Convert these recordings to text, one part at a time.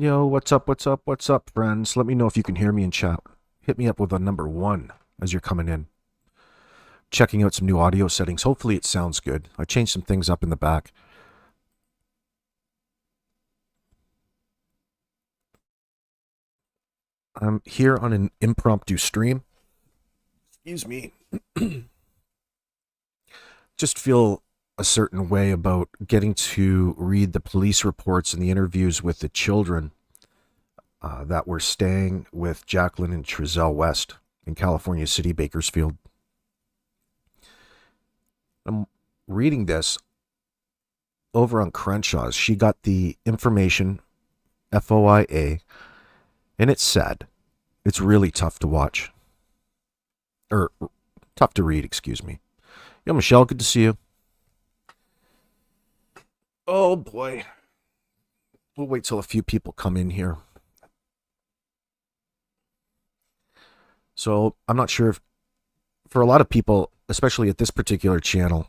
Yo, what's up, what's up, what's up, friends? Let me know if you can hear me in chat. Hit me up with a number one as you're coming in. Checking out some new audio settings. Hopefully it sounds good. I changed some things up in the back. I'm here on an impromptu stream. Excuse me. Just feel a certain way about getting to read the police reports and the interviews with the children that were staying with Jacqueline and Trezell West in California City, Bakersfield. I'm reading this over on Crenshaw's. She got the information, FOIA, and it's sad. It's really tough to watch. Or tough to read, excuse me. Yo, Michelle, good to see you. Oh boy. We'll wait till a few people come in here. So I'm not sure if, for a lot of people, especially at this particular channel,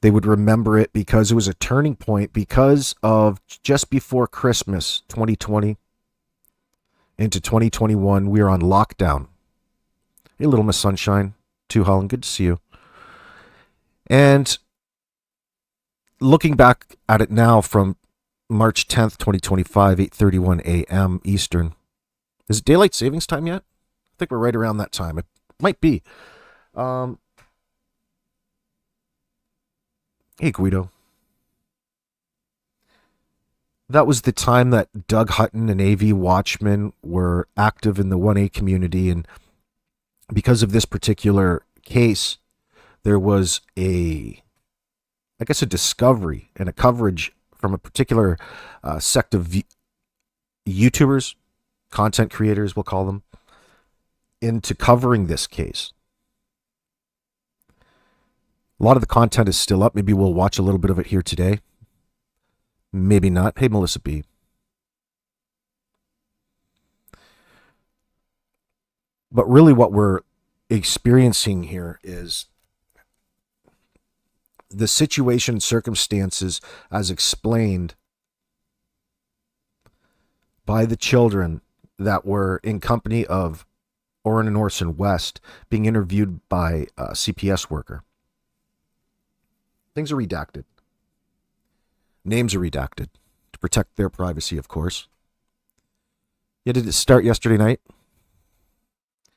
they would remember it because it was a turning point because of just before Christmas 2020 into 2021, we were on lockdown. Hey, Little Miss Sunshine, too, Holland, good to see you. And looking back at it now from March 10th, 2025, 8:31 a.m. Eastern. Is it daylight savings time yet? I think we're right around that time. It might be. Hey, Guido. That was the time that Doug Hutton and AV Watchmen were active in the 1A community. And because of this particular case, there was a discovery and a coverage from a particular sect of YouTubers, content creators, we'll call them, into covering this case. A lot of the content is still up. Maybe we'll watch a little bit of it here today. Maybe not. Hey, Melissa B. But really what we're experiencing here is the situation, circumstances as explained by the children that were in company of Orrin and Orson West being interviewed by a CPS worker. Things are redacted. Names are redacted to protect their privacy, of course. Yeah, did it start yesterday night?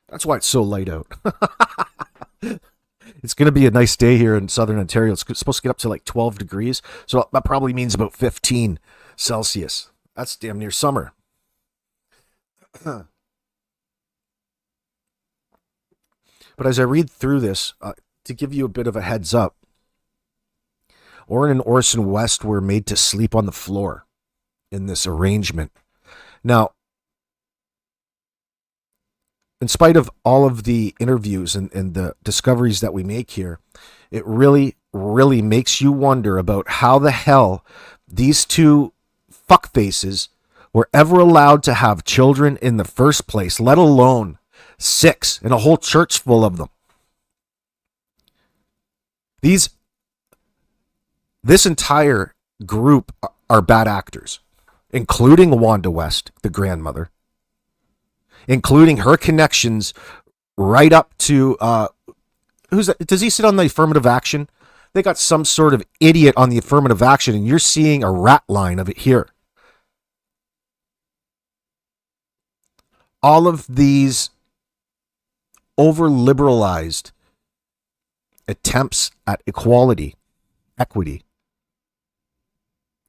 That's why it's so light out. It's going to be a nice day here in southern Ontario. It's supposed to get up to like 12 degrees. So that probably means about 15 Celsius. That's damn near summer. But as I read through this, to give you a bit of a heads up, Orrin and Orson West were made to sleep on the floor in this arrangement. Now, in spite of all of the interviews and the discoveries that we make here, it really, really makes you wonder about how the hell these two fuckfaces were ever allowed to have children in the first place, let alone 6 and a whole church full of them. This entire group are bad actors, including Wanda West, the grandmother, including her connections right up to, who's that? Does he sit on the affirmative action? They got some sort of idiot on the affirmative action, and you're seeing a rat line of it here. All of these over-liberalized attempts at equality, equity,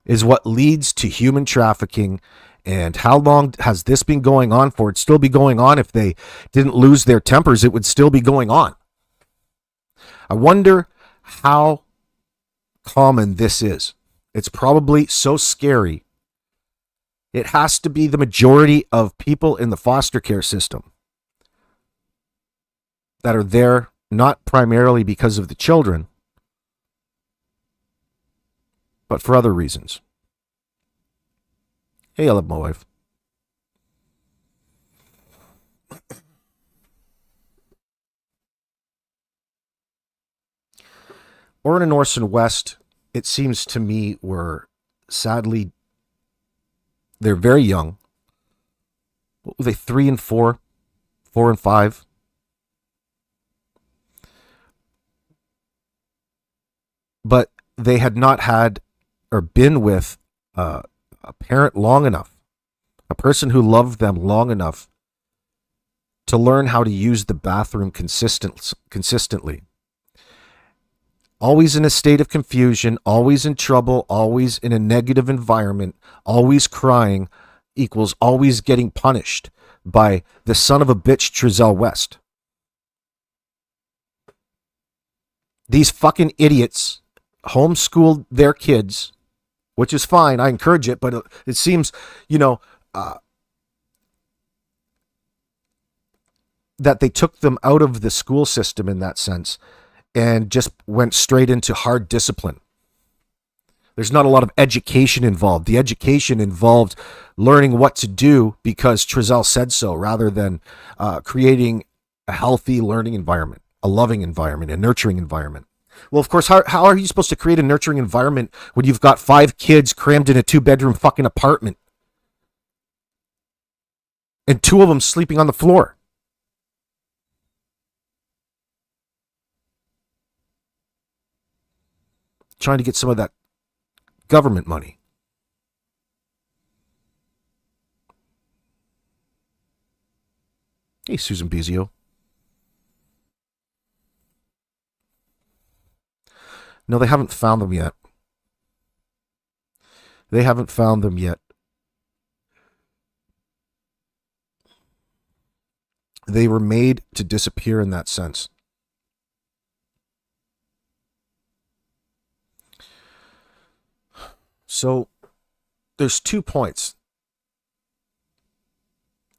is what leads to human trafficking. And how long has this been going on for? It'd still be going on. If they didn't lose their tempers, it would still be going on. I wonder how common this is. It's probably so scary. It has to be the majority of people in the foster care system that are there not primarily because of the children, but for other reasons. Hey, I love my wife. Orrin and Orson West, it seems to me, were sadly They're very young. What were they, 3 and 4? 4 and 5? But they had not had or been with a parent long enough, a person who loved them long enough to learn how to use the bathroom consistently. Always in a state of confusion, always in trouble, always in a negative environment, always crying equals always getting punished by the son of a bitch, Trezell West. These fucking idiots homeschooled their kids, which is fine. I encourage it, but it seems, that they took them out of the school system in that sense and just went straight into hard discipline. There's not a lot of education involved. The education involved learning what to do because Trezell said so, rather than creating a healthy learning environment, a loving environment, a nurturing environment. Well, of course, how are you supposed to create a nurturing environment when you've got 5 kids crammed in a 2-bedroom fucking apartment and 2 of them sleeping on the floor? Trying to get some of that government money. Hey, Susan Bizio. No, they haven't found them yet. They haven't found them yet. They were made to disappear in that sense. So there's 2 points.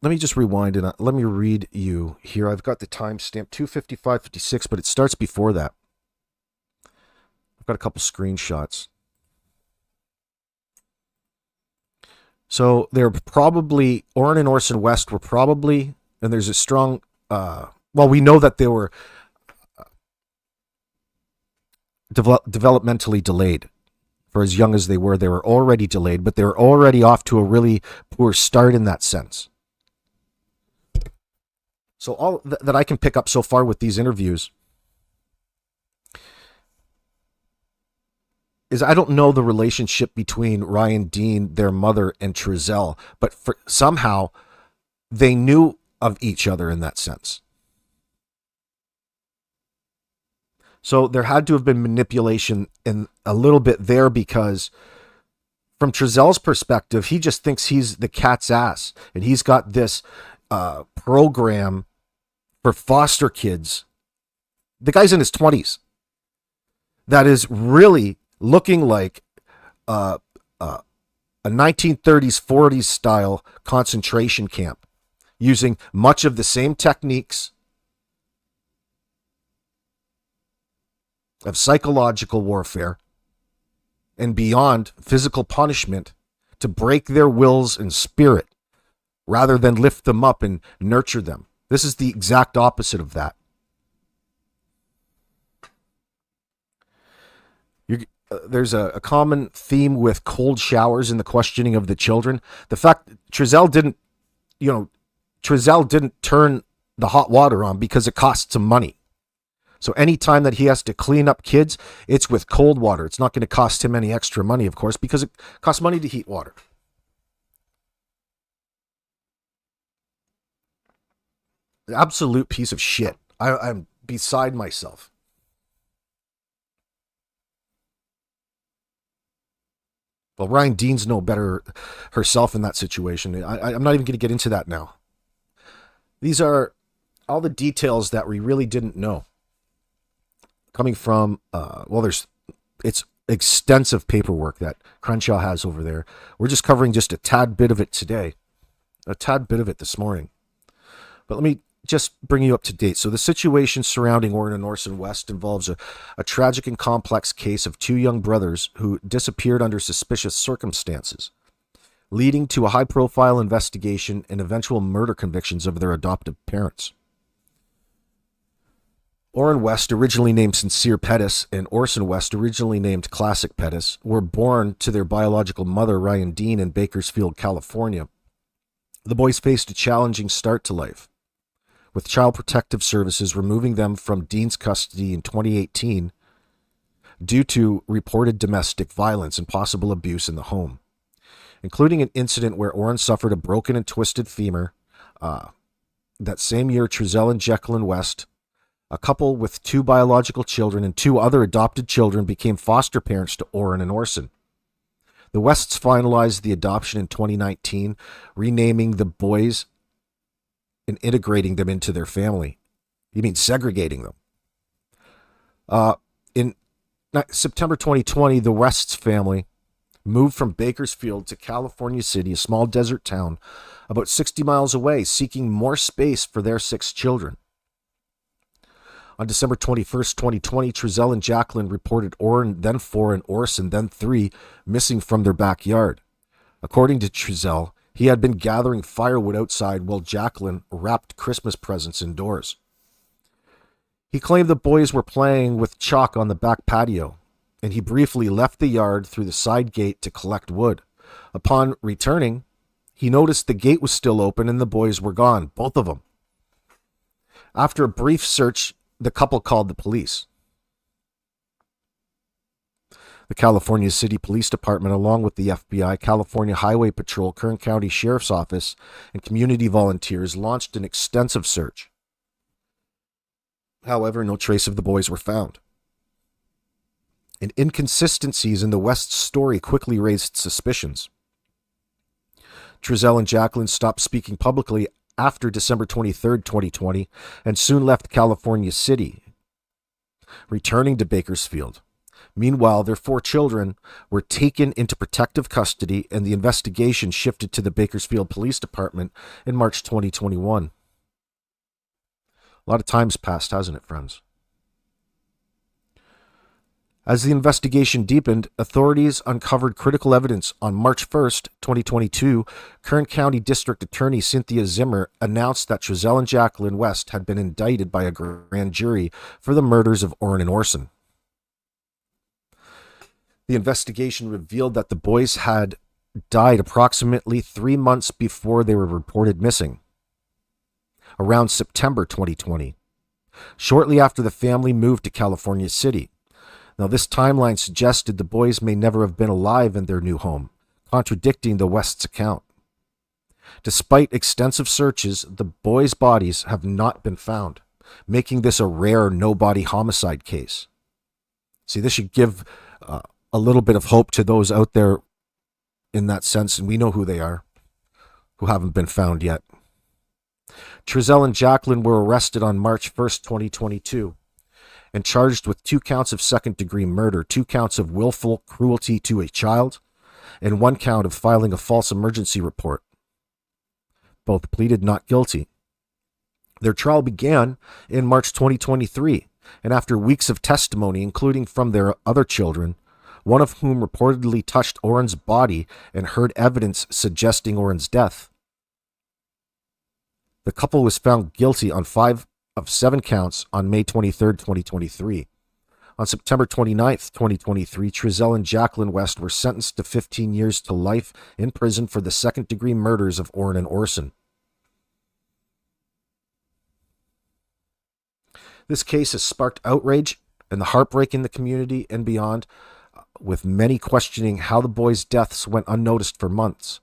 Let me just rewind and let me read you here. I've got the timestamp 2:55:56, but it starts before that. I've got a couple screenshots. So they're probably, Orrin and Orson West were probably, and there's a strong, we know that they were developmentally delayed. For as young as they were already delayed, but they were already off to a really poor start in that sense. So all that I can pick up so far with these interviews is I don't know the relationship between Ryan Dean, their mother, and Trezell, but somehow they knew of each other in that sense. So there had to have been manipulation in a little bit there, because from Trezell's perspective, he just thinks he's the cat's ass, and he's got this program for foster kids. The guy's in his 20s. That is really looking like a 1930s, 40s style concentration camp, using much of the same techniques of psychological warfare and beyond physical punishment to break their wills and spirit rather than lift them up and nurture them. This is the exact opposite of that. There's a common theme with cold showers in the questioning of the children. The fact Trezell didn't turn the hot water on because it costs him money. So anytime that he has to clean up kids, it's with cold water. It's not going to cost him any extra money, of course, because it costs money to heat water. Absolute piece of shit. I'm beside myself. Well, Ryan Dean's no better herself in that situation. I'm not even going to get into that now. These are all the details that we really didn't know. Coming from, it's extensive paperwork that Crenshaw has over there. We're just covering just a tad bit of it today, a tad bit of it this morning. But let me just bring you up to date. So the situation surrounding Orrin and Orson West involves a tragic and complex case of 2 young brothers who disappeared under suspicious circumstances, leading to a high-profile investigation and eventual murder convictions of their adoptive parents. Orrin West, originally named Cincere Pettus, and Orson West, originally named Classic Pettus, were born to their biological mother, Ryan Dean, in Bakersfield, California. The boys faced a challenging start to life, with Child Protective Services removing them from Dean's custody in 2018 due to reported domestic violence and possible abuse in the home, including an incident where Orrin suffered a broken and twisted femur. That same year, Trezell and Jacqueline West, a couple with 2 biological children and 2 other adopted children, became foster parents to Orrin and Orson. The Wests finalized the adoption in 2019, renaming the boys and integrating them into their family. You mean segregating them? In September 2020, the Wests family moved from Bakersfield to California City, a small desert town about 60 miles away, seeking more space for their 6 children. On December 21st, 2020, Trezell and Jacqueline reported Orrin, then 4, and Orson, then 3, missing from their backyard. According to Trezell, he had been gathering firewood outside while Jacqueline wrapped Christmas presents indoors. He claimed the boys were playing with chalk on the back patio, and he briefly left the yard through the side gate to collect wood. Upon returning, he noticed the gate was still open and the boys were gone, both of them. After a brief search, the couple called the police. The California City Police Department, along with the FBI, California Highway Patrol, Kern County Sheriff's Office, and community volunteers, launched an extensive search. However, no trace of the boys were found. And inconsistencies in the West's story quickly raised suspicions. Trezell and Jacqueline stopped speaking publicly after December 23, 2020, and soon left California City, returning to Bakersfield. Meanwhile, their 4 children were taken into protective custody, and the investigation shifted to the Bakersfield Police Department in March 2021. A lot of time's passed, hasn't it, friends? As the investigation deepened, authorities uncovered critical evidence. On March 1st, 2022, Kern County District Attorney Cynthia Zimmer announced that Trezell and Jacqueline West had been indicted by a grand jury for the murders of Orrin and Orson. The investigation revealed that the boys had died approximately 3 months before they were reported missing, around September 2020, shortly after the family moved to California City. Now, this timeline suggested the boys may never have been alive in their new home, contradicting the West's account. Despite extensive searches, the boys' bodies have not been found, making this a rare no-body homicide case. See, this should give a little bit of hope to those out there in that sense, and we know who they are, who haven't been found yet. Trezell and Jacqueline were arrested on March 1st, 2022. And charged with 2 counts of second-degree murder, 2 counts of willful cruelty to a child, and 1 count of filing a false emergency report. Both pleaded not guilty. Their trial began in March 2023, and after weeks of testimony, including from their other children, one of whom reportedly touched Orrin's body and heard evidence suggesting Orrin's death, the couple was found guilty on 5 of 7 counts on May 23, 2023. On September 29, 2023, Trezell and Jacqueline West were sentenced to 15 years to life in prison for the second-degree murders of Orrin and Orson. This case has sparked outrage and the heartbreak in the community and beyond, with many questioning how the boys' deaths went unnoticed for months.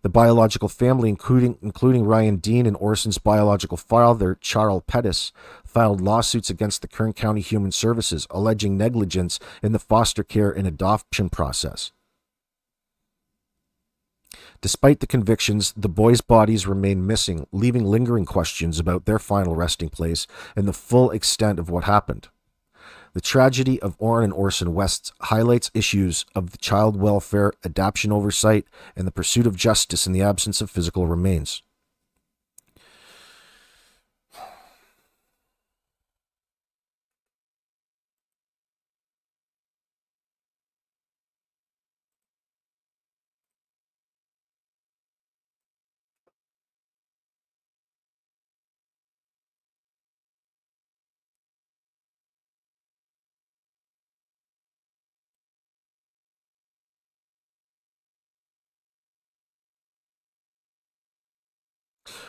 The biological family, including Ryan Dean and Orson's biological father, Cincere Pettus, filed lawsuits against the Kern County Human Services, alleging negligence in the foster care and adoption process. Despite the convictions, the boys' bodies remain missing, leaving lingering questions about their final resting place and the full extent of what happened. The tragedy of Orrin and Orson West highlights issues of the child welfare, adoption oversight, and the pursuit of justice in the absence of physical remains.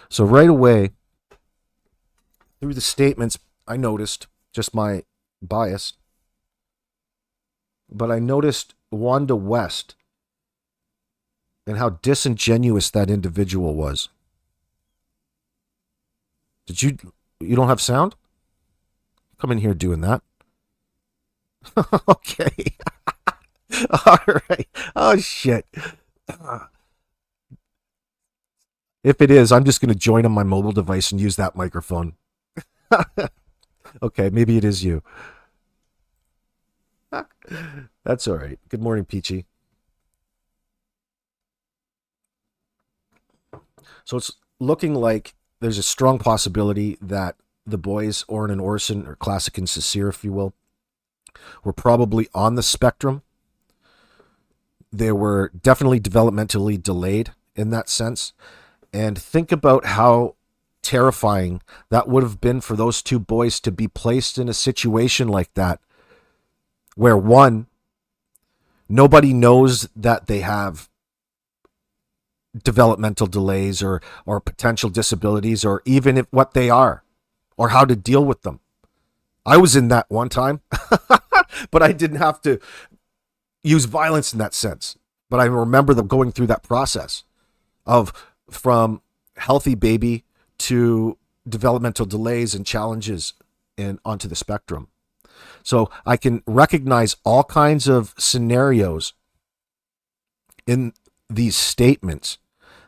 So right away, through the statements, I noticed, just my bias, but I noticed Wanda West and how disingenuous that individual was. You don't have sound? Come in here doing that. Okay. All right. Oh, shit. If it is, I'm just going to join on my mobile device and use that microphone. Okay, maybe it is you. That's all right. Good morning, Peachy. So it's looking like there's a strong possibility that the boys, Orrin and Orson, or Classic and Cincere, if you will, were probably on the spectrum. They were definitely developmentally delayed in that sense. And think about how terrifying that would have been for those two boys to be placed in a situation like that, where one, nobody knows that they have developmental delays or potential disabilities, or even if what they are or how to deal with them. I was in that one time, but I didn't have to use violence in that sense. But I remember them going through that process of from healthy baby to developmental delays and challenges and onto the spectrum. So I can recognize all kinds of scenarios in these statements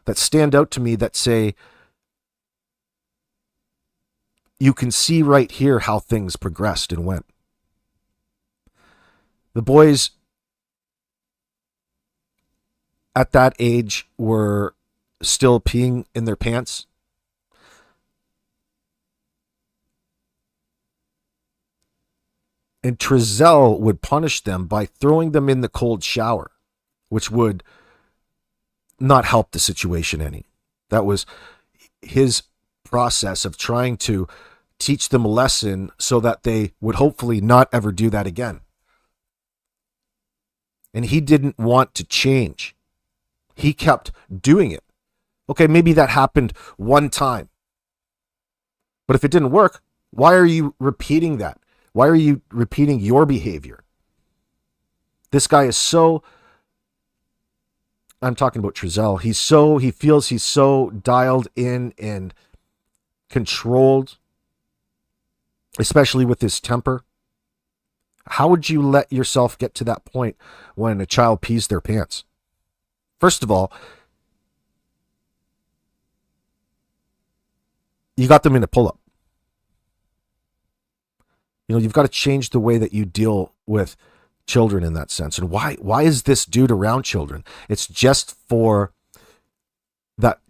that stand out to me that say, you can see right here how things progressed and went. The boys at that age were still peeing in their pants. And Trezell would punish them by throwing them in the cold shower, which would not help the situation any. That was his process of trying to teach them a lesson so that they would hopefully not ever do that again. And he didn't want to change. He kept doing it. Okay, maybe that happened one time. But if it didn't work, why are you repeating that? Why are you repeating your behavior? This guy is so, I'm talking about Trezell. He feels he's so dialed in and controlled, especially with his temper. How would you let yourself get to that point when a child pees their pants? First of all, you got them in a pull-up. You know, you've got to change the way that you deal with children in that sense. And why is this dude around children? It's just for that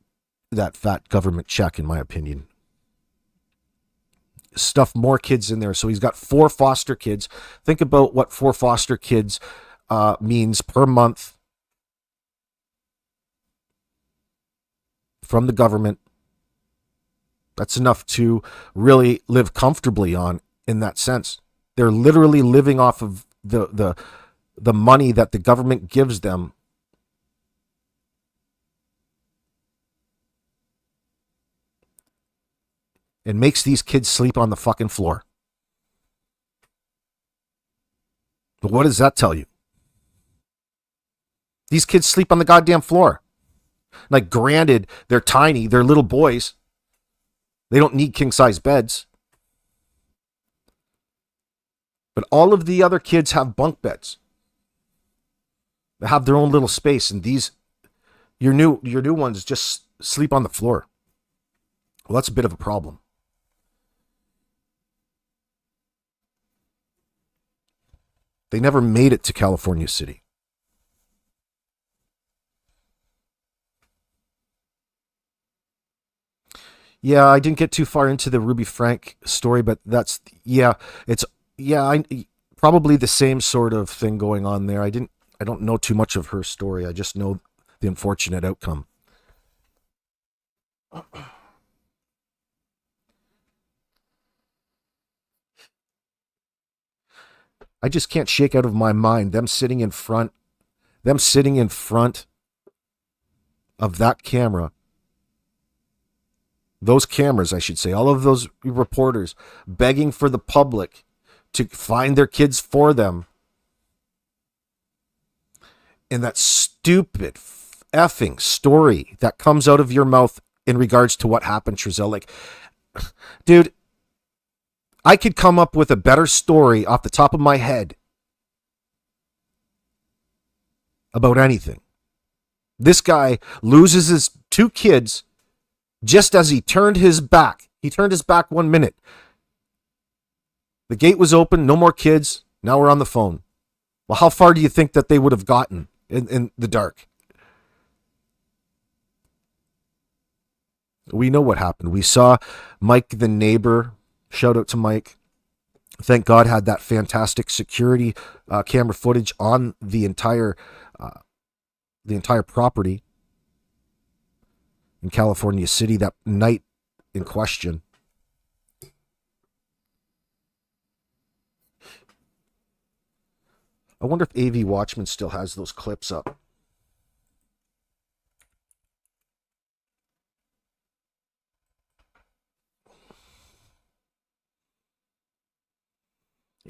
fat government check, in my opinion. Stuff more kids in there. So he's got 4 foster kids. Think about what 4 foster kids means per month from the government. That's enough to really live comfortably on in that sense. They're literally living off of the money that the government gives them. And makes these kids sleep on the fucking floor. But what does that tell you? These kids sleep on the goddamn floor. Like, granted, they're tiny, they're little boys. They don't need king-size beds. But all of the other kids have bunk beds. They have their own little space, and your new ones just sleep on the floor. Well, that's a bit of a problem. They never made it to California City. Yeah, I didn't get too far into the Ruby Frank story, but probably the same sort of thing going on there. I don't know too much of her story. I just know the unfortunate outcome. I just can't shake out of my mind them sitting in front of that camera those cameras, I should say, all of those reporters begging for the public to find their kids for them. And that stupid effing story that comes out of your mouth in regards to what happened, Trezell. Like, dude, I could come up with a better story off the top of my head about anything. This guy loses his 2 kids just as he turned his back. He turned his back 1 minute. The gate was open, no more kids. Now we're on the phone. Well, how far do you think that they would have gotten in the dark? We know what happened. We saw Mike, the neighbor. Shout out to Mike. Thank God had that fantastic security camera footage on the entire property in California City that night in question. I wonder if AV Watchman still has those clips up.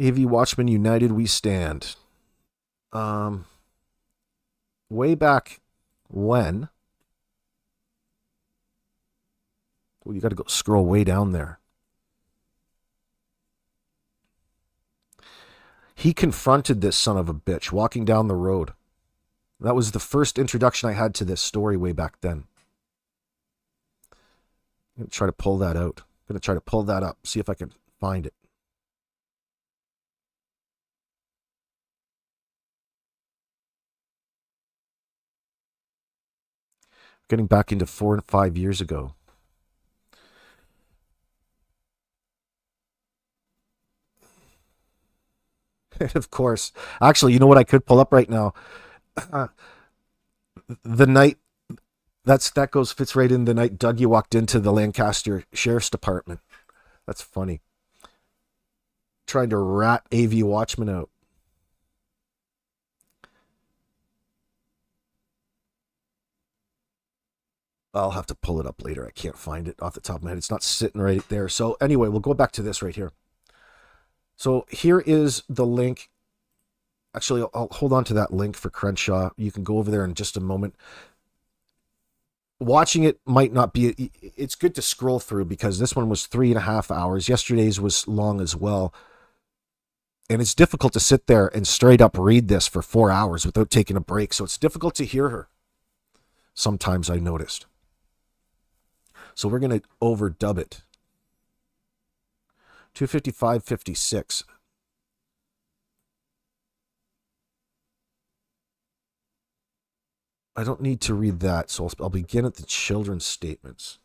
AV Watchman United We Stand. Way back when? Well, you got to go scroll way down there. He confronted this son of a bitch walking down the road. That was the first introduction I had to this story way back then. I'm going to try to pull that out. I'm going to try to pull that up, see if I can find it. Getting back into 4 and 5 years ago. And of course, actually, you know what I could pull up right now? The night fits right in the night Dougie walked into the Lancaster Sheriff's Department. That's funny. Trying to rat AV Watchman out. I'll have to pull it up later. I can't find it off the top of my head. It's not sitting right there. So anyway, we'll go back to this right here. So here is the link. Actually, I'll hold on to that link for Crenshaw. You can go over there in just a moment. Watching it might not be... It's good to scroll through because this one was 3.5 hours. Yesterday's was long as well. And it's difficult to sit there and straight up read this for 4 hours without taking a break. So it's difficult to hear her. Sometimes I noticed. So we're going to overdub it. 255.56. I don't need to read that, so I'll begin at the children's statements.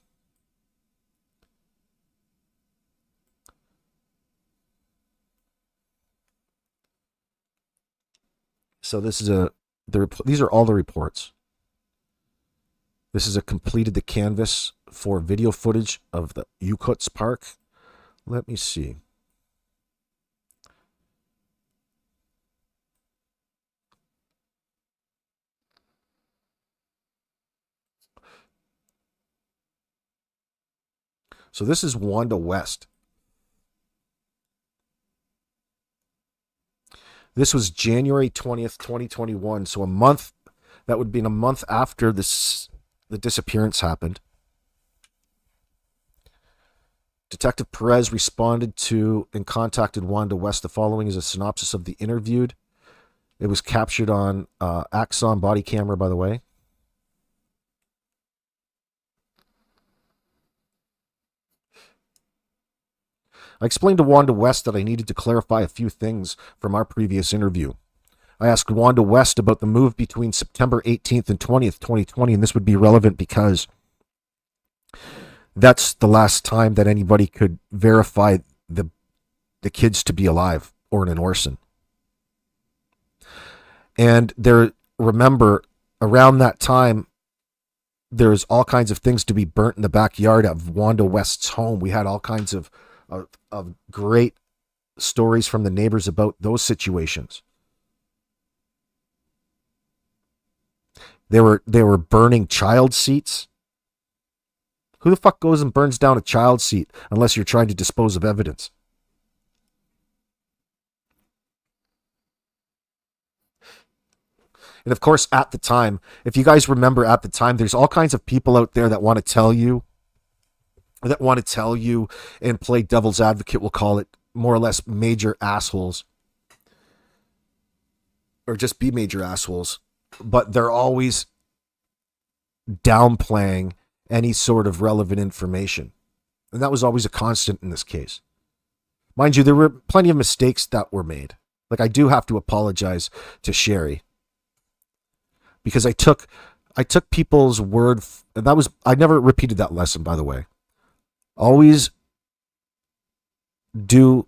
So this is these are all the reports. This is a completed the canvas for video footage of the Euclid's Park. Let me see. So this is Wanda West. This was January 20th, 2021. So a month, that would be a month after the disappearance happened. Detective Perez responded to and contacted Wanda West. The following is a synopsis of the interviewed. It was captured on Axon body camera, by the way. I explained to Wanda West that I needed to clarify a few things from our previous interview. I asked Wanda West about the move between September 18th and 20th, 2020, and this would be relevant because that's the last time that anybody could verify the kids to be alive, Orrin and Orson. And remember, around that time, there's all kinds of things to be burnt in the backyard of Wanda West's home. We had all kinds of great stories from the neighbors about those situations. They were burning child seats. Who the fuck goes and burns down a child seat unless you're trying to dispose of evidence? And of course, at the time, if you guys remember at the time, there's all kinds of people out there that want to tell you, and play devil's advocate, we'll call it, more or less major assholes, or just be major assholes, but they're always downplaying any sort of relevant information. And that was always a constant in this case. Mind you, there were plenty of mistakes that were made. Like, I do have to apologize to Sherry, because I took people's word, and I never repeated that lesson, by the way. Always do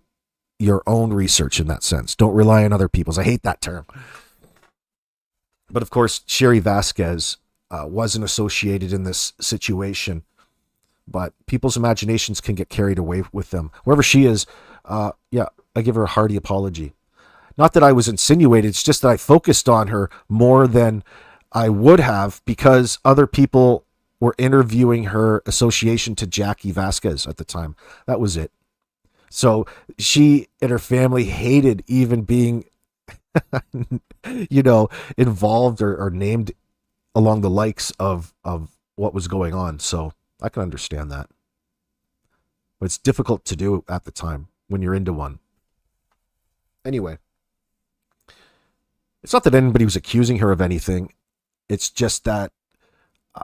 your own research in that sense. Don't rely on other people's. I hate that term. But of course, Sherry Vasquez wasn't associated in this situation, but people's imaginations can get carried away with them. Wherever she is, I give her a hearty apology. Not that I was insinuated, it's just that I focused on her more than I would have, because other people were interviewing her association to Jackie Vasquez at the time. That was it. So she and her family hated even being, involved or named along the likes of what was going on. So I can understand that. But it's difficult to do at the time when you're into one. Anyway, it's not that anybody was accusing her of anything. It's just that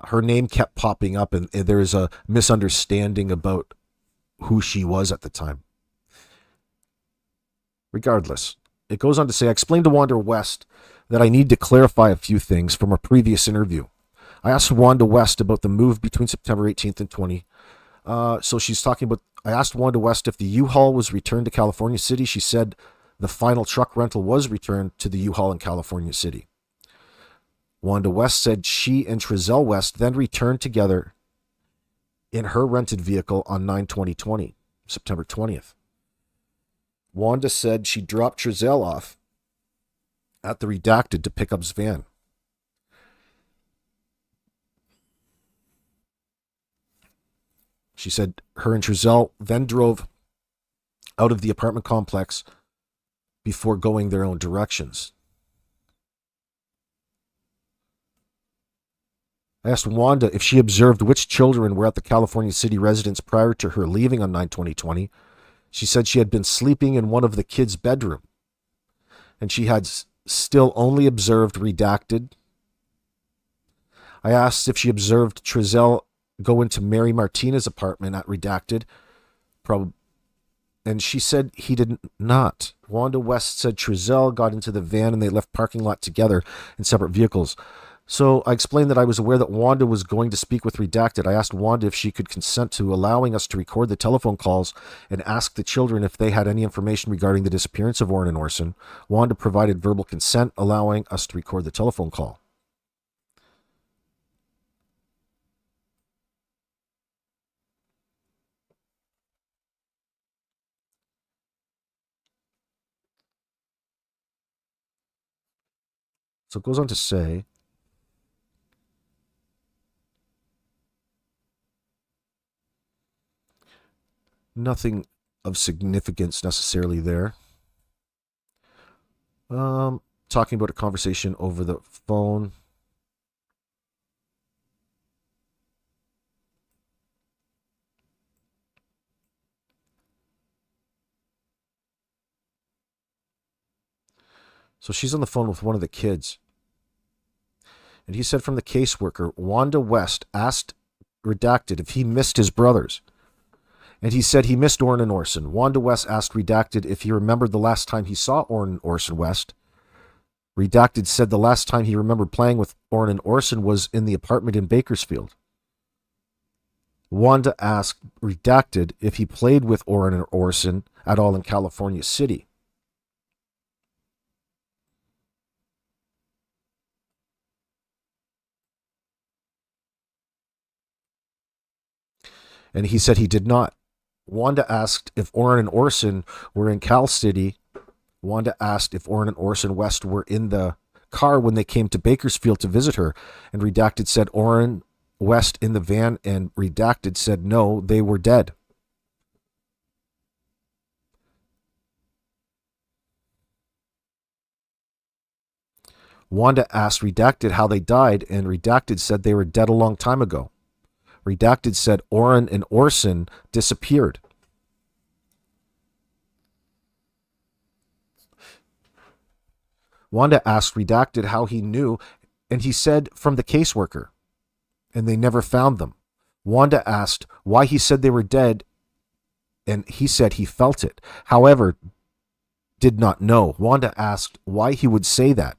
her name kept popping up, and there is a misunderstanding about who she was at the time. Regardless, it goes on to say, I explained to Wanda West that I need to clarify a few things from a previous interview. I asked Wanda West about the move between September 18th and 20. So she's talking about, I asked Wanda West if the U-Haul was returned to California City. She said the final truck rental was returned to the U-Haul in California City. Wanda West said she and Trezell West then returned together in her rented vehicle on 9/20/20, September 20th. Wanda said she dropped Trezell off at the Redacted to pick up his van. She said her and Trezell then drove out of the apartment complex before going their own directions. I asked Wanda if she observed which children were at the California City residence prior to her leaving on 9/20/20. She said she had been sleeping in one of the kids' bedroom, and she had still only observed Redacted. I asked if she observed Trezell go into Mary Martinez's apartment at Redacted, and she said he did not. Wanda West said Trezell got into the van and they left parking lot together in separate vehicles. So I explained that I was aware that Wanda was going to speak with Redacted. I asked Wanda if she could consent to allowing us to record the telephone calls and ask the children if they had any information regarding the disappearance of Orrin and Orson. Wanda provided verbal consent, allowing us to record the telephone call. So it goes on to say, nothing of significance necessarily there. Talking about a conversation over the phone. So she's on the phone with one of the kids. And he said from the caseworker, Wanda West asked Redacted if he missed his brothers. And he said he missed Orrin and Orson. Wanda West asked Redacted if he remembered the last time he saw Orrin and Orson West. Redacted said the last time he remembered playing with Orrin and Orson was in the apartment in Bakersfield. Wanda asked Redacted if he played with Orrin and Orson at all in California City. And he said he did not. Wanda asked if Orrin and Orson were in Cal City. Wanda asked if Orrin and Orson West were in the car when they came to Bakersfield to visit her. And Redacted said Orrin West in the van, and redacted said no, they were dead. Wanda asked redacted how they died, and redacted said they were dead a long time ago. Redacted said Orrin and Orson disappeared. Wanda asked redacted how he knew, and he said from the caseworker, and they never found them. Wanda asked why he said they were dead, and he said he felt it. However, did not know. Wanda asked why he would say that,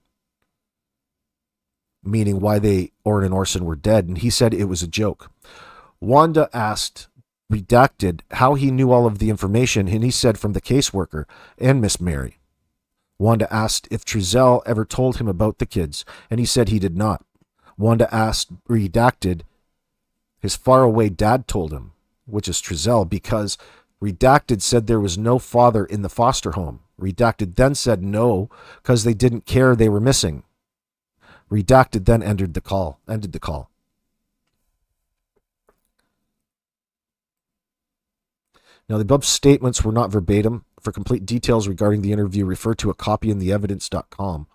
meaning why Orrin and Orson were dead, and he said it was a joke. Wanda asked redacted how he knew all of the information, and he said from the caseworker and Miss Mary. Wanda asked if Trezell ever told him about the kids, and he said he did not. Wanda asked redacted his faraway dad told him, which is Trezell, because redacted said there was no father in the foster home. Redacted then said no, because they didn't care they were missing. Redacted then ended the call. Now, the above statements were not verbatim. For complete details regarding the interview, refer to a copy in theevidence.com.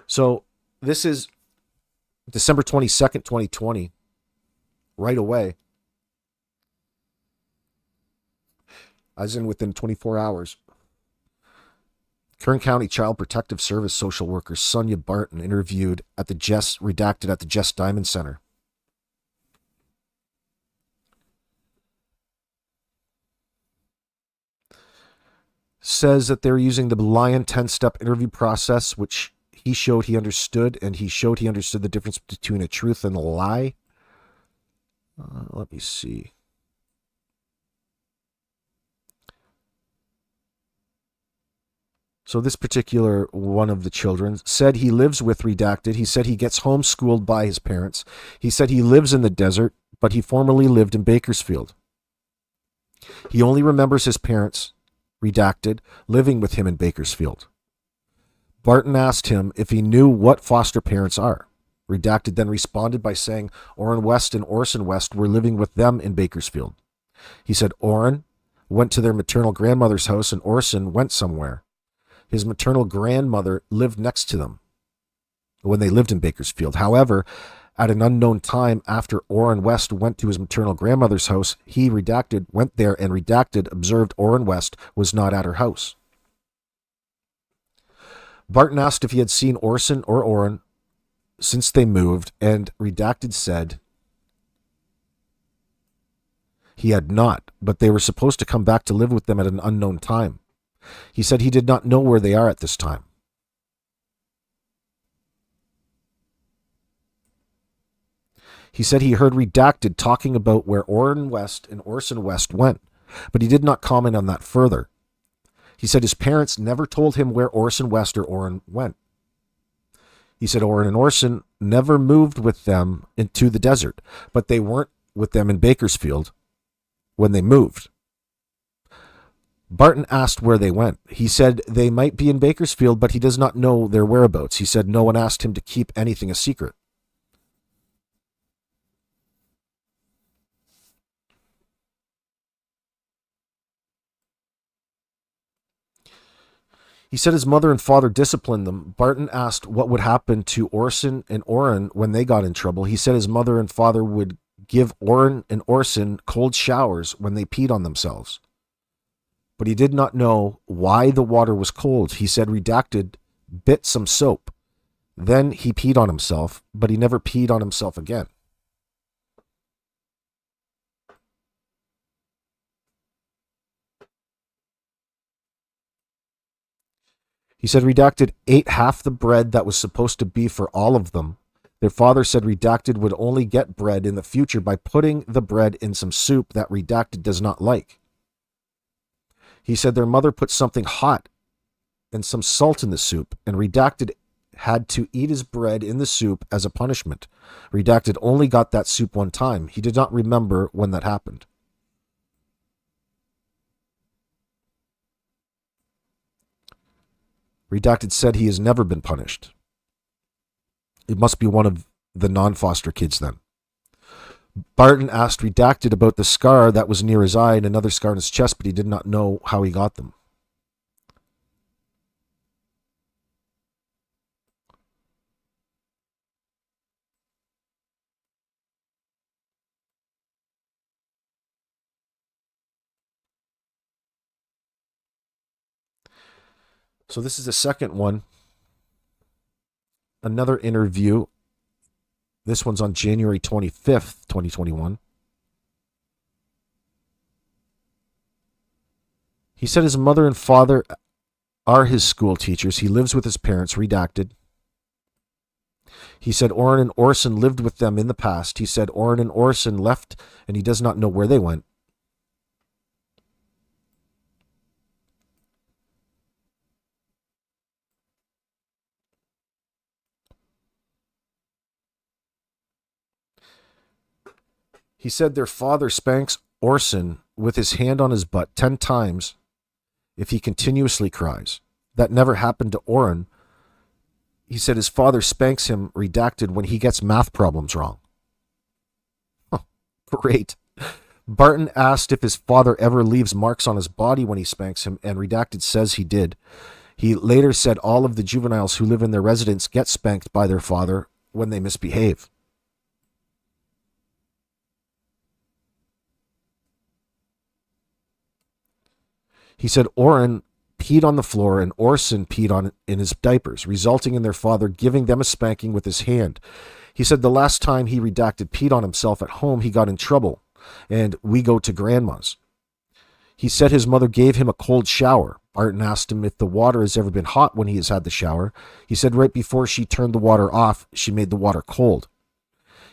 So, this is December 22nd, 2020. Right away. As in within 24 hours. Kern County Child Protective Service social worker Sonia Barton interviewed at the redacted at the Jess Diamond Center. Says that they're using the Lion 10-step interview process, which he showed he understood, and he showed he understood the difference between a truth and a lie. Let me see. So this particular one of the children said he lives with redacted. He said he gets homeschooled by his parents. He said he lives in the desert, but he formerly lived in Bakersfield. He only remembers his parents, redacted, living with him in Bakersfield. Barton asked him if he knew what foster parents are. Redacted then responded by saying Orrin West and Orson West were living with them in Bakersfield. He said Orrin went to their maternal grandmother's house and Orson went somewhere. His maternal grandmother lived next to them when they lived in Bakersfield. However, at an unknown time after Orrin West went to his maternal grandmother's house, he, redacted, went there and redacted observed Orrin West was not at her house. Barton asked if he had seen Orson or Orrin since they moved, and redacted said he had not, but they were supposed to come back to live with them at an unknown time. He said he did not know where they are at this time. He said he heard redacted talking about where Orrin West and Orson West went, but he did not comment on that further. He said his parents never told him where Orson West or Orrin went. He said Orrin and Orson never moved with them into the desert, but they weren't with them in Bakersfield when they moved. Barton asked where they went. He said they might be in Bakersfield, but he does not know their whereabouts. He said no one asked him to keep anything a secret. He said his mother and father disciplined them. Barton asked what would happen to Orson and Orrin when they got in trouble. He said his mother and father would give Orrin and Orson cold showers when they peed on themselves. But he did not know why the water was cold. He said redacted bit some soap. Then he peed on himself, but he never peed on himself again. He said redacted ate half the bread that was supposed to be for all of them. Their father said redacted would only get bread in the future by putting the bread in some soup that redacted does not like. He said their mother put something hot and some salt in the soup, and redacted had to eat his bread in the soup as a punishment. Redacted only got that soup one time. He did not remember when that happened. Redacted said he has never been punished. It must be one of the non-foster kids then. Barton asked Redacted about the scar that was near his eye and another scar on his chest, but he did not know how he got them. So this is the second one. Another interview. This one's on January 25th, 2021. He said his mother and father are his school teachers. He lives with his parents, Redacted. He said Orrin and Orson lived with them in the past. He said Orrin and Orson left and he does not know where they went. He said their father spanks Orson with his hand on his butt 10 times if he continuously cries. That never happened to Orrin. He said his father spanks him, Redacted, when he gets math problems wrong. Huh, great. Barton asked if his father ever leaves marks on his body when he spanks him, and Redacted says he did. He later said all of the juveniles who live in their residence get spanked by their father when they misbehave. He said Orrin peed on the floor and Orson peed in his diapers, resulting in their father giving them a spanking with his hand. He said the last time he, Redacted, peed on himself at home, he got in trouble, and we go to grandma's. He said his mother gave him a cold shower. Barton asked him if the water has ever been hot when he has had the shower. He said right before she turned the water off, she made the water cold.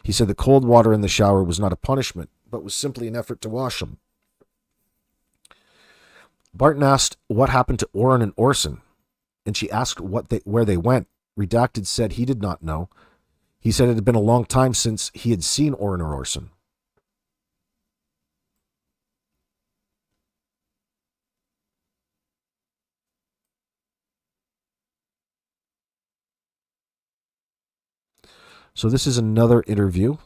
He said the cold water in the shower was not a punishment, but was simply an effort to wash him. Barton asked what happened to Orrin and Orson, and she asked where they went. Redacted said he did not know. He said it had been a long time since he had seen Orrin or Orson. So this is another interview.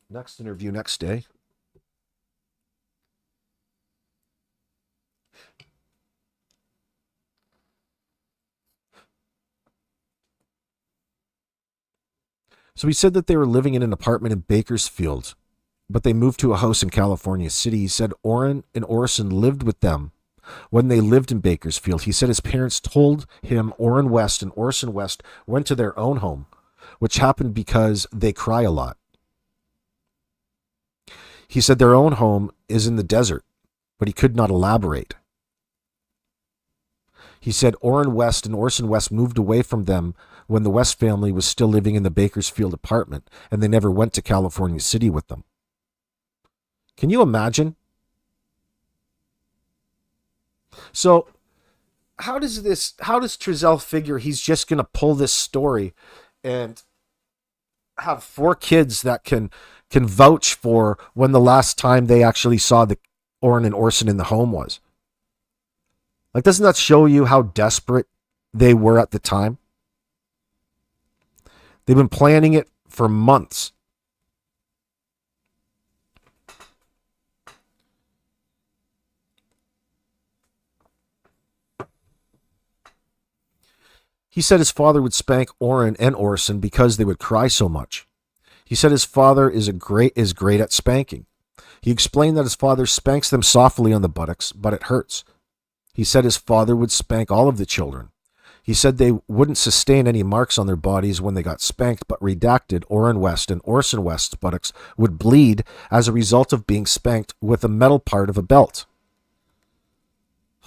Next interview, next day. So he said that they were living in an apartment in Bakersfield, but they moved to a house in California City. He said Orrin and Orson lived with them when they lived in Bakersfield. He said his parents told him Orrin West and Orson West went to their own home, which happened because they cry a lot. He said their own home is in the desert, but he could not elaborate. He said Orrin West and Orson West moved away from them when the West family was still living in the Bakersfield apartment, and they never went to California City with them. Can you imagine? So how does Trezell figure he's just going to pull this story and have 4 kids that can vouch for when the last time they actually saw the Orrin and Orson in the home was? Like, doesn't that show you how desperate they were at the time? They've been planning it for months. He said his father would spank Orrin and Orson because they would cry so much. He said his father is great at spanking. He explained that his father spanks them softly on the buttocks, but it hurts. He said his father would spank all of the children. He said they wouldn't sustain any marks on their bodies when they got spanked, but Redacted, Orrin West and Orson West's buttocks would bleed as a result of being spanked with a metal part of a belt.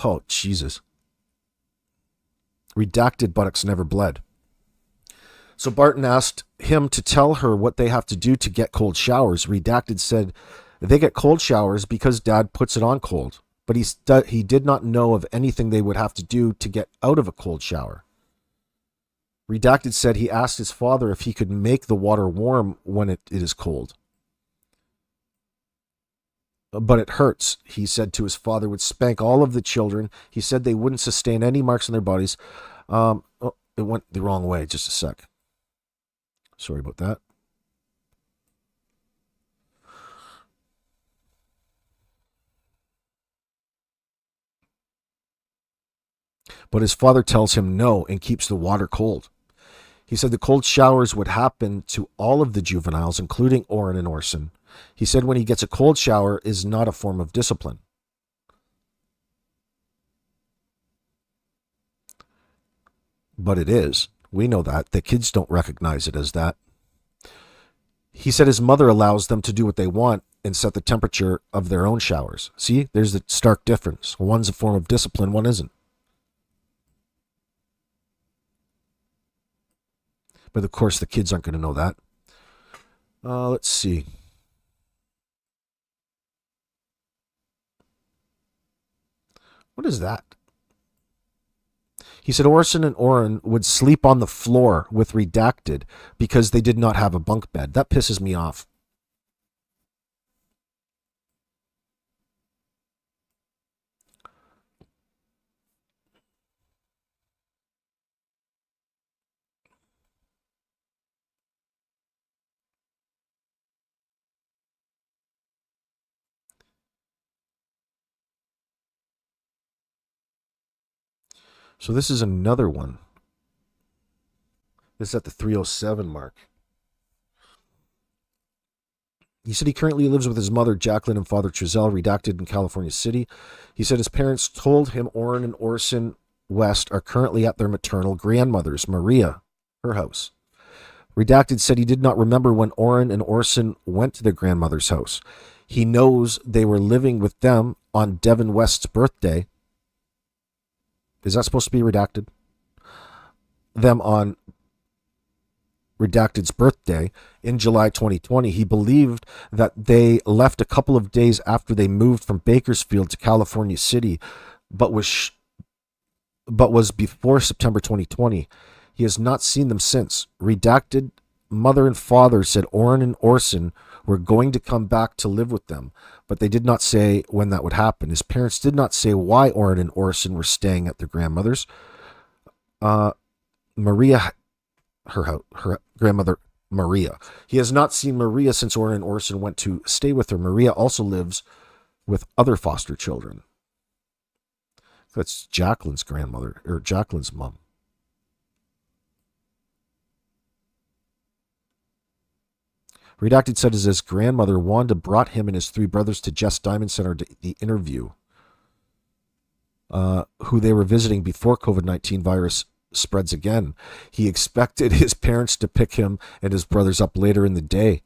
Oh, Jesus. Redacted buttocks never bled. So Barton asked him to tell her what they have to do to get cold showers. Redacted said they get cold showers because Dad puts it on cold, but he did not know of anything they would have to do to get out of a cold shower. Redacted said he asked his father if he could make the water warm when it is cold. but it hurts, he said to his father, would spank all of the children. He said they wouldn't sustain any marks on their bodies. Oh, it went the wrong way. Just a sec. Sorry about that. But his father tells him no and keeps the water cold. He said the cold showers would happen to all of the juveniles, including Orrin and Orson. He said when he gets a cold shower is not a form of discipline. But it is. We know that. The kids don't recognize it as that. He said his mother allows them to do what they want and set the temperature of their own showers. See, there's the stark difference. One's a form of discipline, one isn't. But of course, the kids aren't going to know that. Let's see. What is that? He said Orson and Orrin would sleep on the floor with redacted because they did not have a bunk bed. That pisses me off. So this is another one. This is at the 307 mark. He said he currently lives with his mother, Jacqueline, and father, Trezell, redacted in California City. He said his parents told him Orrin and Orson West are currently at their maternal grandmother's, Maria, her house. Redacted said he did not remember when Orrin and Orson went to their grandmother's house. He knows they were living with them on Devin West's birthday. Is that supposed to be redacted? Them on Redacted's birthday in July 2020. He believed that they left a couple of days after they moved from Bakersfield to California City, but was before September 2020. He has not seen them since. Redacted mother and father said Orrin and Orson were going to come back to live with them, but they did not say when that would happen. His parents did not say why Orrin and Orson were staying at their grandmother's. Maria, her grandmother, Maria. He has not seen Maria since Orrin and Orson went to stay with her. Maria also lives with other foster children. That's Jacqueline's grandmother, or Jacqueline's mom. Redacted said his grandmother, Wanda, brought him and his three brothers to Jess Diamond Center to the interview, who they were visiting before COVID-19 virus spreads again. He expected his parents to pick him and his brothers up later in the day.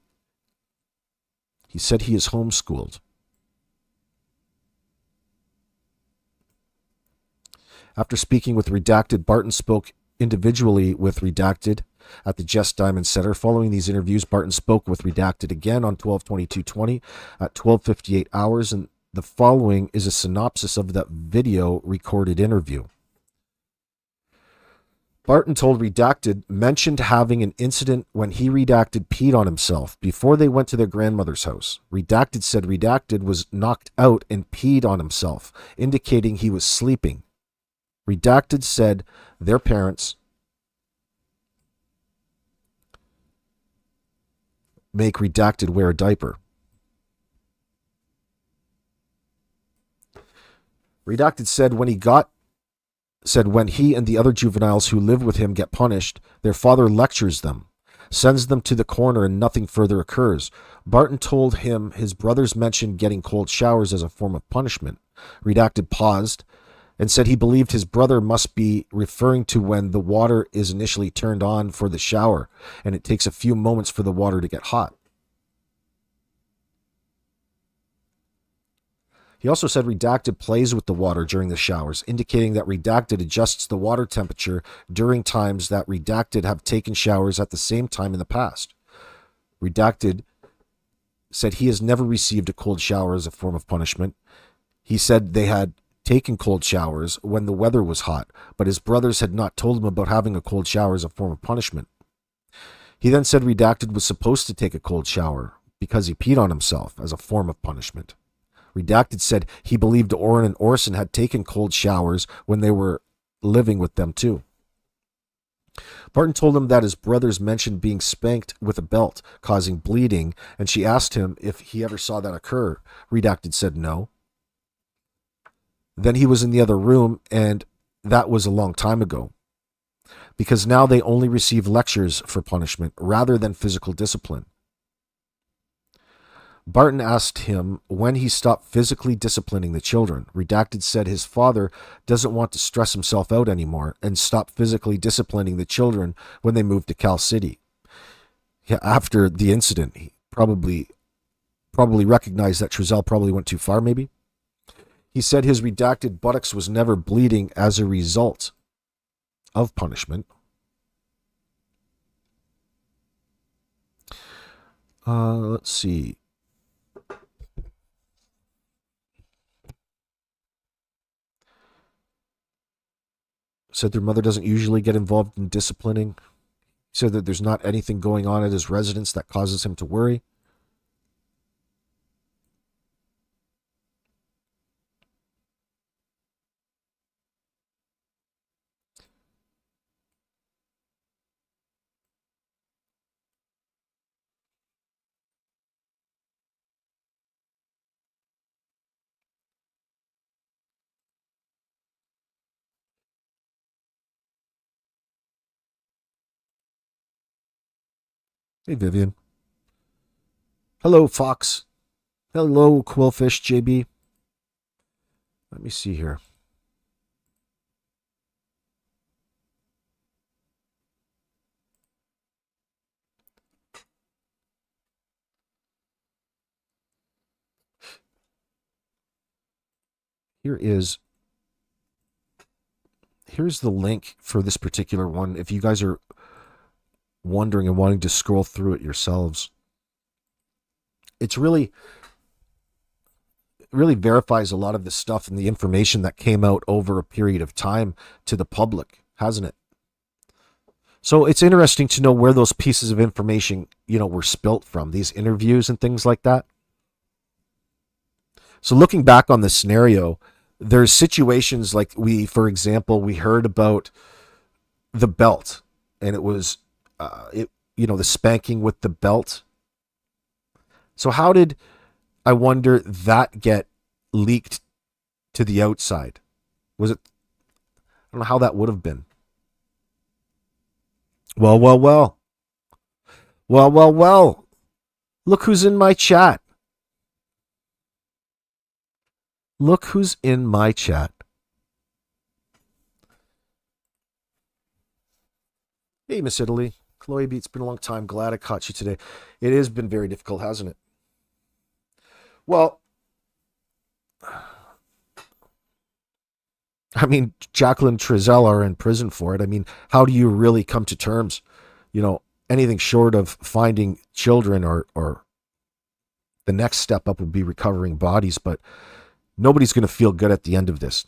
He said he is homeschooled. After speaking with Redacted, Barton spoke individually with Redacted at the Jess Diamond Center. Following these interviews, Barton spoke with Redacted again on 12/22/20 at 12:58 hours, and the following is a synopsis of that video recorded interview. Barton told Redacted mentioned having an incident when he, Redacted, peed on himself before they went to their grandmother's house. Redacted said Redacted was knocked out and peed on himself, indicating he was sleeping. Redacted said their parents make Redacted wear a diaper. Redacted said when he and the other juveniles who live with him get punished, their father lectures them, sends them to the corner, and nothing further occurs. Barton told him his brothers mentioned getting cold showers as a form of punishment. Redacted paused and said he believed his brother must be referring to when the water is initially turned on for the shower, and it takes a few moments for the water to get hot. He also said Redacted plays with the water during the showers, indicating that Redacted adjusts the water temperature during times that Redacted have taken showers at the same time in the past. Redacted said he has never received a cold shower as a form of punishment. He said they had taken cold showers when the weather was hot, but his brothers had not told him about having a cold shower as a form of punishment. He then said Redacted was supposed to take a cold shower because he peed on himself as a form of punishment. Redacted said he believed Orrin and Orson had taken cold showers when they were living with them too. Barton told him that his brothers mentioned being spanked with a belt, causing bleeding, and she asked him if he ever saw that occur. Redacted said no. Then he was in the other room, and that was a long time ago. Because now they only receive lectures for punishment rather than physical discipline. Barton asked him when he stopped physically disciplining the children. Redacted said his father doesn't want to stress himself out anymore and stopped physically disciplining the children when they moved to Cal City. After the incident, he probably recognized that Trezell probably went too far, maybe. He said his redacted buttocks was never bleeding as a result of punishment. Let's see. Said their mother doesn't usually get involved in disciplining. Said that there's not anything going on at his residence that causes him to worry. Hey, Vivian. Hello, Fox. Hello, Quillfish JB. Let me see here. Here's the link for this particular one. If you guys are wondering and wanting to scroll through it yourselves, it's really verifies a lot of the stuff and the information that came out over a period of time to the public, hasn't it? So it's interesting to know where those pieces of information, were spilt from, these interviews and things like that. So looking back on the scenario, there's situations like for example, we heard about the belt, and it was, the spanking with the belt. So how did, I wonder, that get leaked to the outside? Was it, I don't know how that would have been. Well. Look who's in my chat. Look who's in my chat. Hey, Miss Italy. Chloe B, it's been a long time. Glad I caught you today. It has been very difficult, hasn't it? Well, I mean, Jacqueline and Trezell are in prison for it. I mean, how do you really come to terms? Anything short of finding children or the next step up would be recovering bodies, but nobody's going to feel good at the end of this.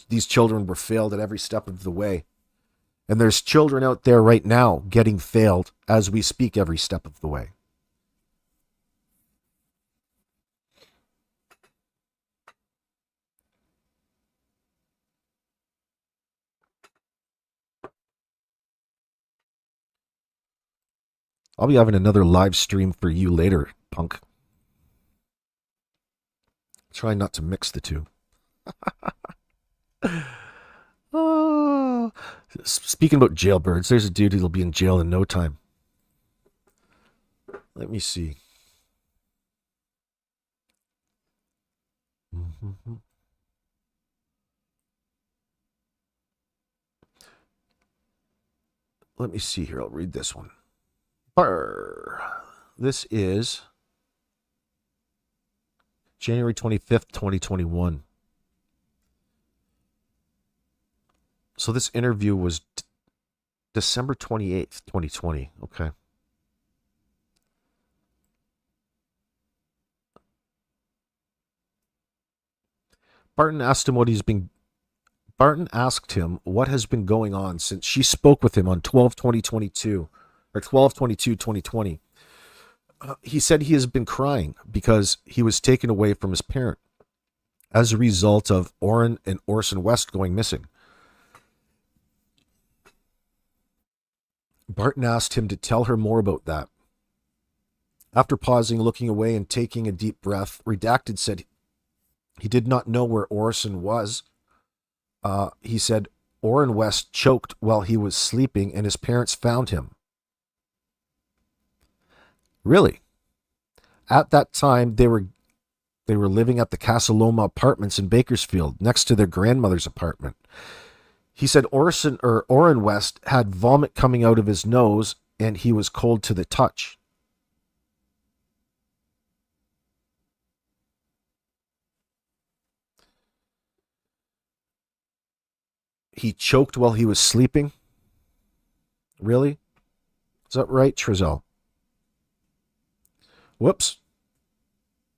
These children were failed at every step of the way. And there's children out there right now getting failed as we speak every step of the way. I'll be having another live stream for you later, punk. Try not to mix the two. Oh. Speaking about jailbirds, there's a dude who'll be in jail in no time. Let me see. Let me see here. I'll read this one. This is January 25th, 2021. So this interview was December 28th, 2020. Okay. Barton asked him what has been going on since she spoke with him on 12/20/22 or 12/22/2020. He said he has been crying because he was taken away from his parent as a result of Orrin and Orson West going missing. Barton asked him to tell her more about that. After pausing, looking away, and taking a deep breath, Redacted said he did not know where Orson was. He said Orrin West choked while he was sleeping and his parents found him. Really? At that time, they were living at the Casa Loma Apartments in Bakersfield, next to their grandmother's apartment. He said Orrin West had vomit coming out of his nose and he was cold to the touch. He choked while he was sleeping? Really? Is that right, Trezell? Whoops.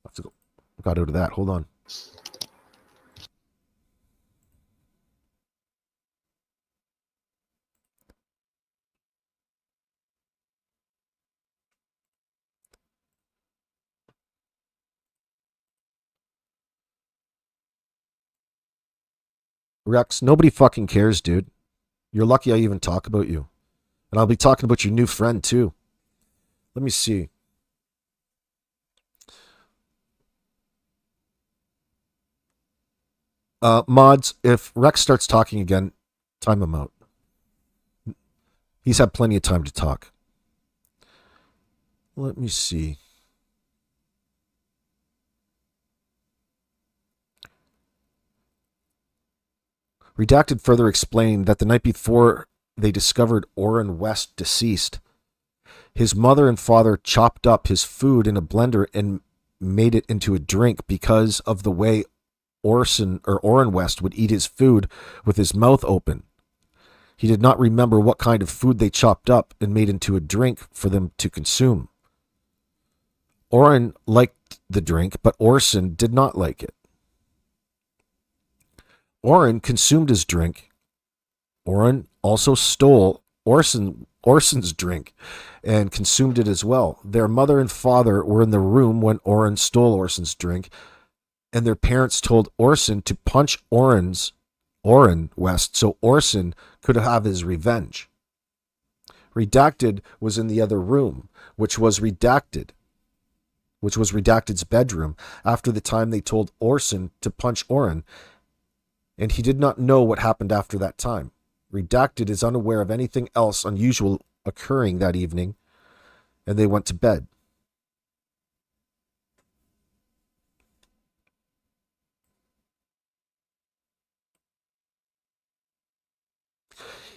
I have to go. Got out of that. Hold on. Rex, nobody fucking cares, dude. You're lucky I even talk about you. And I'll be talking about your new friend, too. Let me see. Mods, if Rex starts talking again, time him out. He's had plenty of time to talk. Let me see. Redacted further explained that the night before they discovered Orrin West deceased, his mother and father chopped up his food in a blender and made it into a drink because of the way Orrin West would eat his food with his mouth open. He did not remember what kind of food they chopped up and made into a drink for them to consume. Orrin liked the drink, but Orson did not like it. Orrin consumed his drink. Orrin also stole Orson's drink and consumed it as well. Their mother and father were in the room when Orrin stole Orson's drink, and their parents told Orson to punch Orrin West so Orson could have his revenge. Redacted was in the other room, which was Redacted's bedroom, after the time they told Orson to punch Orrin, and he did not know what happened after that time. Redacted is unaware of anything else unusual occurring that evening, and they went to bed.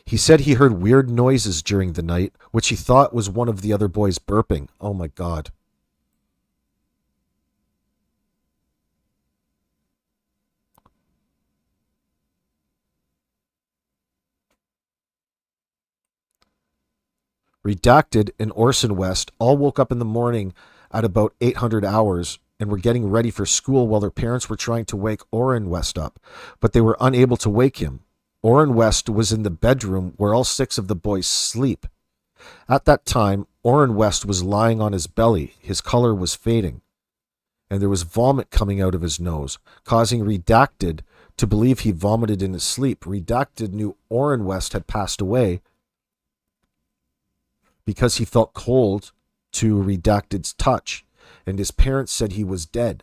He said he heard weird noises during the night, which he thought was one of the other boys burping. Oh my God. Redacted and Orson West all woke up in the morning at about 800 hours and were getting ready for school while their parents were trying to wake Orrin West up, but they were unable to wake him. Orrin West was in the bedroom where all 6 of the boys sleep. At that time, Orrin West was lying on his belly. His color was fading, and there was vomit coming out of his nose, causing Redacted to believe he vomited in his sleep. Redacted knew Orrin West had passed away because he felt cold to Redacted's touch, and his parents said he was dead.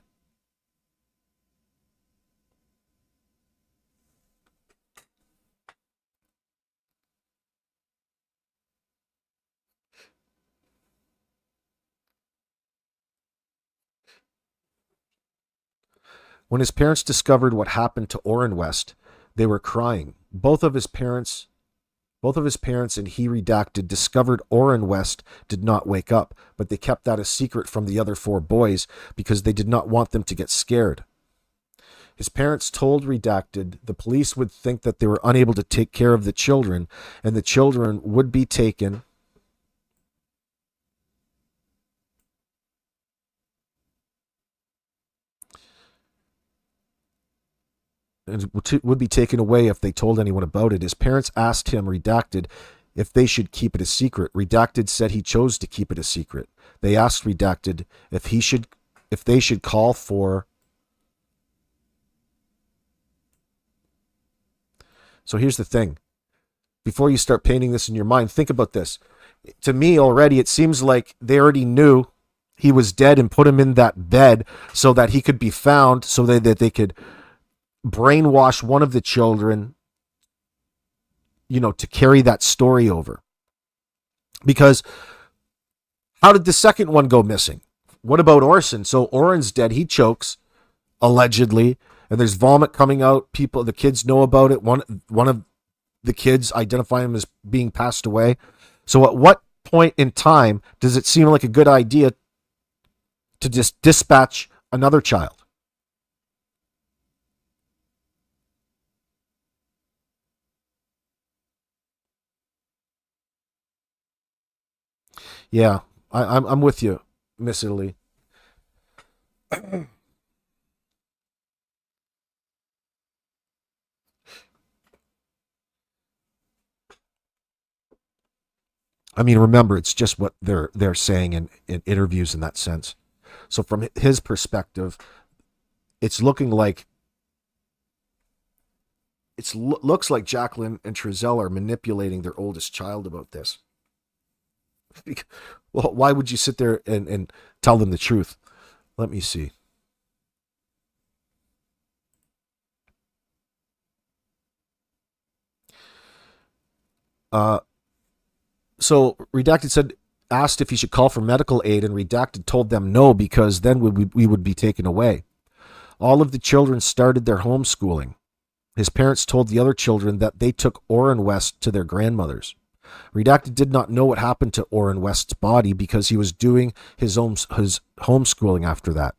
When his parents discovered what happened to Orrin West, they were crying. Both of his parents and he, Redacted, discovered Orrin West did not wake up, but they kept that a secret from the other 4 boys because they did not want them to get scared. His parents told Redacted the police would think that they were unable to take care of the children, and the children would be taken and would be taken away if they told anyone about it. His parents asked him, Redacted, if they should keep it a secret. Redacted said he chose to keep it a secret. They asked Redacted if they should call for. So here's the thing. Before you start painting this in your mind, think about this. To me already, it seems like they already knew he was dead and put him in that bed so that he could be found, so that they could brainwash one of the children, to carry that story over. Because how did the second one go missing? What about Orson? So Orrin's dead. He chokes, allegedly, and there's vomit coming out. The kids know about it. One of the kids identify him as being passed away. So at what point in time does it seem like a good idea to just dispatch another child? Yeah, I'm with you, Miss Italy. I mean, remember, it's just what they're saying in interviews in that sense. So from his perspective, it's looking like looks like Jacqueline and Trezell are manipulating their oldest child about this. Well, why would you sit there and tell them the truth? Let me see. So Redacted asked if he should call for medical aid, and Redacted told them no, because then we would be taken away. All of the children started their homeschooling. His parents told the other children that they took Orrin West to their grandmothers. Redacted did not know what happened to Orrin West's body because he was doing his homeschooling after that.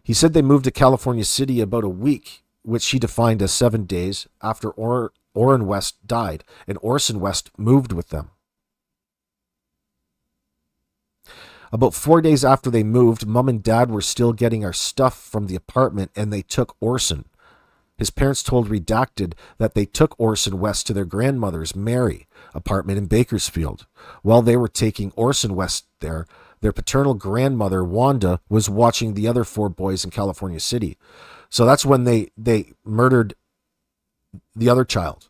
He said they moved to California City about a week, which he defined as 7 days, after Orrin West died, and Orson West moved with them. About 4 days after they moved, Mom and Dad were still getting our stuff from the apartment, and they took Orson. His parents told Redacted that they took Orson West to their grandmother's, Mary, apartment in Bakersfield. While they were taking Orson West there, their paternal grandmother, Wanda, was watching the other 4 boys in California City. So that's when they murdered the other child.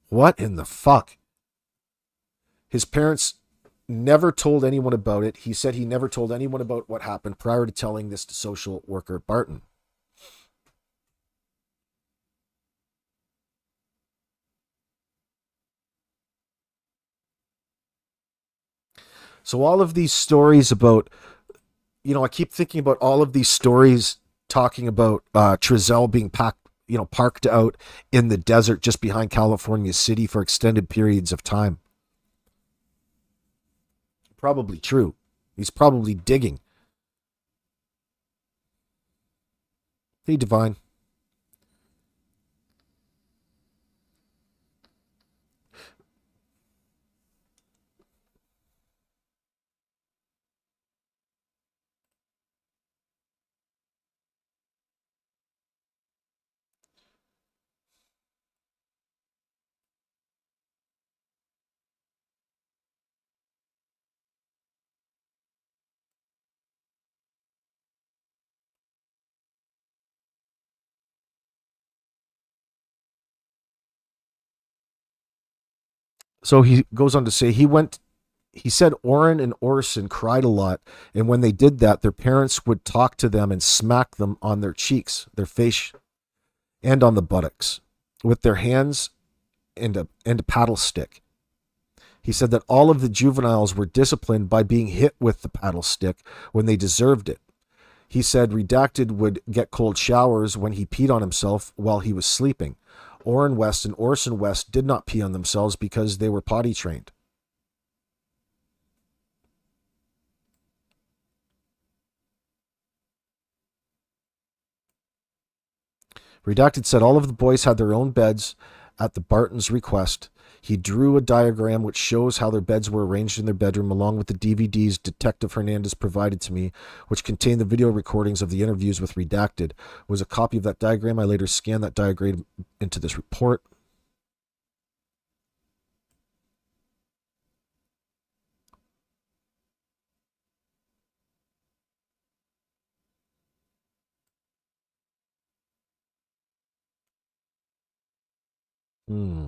What in the fuck? His parents never told anyone about it. He said he never told anyone about what happened prior to telling this to social worker Barton. So all of these stories about, I keep thinking about all of these stories talking about Trezell being parked out in the desert just behind California City for extended periods of time. Probably true. He's probably digging. Hey, Divine. So he goes on to say he said Orrin and Orson cried a lot, and when they did that, their parents would talk to them and smack them on their cheeks, their face, and on the buttocks with their hands and a paddle stick. He said that all of the juveniles were disciplined by being hit with the paddle stick when they deserved it. He said Redacted would get cold showers when he peed on himself while he was sleeping. Orrin West and Orson West did not pee on themselves because they were potty trained. Redacted said all of the boys had their own beds at the Bartons' request. He drew a diagram which shows how their beds were arranged in their bedroom, along with the DVDs Detective Hernandez provided to me, which contained the video recordings of the interviews with Redacted. It was a copy of that diagram. I later scanned that diagram into this report. Hmm.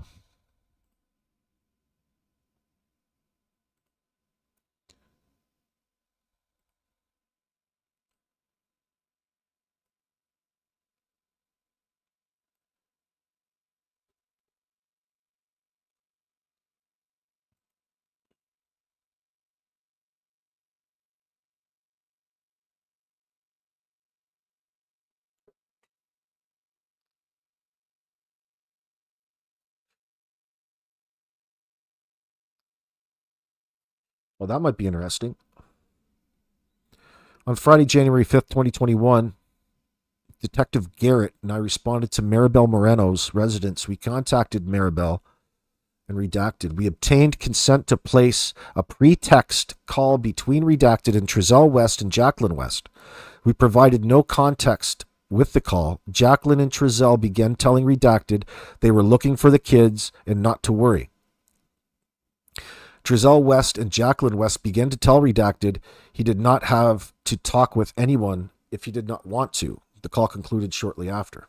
Well, that might be interesting. On Friday, January 5th, 2021, Detective Garrett and I responded to Maribel Moreno's residence. We contacted Maribel and Redacted. We obtained consent to place a pretext call between Redacted and Trezell West and Jacqueline West. We provided no context with the call. Jacqueline and Trezell began telling Redacted they were looking for the kids and not to worry. Trezell West and Jacqueline West began to tell Redacted he did not have to talk with anyone if he did not want to. The call concluded shortly after.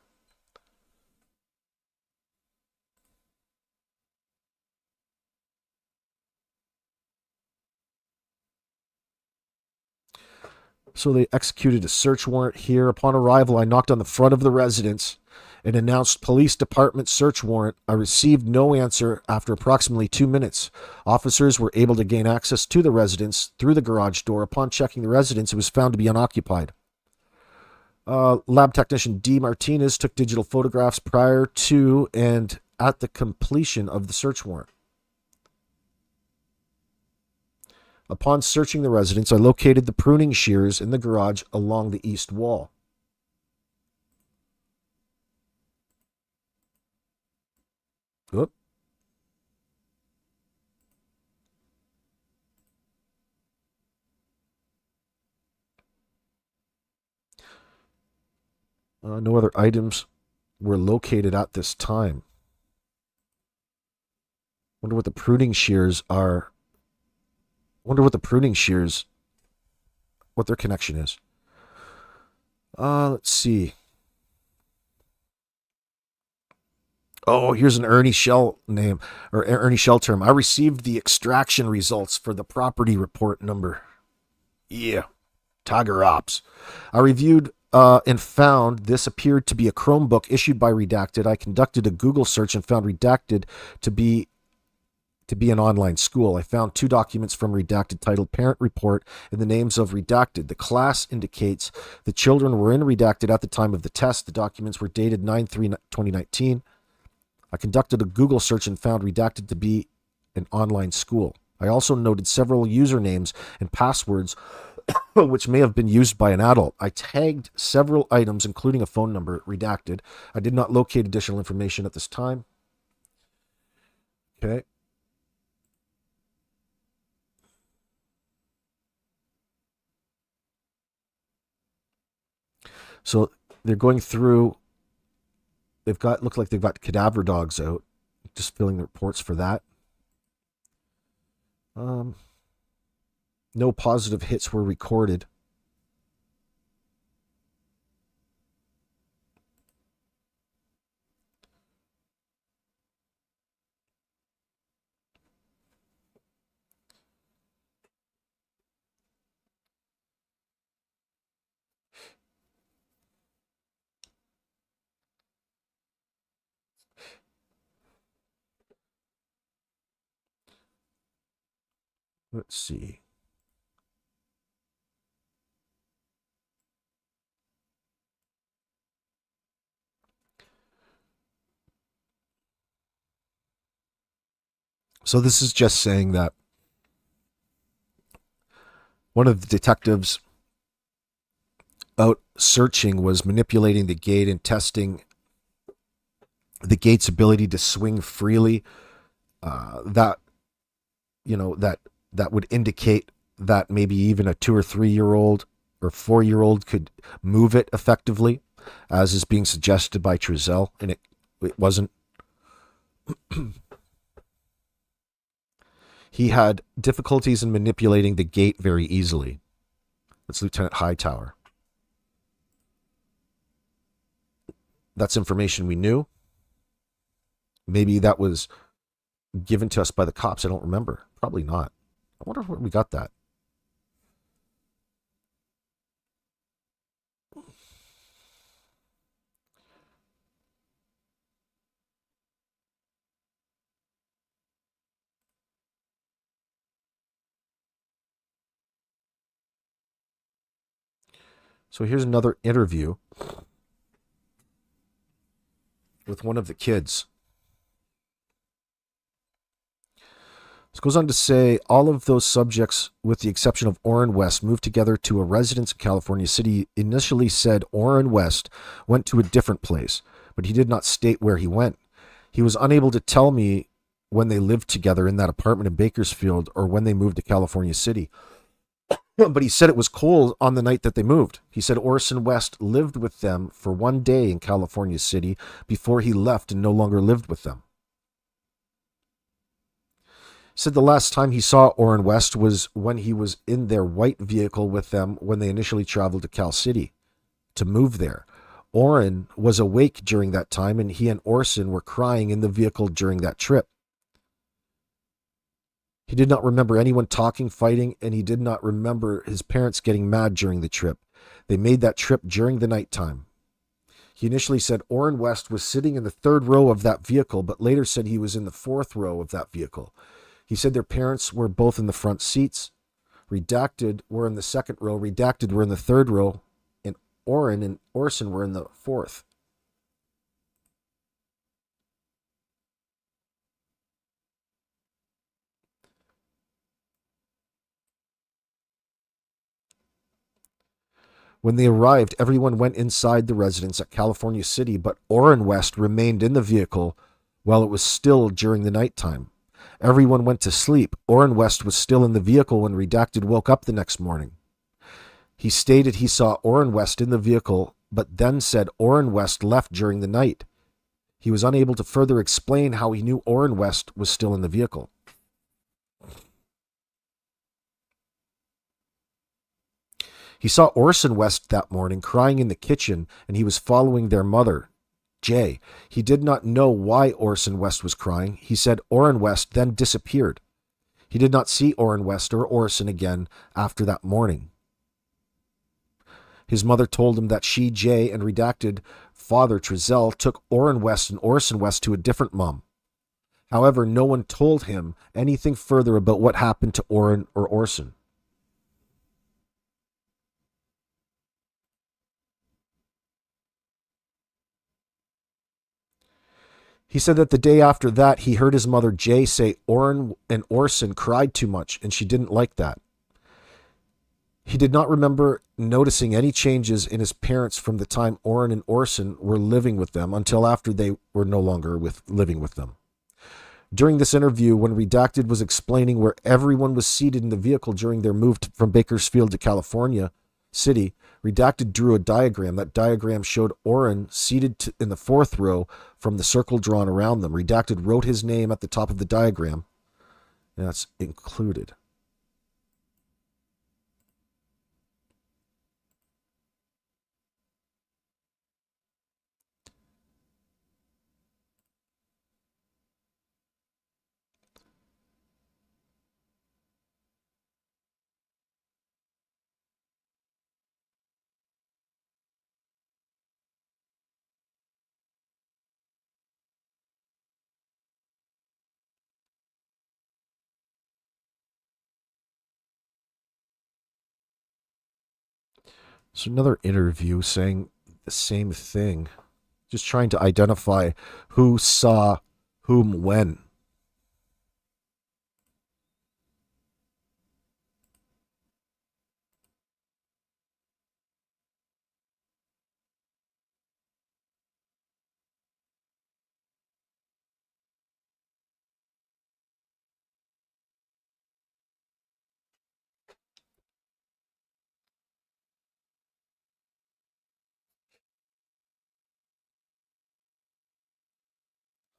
So they executed a search warrant here. Upon arrival, I knocked on the front of the residence and announced police department search warrant. I received no answer after approximately 2 minutes. Officers were able to gain access to the residence through the garage door. Upon checking the residence, it was found to be unoccupied. Lab technician D. Martinez took digital photographs prior to and at the completion of the search warrant. Upon searching the residence, I located the pruning shears in the garage along the east wall. Oop. No other items were located at this time. Wonder what the pruning shears are. Wonder what the pruning shears, what their connection is. Let's see. Oh, here's an Ernie Shell name or Ernie Shell term. I received the extraction results for the property report number. Yeah, Tiger Ops. I reviewed and found this appeared to be a Chromebook issued by Redacted. I conducted a Google search and found Redacted to be an online school. I found 2 documents from Redacted titled Parent Report and the names of Redacted. The class indicates the children were in Redacted at the time of the test. The documents were dated 9/3/2019. I conducted a Google search and found Redacted to be an online school. I also noted several usernames and passwords which may have been used by an adult. I tagged several items, including a phone number, Redacted. I did not locate additional information at this time. Okay. So they're going through. Look like they've got cadaver dogs out. Just filling the reports for that. No positive hits were recorded. Let's see. So this is just saying that one of the detectives out searching was manipulating the gate and testing the gate's ability to swing freely. That that would indicate that maybe even a 2 or 3-year-old or 4-year-old could move it effectively, as is being suggested by Trezell, and it wasn't. He had difficulties in manipulating the gate very easily. That's Lieutenant Hightower. That's information we knew. Maybe that was given to us by the cops. I don't remember. Probably not. I wonder where we got that. So here's another interview with one of the kids. This goes on to say all of those subjects, with the exception of Orrin West, moved together to a residence in California City. Initially said Orrin West went to a different place, but he did not state where he went. He was unable to tell me when they lived together in that apartment in Bakersfield or when they moved to California City. But he said it was cold on the night that they moved. He said Orson West lived with them for one day in California City before he left and no longer lived with them. Said the last time he saw Orrin West was when he was in their white vehicle with them when they initially traveled to Cal City to move there. Orrin was awake during that time, and he and Orson were crying in the vehicle during that trip. He did not remember anyone talking, fighting, and he did not remember his parents getting mad during the trip. They made that trip during the nighttime. He initially said Orrin West was sitting in the third row of that vehicle, but later said he was in the fourth row of that vehicle. He said their parents were both in the front seats. Redacted were in the second row. Redacted were in the third row. And Orrin and Orson were in the fourth. When they arrived, everyone went inside the residence at California City, but Orrin West remained in the vehicle while it was still during the nighttime. Everyone went to sleep. Orrin West was still in the vehicle when Redacted woke up the next morning. He stated he saw Orrin West in the vehicle, but then said Orrin West left during the night. He was unable to further explain how he knew Orrin West was still in the vehicle. He saw Orson West that morning crying in the kitchen, and he was following their mother, Jay. He did not know why Orson West was crying. He said Orrin West then disappeared. He did not see Orrin West or Orson again after that morning. His mother told him that she, Jay, and Redacted father Trezell took Orrin West and Orson West to a different mom. However, no one told him anything further about what happened to Orrin or Orson. He said that the day after that, he heard his mother, Jay, say Orrin and Orson cried too much, and she didn't like that. He did not remember noticing any changes in his parents from the time Orrin and Orson were living with them until after they were no longer living with them. During this interview, when Redacted was explaining where everyone was seated in the vehicle during their move from Bakersfield to California City, Redacted drew a diagram. That diagram showed Orrin seated in the fourth row from the circle drawn around them. Redacted wrote his name at the top of the diagram, and that's included. So another interview saying the same thing, just trying to identify who saw whom when.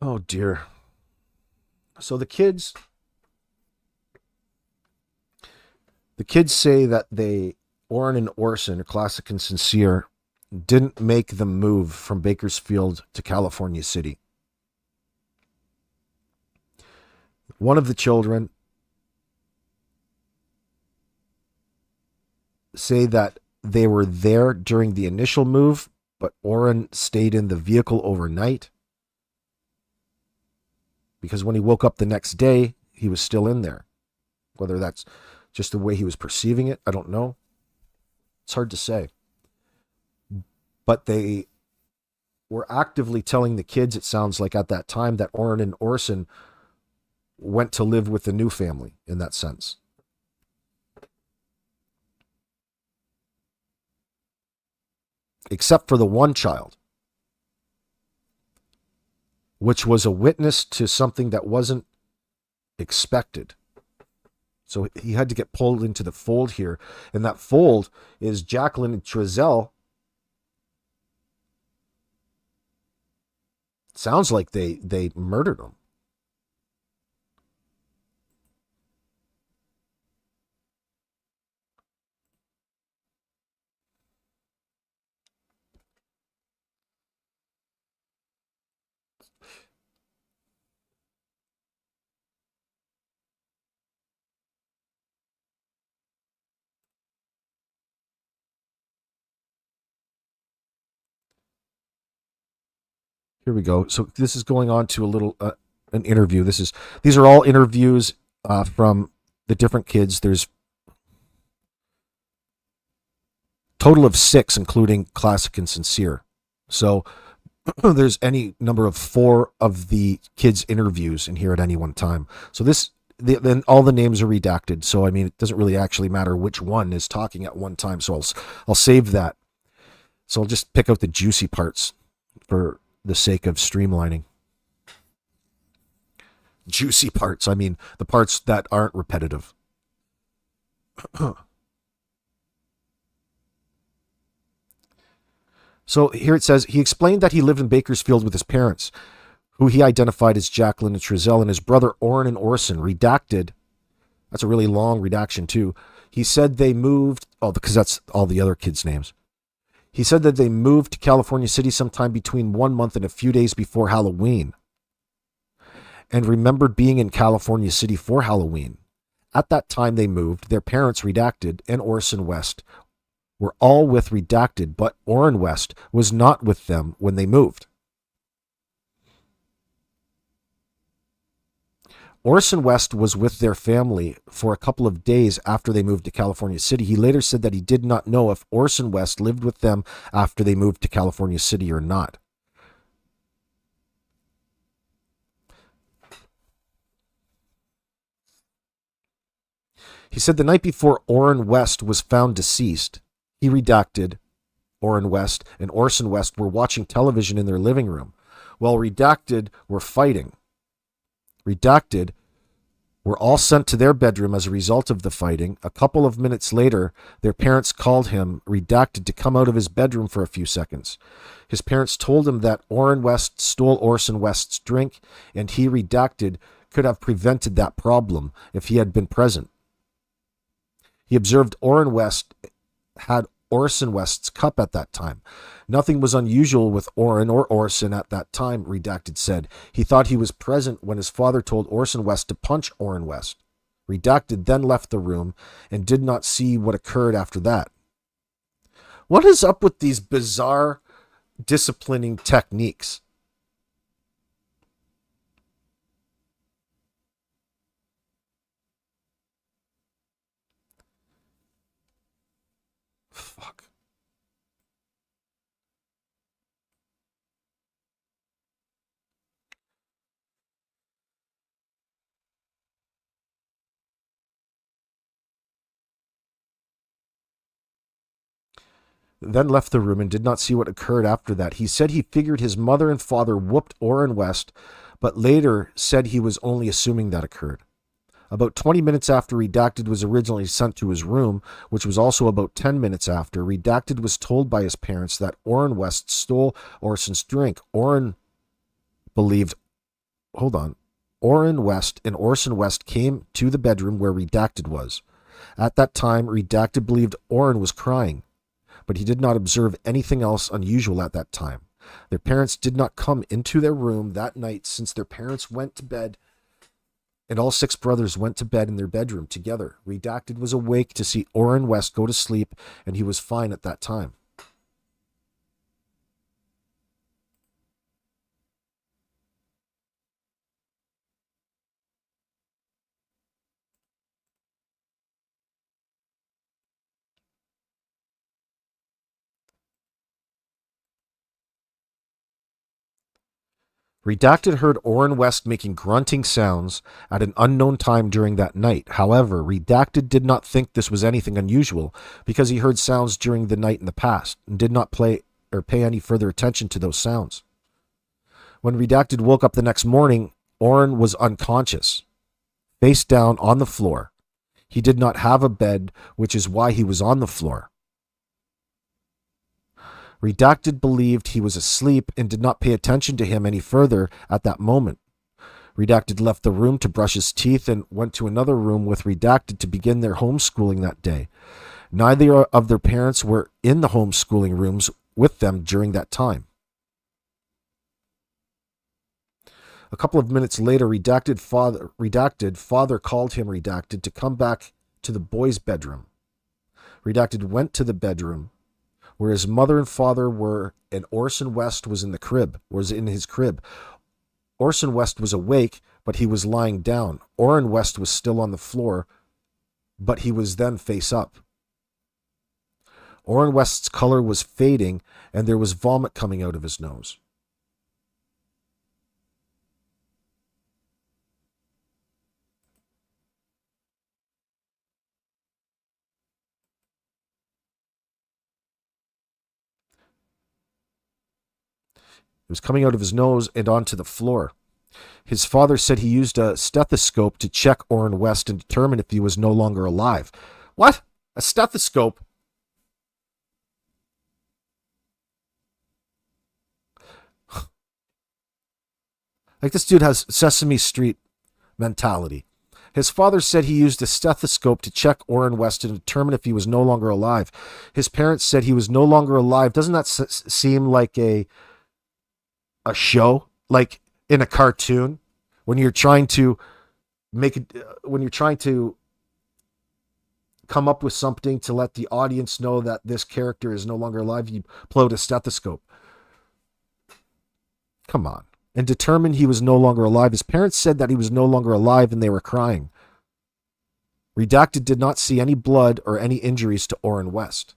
Oh dear. So the kids say that Orrin and Orson, or Classic and Cincere, didn't make the move from Bakersfield to California City. One of the children say that they were there during the initial move, but Orrin stayed in the vehicle overnight because when he woke up the next day, he was still in there. Whether that's just the way he was perceiving it, I don't know. It's hard to say. But they were actively telling the kids, it sounds like at that time, that Orrin and Orson went to live with the new family in that sense. Except for the one child, which was a witness to something that wasn't expected. So he had to get pulled into the fold here. And that fold is Jacqueline and Trezell. Sounds like they murdered him. Here we go. So this is going on to a little an interview. These are all interviews from the different kids. There's total of 6, including Classic and Cincere. So there's any number of 4 of the kids' interviews in here at any one time. So then all the names are redacted. So I mean, it doesn't really actually matter which one is talking at one time. So I'll save that. So I'll just pick out the juicy parts for the sake of streamlining. Juicy parts. I mean, the parts that aren't repetitive. So here it says, he explained that he lived in Bakersfield with his parents, who he identified as Jacqueline and Trezell, and his brother Orrin and Orson, redacted. That's a really long redaction too. He said they moved, because that's all the other kids' names. He said that they moved to California City sometime between 1 month and a few days before Halloween, and remembered being in California City for Halloween. At that time they moved, their parents, redacted, and Orson West were all with redacted, but Orrin West was not with them when they moved. Orson West was with their family for a couple of days after they moved to California City. He later said that he did not know if Orson West lived with them after they moved to California City or not. He said the night before Orrin West was found deceased, he, redacted, Orrin West and Orson West were watching television in their living room, while redacted were fighting. Redacted were all sent to their bedroom as a result of the fighting. A couple of minutes later, their parents called him, redacted, to come out of his bedroom for a few seconds. His parents told him that Orrin West stole Orson West's drink, and he, redacted, could have prevented that problem if he had been present. He observed Orrin West had Orson West's cup at that time. Nothing was unusual with Orrin or Orson at that time, redacted said. He thought he was present when his father told Orson West to punch Orrin West. Redacted then left the room and did not see what occurred after that. What is up with these bizarre disciplining techniques? Fuck. Then left the room and did not see what occurred after that. He said he figured his mother and father whooped Orrin West, but later said he was only assuming that occurred. About 20 minutes after Redacted was originally sent to his room, which was also about 10 minutes after, Redacted was told by his parents that Orrin West stole Orson's drink. Orrin West and Orson West came to the bedroom where Redacted was. At that time, Redacted believed Orrin was crying, but he did not observe anything else unusual at that time. Their parents did not come into their room that night since their parents went to bed and all 6 brothers went to bed in their bedroom together. Redacted was awake to see Orrin West go to sleep, and he was fine at that time. Redacted heard Orrin West making grunting sounds at an unknown time during that night. However, Redacted did not think this was anything unusual because he heard sounds during the night in the past and did not pay any further attention to those sounds. When Redacted woke up the next morning, Orrin was unconscious, face down on the floor. He did not have a bed, which is why he was on the floor. Redacted believed he was asleep and did not pay attention to him any further at that moment. Redacted left the room to brush his teeth and went to another room with Redacted to begin their homeschooling that day. Neither of their parents were in the homeschooling rooms with them during that time. A couple of minutes later, Redacted father called him Redacted to come back to the boys' bedroom. Redacted went to the bedroom where his mother and father were, and Orson West was in his crib. Orson West was awake, but he was lying down. Orrin West was still on the floor, but he was then face up. Orrin West's color was fading, and there was vomit coming out of his nose. It was coming out of his nose and onto the floor. His father said he used a stethoscope to check Orrin West and determine if he was no longer alive. What? A stethoscope? Like, this dude has Sesame Street mentality. His father said he used a stethoscope to check Orrin West to determine if he was no longer alive. His parents said he was no longer alive. Doesn't that seem like a show, like in a cartoon, when you're trying to come up with something to let the audience know that this character is no longer alive, you pull out a stethoscope. Come on. And determined he was no longer alive. His parents said that he was no longer alive and they were crying. Redacted did not see any blood or any injuries to Orrin West.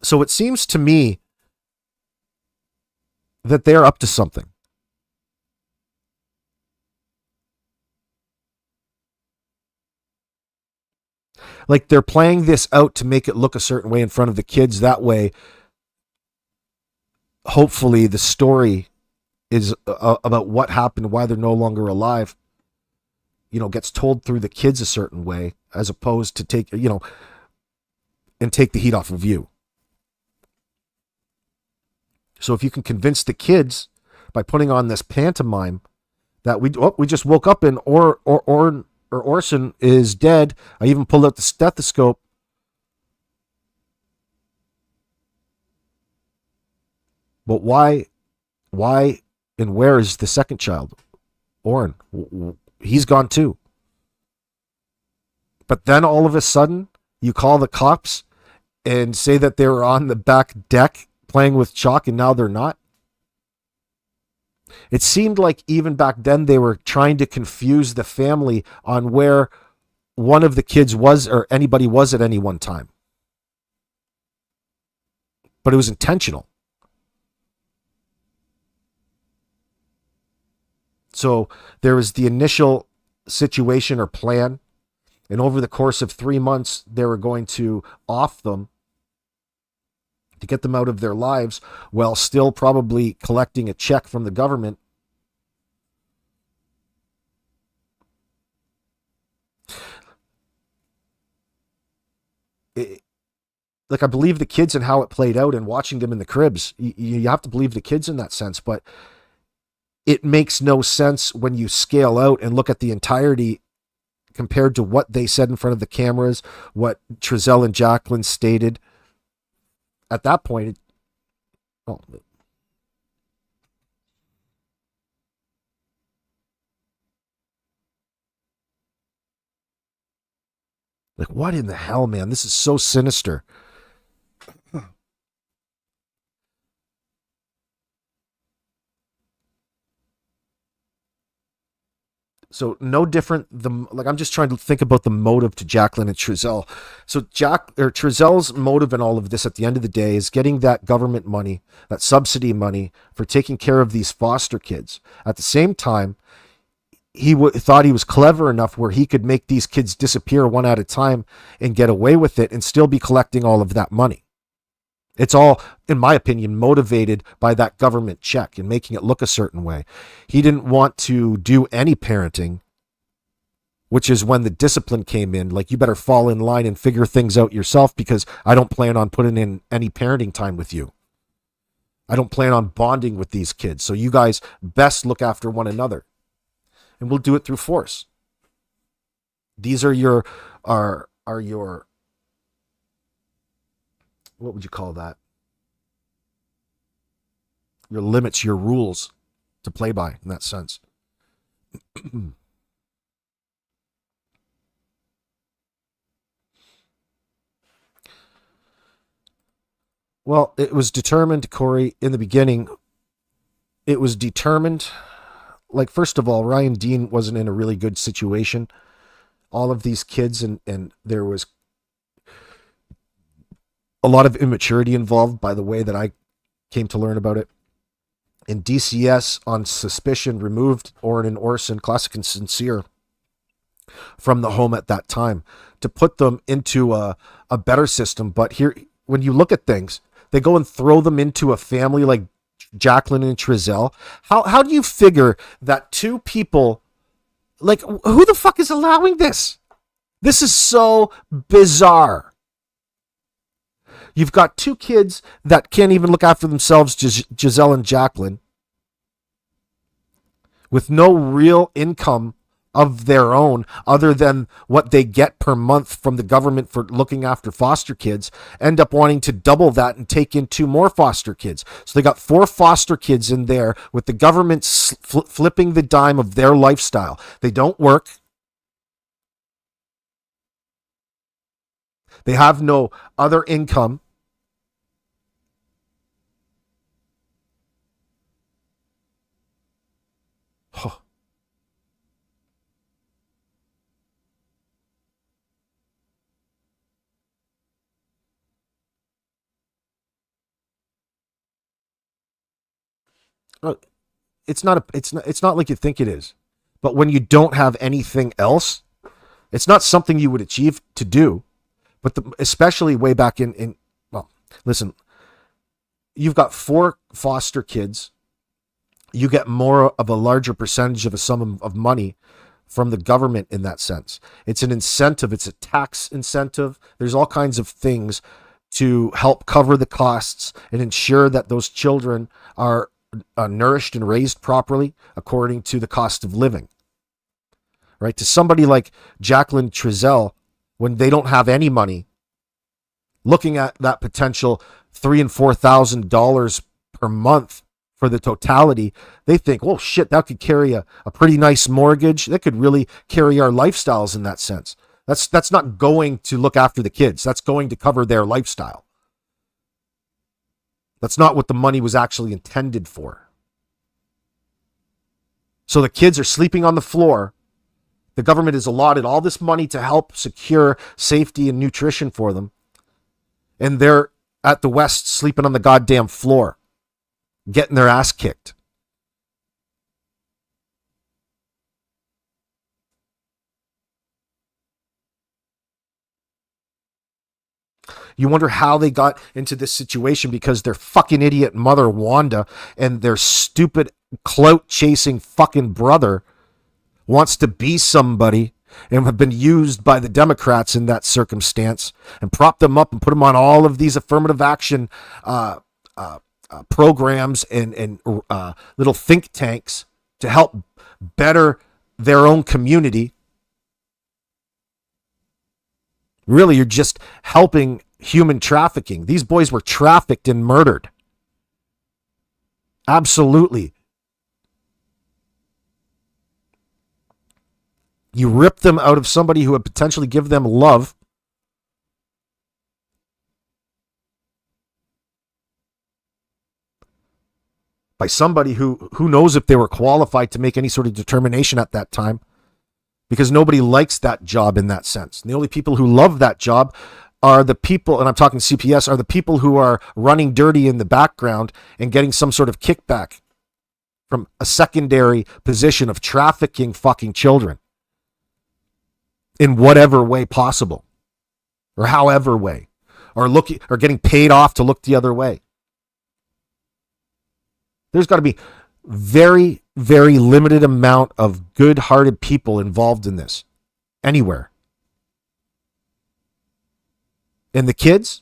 So it seems to me that they're up to something. Like, they're playing this out to make it look a certain way in front of the kids. That way, hopefully, the story is about what happened, why they're no longer alive, gets told through the kids a certain way, as opposed to take the heat off of you. So if you can convince the kids by putting on this pantomime that we just woke up and Orson is dead. I even pulled out the stethoscope. But why and where is the second child? Orrin. He's gone too. But then all of a sudden, you call the cops and say that they were on the back deck playing with chalk, and now they're not. It seemed like even back then they were trying to confuse the family on where one of the kids was or anybody was at any one time. But it was intentional. So there was the initial situation or plan, and over the course of 3 months, they were going to off them to get them out of their lives while still probably collecting a check from the government. Like, I believe the kids and how it played out and watching them in the cribs. You have to believe the kids in that sense, but it makes no sense when you scale out and look at the entirety compared to what they said in front of the cameras, what Trezell and Jacqueline stated. At that point, Like, what in the hell, man? This is so sinister. So no different. I'm just trying to think about the motive to Jacqueline and Trezell. So Trezell's motive in all of this, at the end of the day, is getting that government money, that subsidy money for taking care of these foster kids. At the same time, he thought he was clever enough where he could make these kids disappear one at a time and get away with it and still be collecting all of that money. It's all, in my opinion, motivated by that government check and making it look a certain way. He didn't want to do any parenting, which is when the discipline came in. Like, you better fall in line and figure things out yourself, because I don't plan on putting in any parenting time with you. I don't plan on bonding with these kids. So you guys best look after one another. And we'll do it through force. These are your what would you call that? Your limits, your rules to play by in that sense. Well, it was determined, Corey, in the beginning. It was determined, like, first of all, Ryan Dean wasn't in a really good situation. All of these kids, and there was a lot of immaturity involved, by the way that I came to learn about it. And DCS, on suspicion, removed Orrin and Orson, Classic and Cincere, from the home at that time to put them into a better system. But here, when you look at things, they go and throw them into a family like Jacqueline and Trezell. How do you figure that two people, like, who the fuck is allowing this? This is so bizarre. You've got two kids that can't even look after themselves, Giselle and Jacqueline, with no real income of their own other than what they get per month from the government for looking after foster kids, end up wanting to double that and take in two more foster kids. So they got 4 foster kids in there with the government flipping the dime of their lifestyle. They don't work. They have no other income. Oh. It's not like you think it is. But when you don't have anything else, it's not something you would achieve to do. But especially way back well, listen, you've got 4 foster kids. You get more of a larger percentage of a sum of money from the government in that sense. It's an incentive. It's a tax incentive. There's all kinds of things to help cover the costs and ensure that those children are nourished and raised properly according to the cost of living. Right? To somebody like Jacqueline Trezell, when they don't have any money, looking at that potential $3,000 and $4,000 per month for the totality, they think, oh shit, that could carry a pretty nice mortgage. That could really carry our lifestyles in that sense. That's not going to look after the kids. That's going to cover their lifestyle. That's not what the money was actually intended for. So the kids are sleeping on the floor. The government has allotted all this money to help secure safety and nutrition for them. And they're at the West sleeping on the goddamn floor, getting their ass kicked. You wonder how they got into this situation, because their fucking idiot mother, Wanda, and their stupid clout-chasing fucking brother wants to be somebody and have been used by the Democrats in that circumstance and prop them up and put them on all of these affirmative action programs and little think tanks to help better their own community. Really, you're just helping human trafficking. These boys were trafficked and murdered. Absolutely. You rip them out of somebody who would potentially give them love by somebody who knows if they were qualified to make any sort of determination at that time, because nobody likes that job in that sense. And the only people who love that job are the people, and I'm talking CPS, are the people who are running dirty in the background and getting some sort of kickback from a secondary position of trafficking fucking children in whatever way possible, or however way, or getting paid off to look the other way. There's got to be very, very limited amount of good-hearted people involved in this anywhere. And the kids,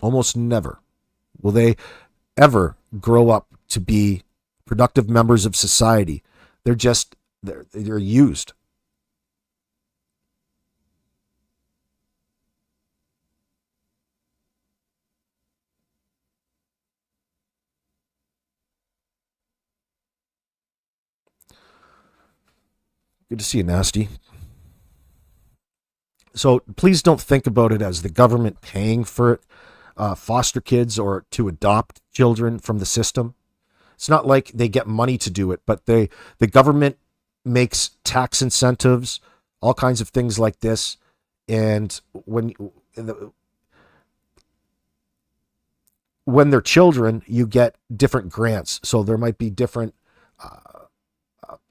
almost never will they ever grow up to be productive members of society. They're used. Good to see you, Nasty. So please don't think about it as the government paying for it, foster kids or to adopt children from the system. It's not like they get money to do it, but the government makes tax incentives, all kinds of things like this. And when they're children, you get different grants. So there might be different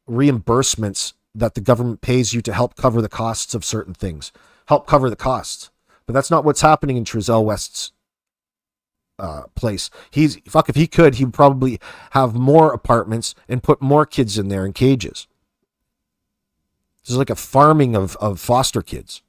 reimbursements that the government pays you to help cover the costs of certain things, help cover the costs. But that's not what's happening in Trezell West's place. If he could, he would probably have more apartments and put more kids in there in cages. This is like a farming of foster kids.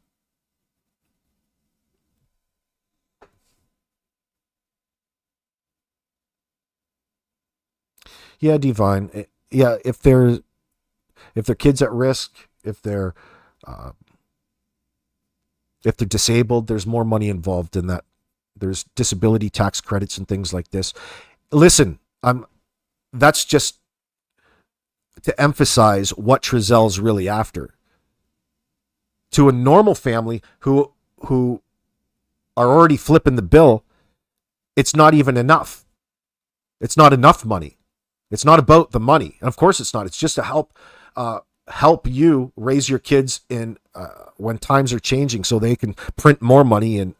Yeah, Divine. Yeah, if their kids at risk, if they're disabled, there's more money involved in that. There's disability tax credits and things like this. Listen, that's just to emphasize what Trezell's really after. To a normal family who are already flipping the bill, it's not even enough. It's not enough money. It's not about the money. And of course it's not. It's just to help you raise your kids in when times are changing so they can print more money and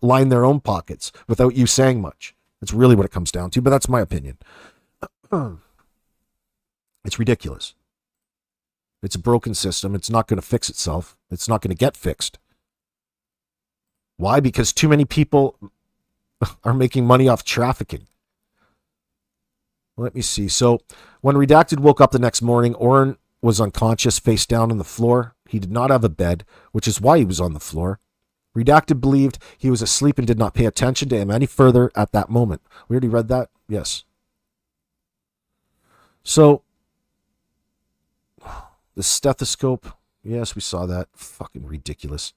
line their own pockets without you saying much. That's really what it comes down to, but that's my opinion. It's ridiculous. It's a broken system. It's not going to fix itself. It's not going to get fixed. Why? Because too many people are making money off trafficking. Let me see. So when Redacted woke up the next morning, Orrin was unconscious, face down on the floor. He did not have a bed, which is why he was on the floor. Redacted believed he was asleep and did not pay attention to him any further at that moment. We already read that? Yes. So, the stethoscope. Yes, we saw that. Fucking ridiculous.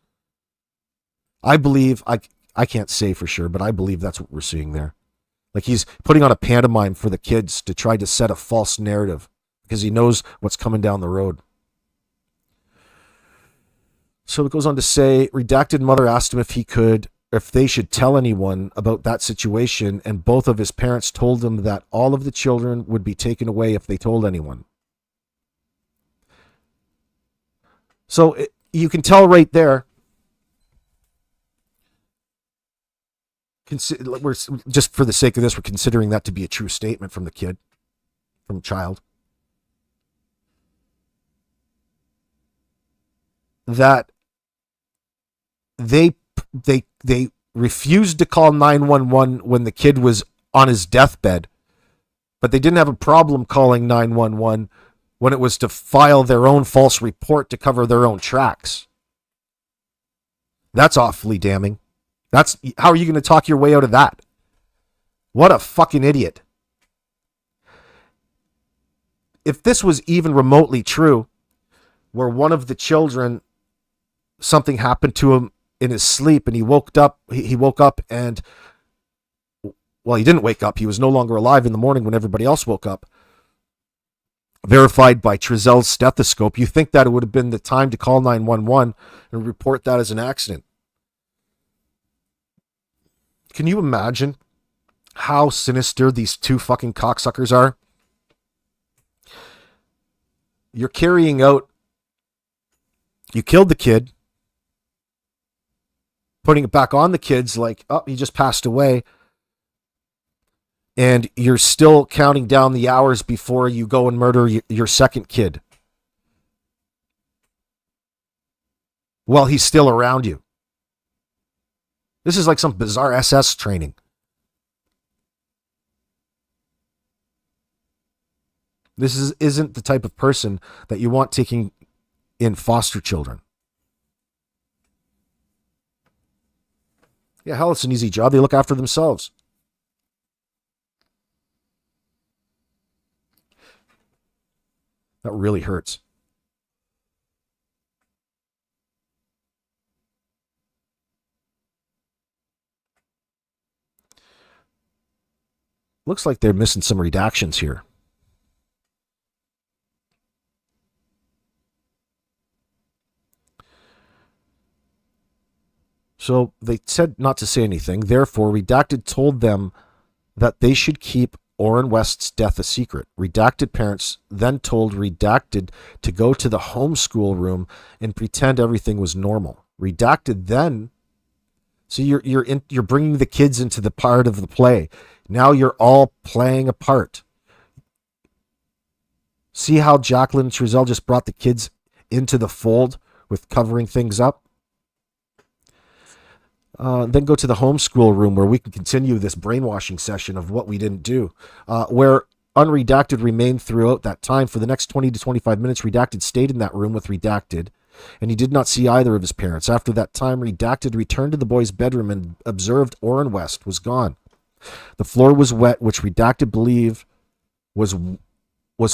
I believe, I can't say for sure, but I believe that's what we're seeing there. Like he's putting on a pantomime for the kids to try to set a false narrative because he knows what's coming down the road. So it goes on to say, Redacted mother asked him if they should tell anyone about that situation, and both of his parents told him that all of the children would be taken away if they told anyone. So you can tell right there, we're just for the sake of this, we're considering that to be a true statement from the kid, from the child, that they refused to call 911 when the kid was on his deathbed, but they didn't have a problem calling 911 when it was to file their own false report to cover their own tracks. That's awfully damning. How are you going to talk your way out of that? What a fucking idiot. If this was even remotely true, where one of the children, something happened to him in his sleep and he woke up and, well, he didn't wake up. He was no longer alive in the morning when everybody else woke up. Verified by Trezell's stethoscope. You think that it would have been the time to call 911 and report that as an accident. Can you imagine how sinister these two fucking cocksuckers are? You're carrying out, you killed the kid, putting it back on the kids like, oh, he just passed away. And you're still counting down the hours before you go and murder your second kid while he's still around you. This is like some bizarre SS training. This isn't the type of person that you want taking in foster children. Yeah, hell, it's an easy job. They look after themselves. That really hurts. Looks like they're missing some redactions here. So they said not to say anything. Therefore, Redacted told them that they should keep Orrin West's death a secret. Redacted parents then told Redacted to go to the homeschool room and pretend everything was normal. Redacted then, so you're bringing the kids into the part of the play. Now you're all playing a part. See how Jacqueline and Trezell just brought the kids into the fold with covering things up? Then go to the homeschool room where we can continue this brainwashing session of what we didn't do, where Unredacted remained throughout that time. For the next 20 to 25 minutes, Redacted stayed in that room with Redacted, and he did not see either of his parents. After that time, Redacted returned to the boy's bedroom and observed Orrin West was gone. The floor was wet, which Redacted believed was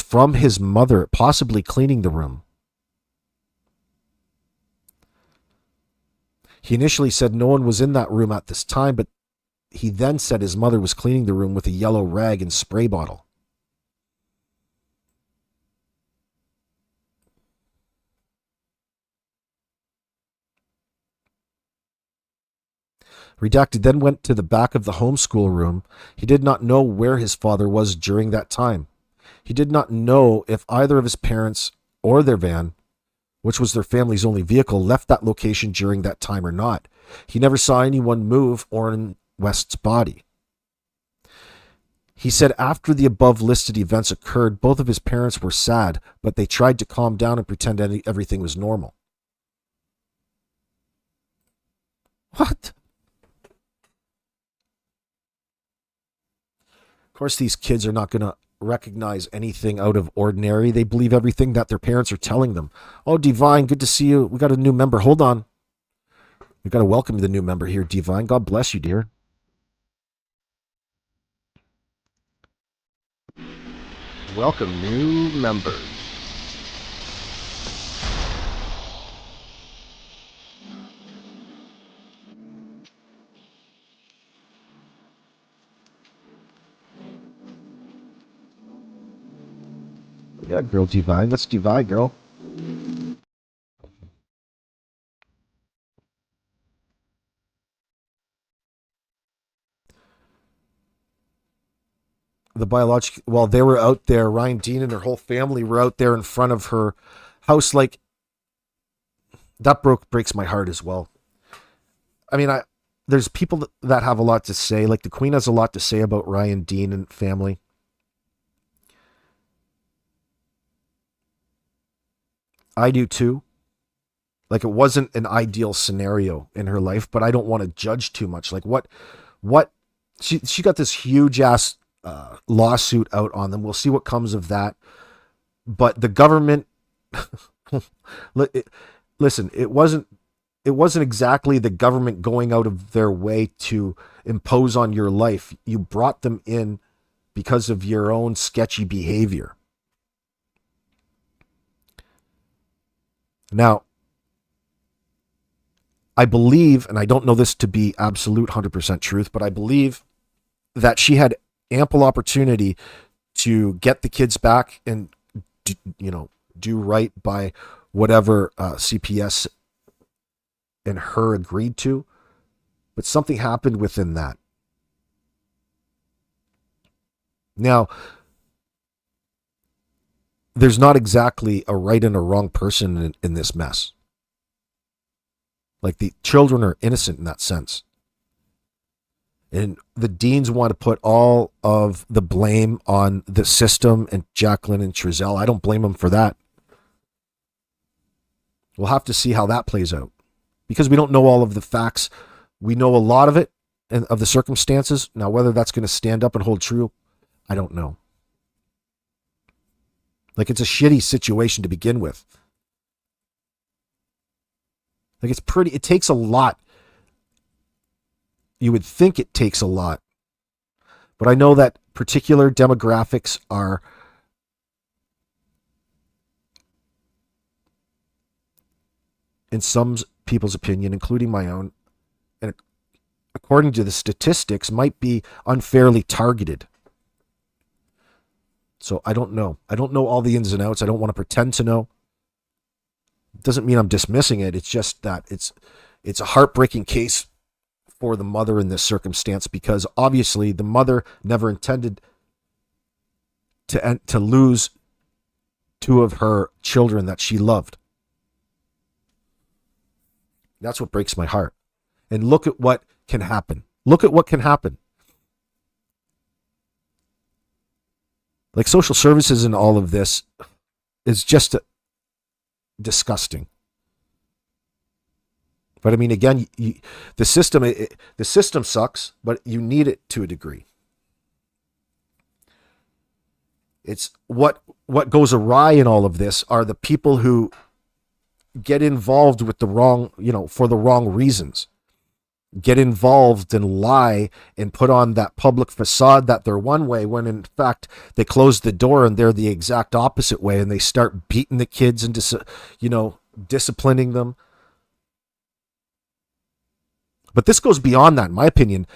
from his mother, possibly cleaning the room. He initially said no one was in that room at this time, but he then said his mother was cleaning the room with a yellow rag and spray bottle. Redacted then went to the back of the homeschool room. He did not know where his father was during that time. He did not know if either of his parents or their van, which was their family's only vehicle, left that location during that time or not. He never saw anyone move Orrin West's body. He said after the above listed events occurred, both of his parents were sad, but they tried to calm down and pretend everything was normal. What? Of course, these kids are not going to recognize anything out of ordinary. They believe everything that their parents are telling them. Oh, Divine, good to see you. We got a new member. Hold on. We got to welcome the new member here, Divine. God bless you, dear. Welcome, new members. Yeah, girl Divine. That's Divine, girl. The biological, well, they were out there. Ryan Dean and her whole family were out there in front of her house. Like, that breaks my heart as well. I mean, there's people that have a lot to say. Like, the Queen has a lot to say about Ryan Dean and family. I do too. Like, it wasn't an ideal scenario in her life, but I don't want to judge too much. Like, what she got this huge ass lawsuit out on them. We'll see what comes of that. But the government, listen, it wasn't exactly the government going out of their way to impose on your life. You brought them in because of your own sketchy behavior. Now, I believe, and I don't know this to be absolute 100% truth, but I believe that she had ample opportunity to get the kids back and, do right by whatever CPS and her agreed to. But something happened within that. Now, there's not exactly a right and a wrong person in this mess. Like, the children are innocent in that sense. And the deans want to put all of the blame on the system and Jacqueline and Trezell. I don't blame them for that. We'll have to see how that plays out, because we don't know all of the facts. We know a lot of it and of the circumstances. Now, whether that's going to stand up and hold true, I don't know. Like, it's a shitty situation to begin with. Like, it takes a lot. You would think it takes a lot. But I know that particular demographics are in some people's opinion, including my own, and according to the statistics, might be unfairly targeted. So I don't know. I don't know all the ins and outs. I don't want to pretend to know. It doesn't mean I'm dismissing it. It's just that it's a heartbreaking case for the mother in this circumstance, because obviously the mother never intended to lose two of her children that she loved. That's what breaks my heart. And look at what can happen. Look at what can happen. Like, social services and all of this is just disgusting. But I mean, again, the system sucks, but you need it to a degree. It's what goes awry in all of this are the people who get involved with the wrong, for the wrong reasons. Get involved and lie and put on that public facade that they're one way, when in fact they close the door and they're the exact opposite way, and they start beating the kids and disciplining them. But this goes beyond that, in my opinion.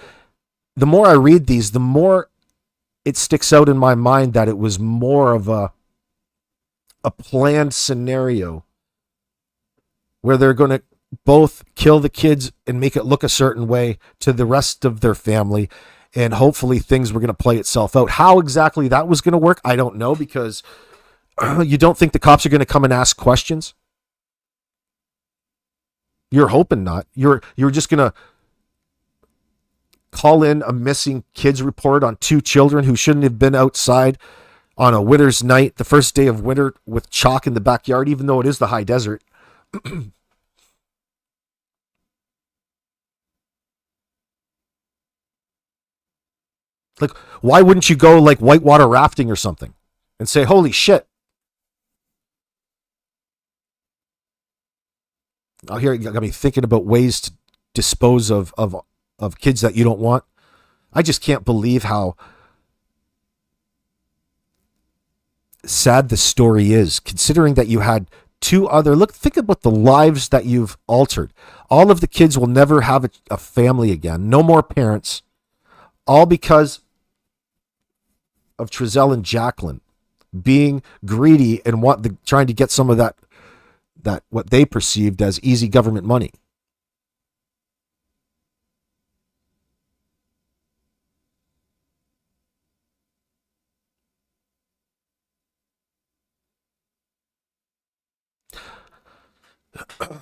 The more I read these, the more it sticks out in my mind that it was more of a planned scenario where they're going to both kill the kids and make it look a certain way to the rest of their family, and hopefully things were going to play itself out. How exactly that was going to work, I don't know, because you don't think the cops are going to come and ask questions? You're hoping not. You're just going to call in a missing kids report on two children who shouldn't have been outside on a winter's night, the first day of winter, with chalk in the backyard, even though it is the high desert. Like, why wouldn't you go like whitewater rafting or something and say, holy shit. Now here you got me thinking about ways to dispose of kids that you don't want. I just can't believe how sad the story is, considering that you had think about the lives that you've altered. All of the kids will never have a family again. No more parents. All because of Trezell and Jacqueline being greedy and trying to get some of that what they perceived as easy government money.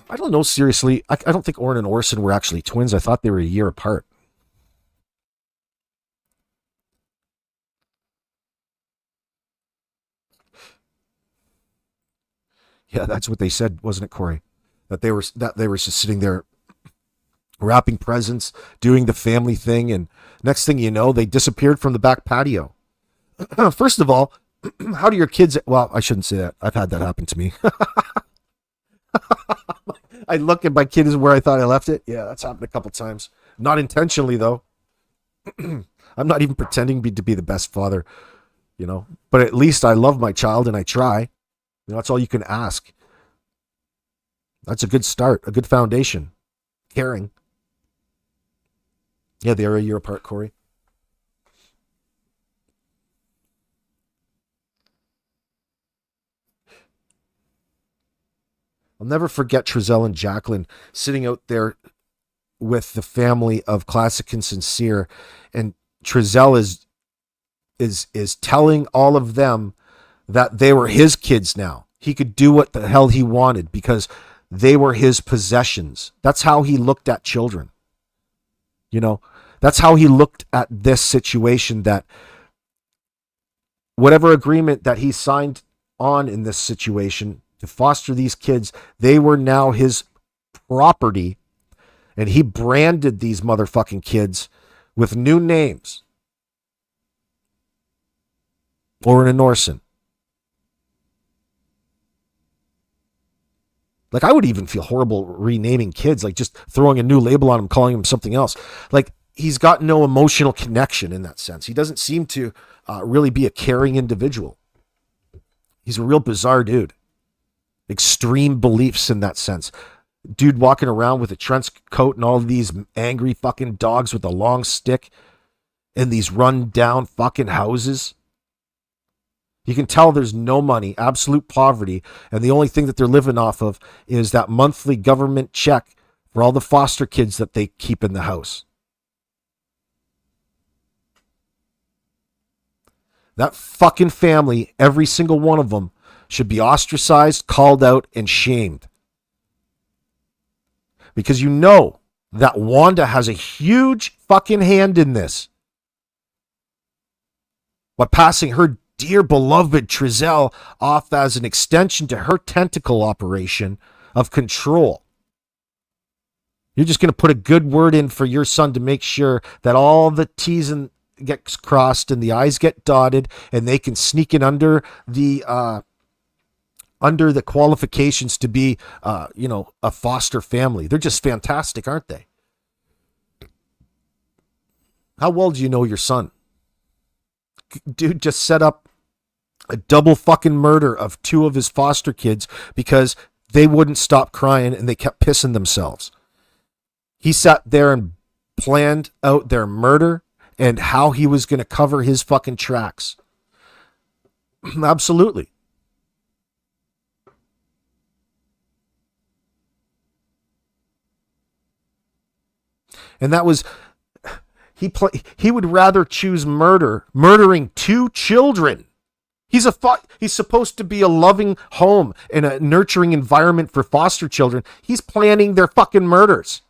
I don't know, seriously. I don't think Orrin and Orson were actually twins. I thought they were a year apart. Yeah, that's what they said, wasn't it, Corey? That they were just sitting there wrapping presents, doing the family thing, and next thing you know, they disappeared from the back patio. First of all, how do your kids... Well, I shouldn't say that. I've had that happen to me. I look at my kid is where I thought I left it. Yeah, that's happened a couple times. Not intentionally, though. I'm not even pretending to be the best father, But at least I love my child and I try. That's all you can ask. That's a good start, a good foundation. Caring. Yeah, they are a year apart, Corey. I'll never forget Trezell and Jacqueline sitting out there with the family of Classic and Cincere, and Trezell is is telling all of them that they were his kids now. He could do what the hell he wanted because they were his possessions. That's how he looked at children. You know, that's how he looked at this situation, that whatever agreement that he signed on in this situation to foster these kids, they were now his property. And he branded these motherfucking kids with new names. Orrin and Orson. Like, I would even feel horrible renaming kids, like just throwing a new label on them, calling them something else. Like, he's got no emotional connection in that sense. He doesn't seem to really be a caring individual. He's a real bizarre dude. Extreme beliefs in that sense. Dude walking around with a trench coat and all these angry fucking dogs with a long stick in these run down fucking houses. You can tell there's no money, absolute poverty, and the only thing that they're living off of is that monthly government check for all the foster kids that they keep in the house. That fucking family, every single one of them, should be ostracized, called out, and shamed. Because you know that Wanda has a huge fucking hand in this. By passing her dear beloved Trezell off as an extension to her tentacle operation of control. You're just going to put a good word in for your son to make sure that all the T's and gets crossed and the I's get dotted, and they can sneak in under the qualifications to be, a foster family. They're just fantastic, aren't they? How well do you know your son? Dude just set up a double fucking murder of two of his foster kids because they wouldn't stop crying and they kept pissing themselves. He sat there and planned out their murder and how he was going to cover his fucking tracks. Absolutely. And that was, he would rather choose murdering two children. He's supposed to be a loving home and a nurturing environment for foster children. He's planning their fucking murders.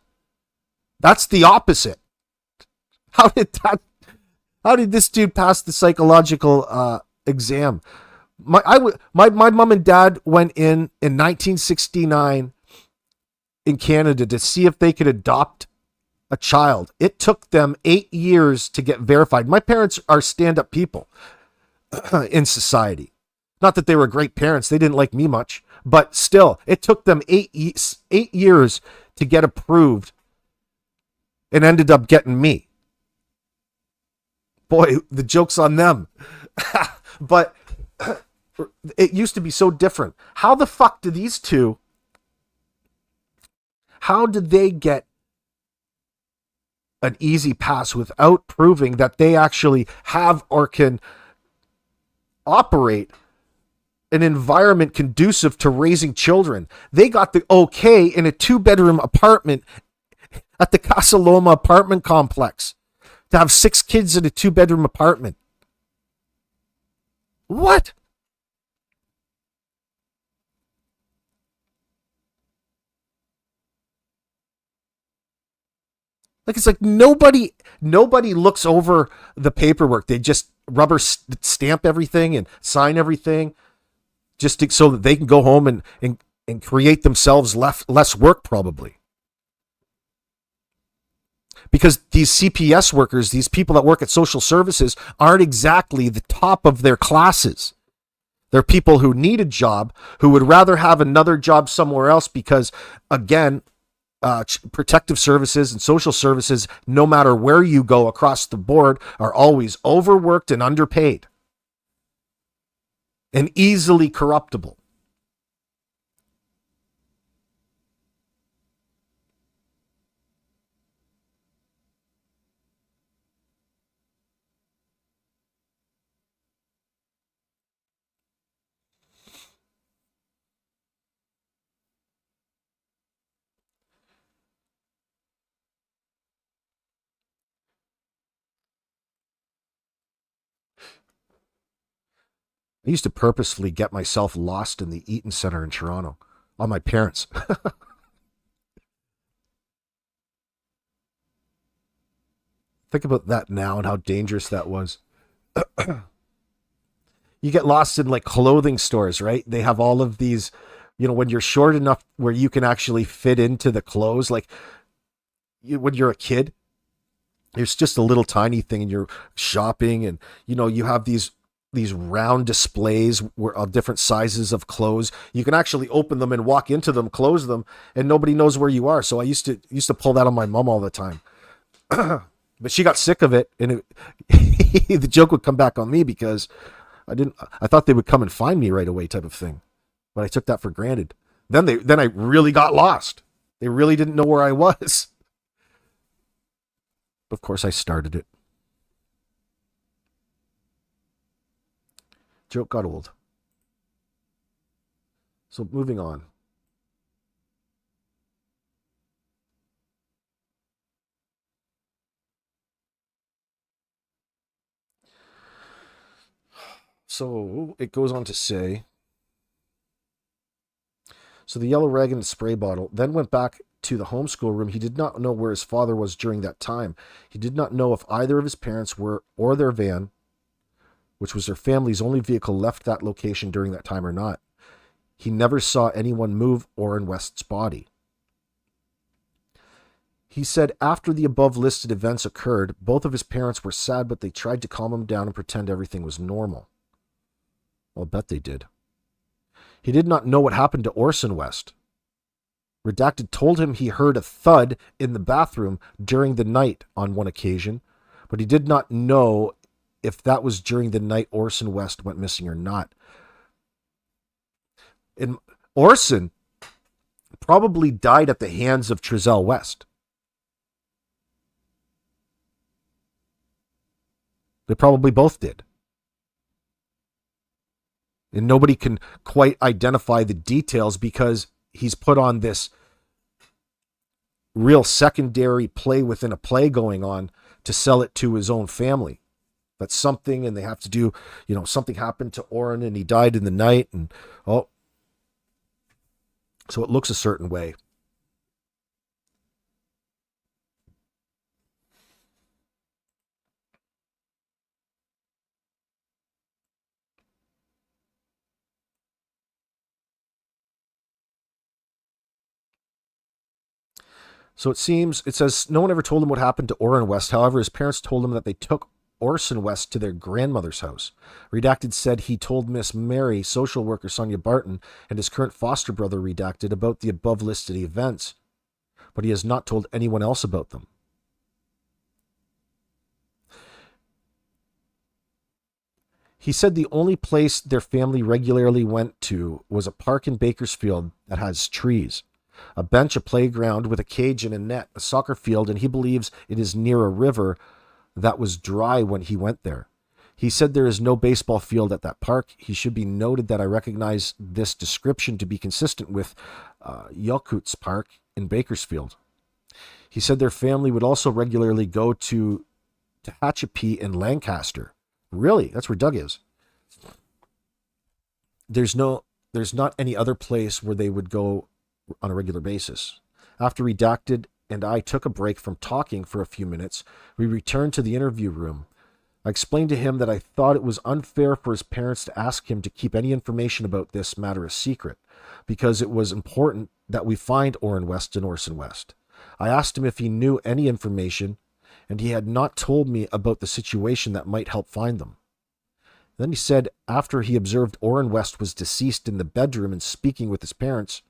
That's the opposite. How did this dude pass the psychological exam? My mom and dad went in 1969 in Canada to see if they could adopt a child. It took them 8 years to get verified. My parents are stand-up people in society. Not that they were great parents. They didn't like me much. But still, it took them 8 years to get approved and ended up getting me. Boy, the joke's on them. But it used to be so different. How the fuck do these two, how did they get an easy pass without proving that they actually have or can operate an environment conducive to raising children? They got the okay in a 2-bedroom apartment at the Casa Loma apartment complex to have 6 kids in a 2-bedroom apartment. What? Like, it's like nobody looks over the paperwork. They just rubber stamp everything and sign everything just so that they can go home and create themselves less work, probably. Because these CPS workers, these people that work at social services, aren't exactly the top of their classes. They're people who need a job, who would rather have another job somewhere else because, again, protective services and social services, no matter where you go across the board, are always overworked and underpaid and easily corruptible. I used to purposefully get myself lost in the Eaton Center in Toronto on my parents. Think about that now and how dangerous that was. You get lost in like clothing stores, right? They have all of these, when you're short enough where you can actually fit into the clothes, like when you're a kid, there's just a little tiny thing and you're shopping and, you have these round displays of different sizes of clothes. You can actually open them and walk into them, close them, and nobody knows where you are. So I used to pull that on my mom all the time. But she got sick of it, and the joke would come back on me because I thought they would come and find me right away type of thing. But I took that for granted. Then I really got lost. They really didn't know where I was. Of course, I started it. Joke got old. So moving on. So it goes on to say, so the yellow rag and the spray bottle then went back to the homeschool room. He did not know where his father was during that time. He did not know if either of his parents were or their van, which was their family's only vehicle, left that location during that time or not. He never saw anyone move Orrin West's body. He said after the above listed events occurred, both of his parents were sad, but they tried to calm him down and pretend everything was normal. I'll bet they did. He did not know what happened to Orson West. Redacted told him he heard a thud in the bathroom during the night on one occasion, but he did not know if that was during the night Orson West went missing or not. And Orson probably died at the hands of Trezell West. They probably both did. And nobody can quite identify the details because he's put on this real secondary play within a play going on to sell it to his own family. That's something, and they have to do, something happened to Orrin and he died in the night, and so it looks a certain way. So it says no one ever told him what happened to Orrin West. However, his parents told him that they took Orson West to their grandmother's house. Redacted said he told Miss Mary, social worker Sonia Barton, and his current foster brother, Redacted, about the above listed events, but he has not told anyone else about them. He said the only place their family regularly went to was a park in Bakersfield that has trees, a bench, a playground with a cage and a net, a soccer field, and he believes it is near a river that was dry when he went there. He said there is no baseball field at that park. He should be noted that I recognize this description to be consistent with Yakut's Park in Bakersfield. He said their family would also regularly go to Tehachapi in Lancaster. Really? That's where Doug is. There's not any other place where they would go on a regular basis. After Redacted and I took a break from talking for a few minutes, we returned to the interview room. I explained to him that I thought it was unfair for his parents to ask him to keep any information about this matter a secret, because it was important that we find Orrin West and Orson West. I asked him if he knew any information, and he had not told me about the situation that might help find them. Then he said after he observed Orrin West was deceased in the bedroom and speaking with his parents,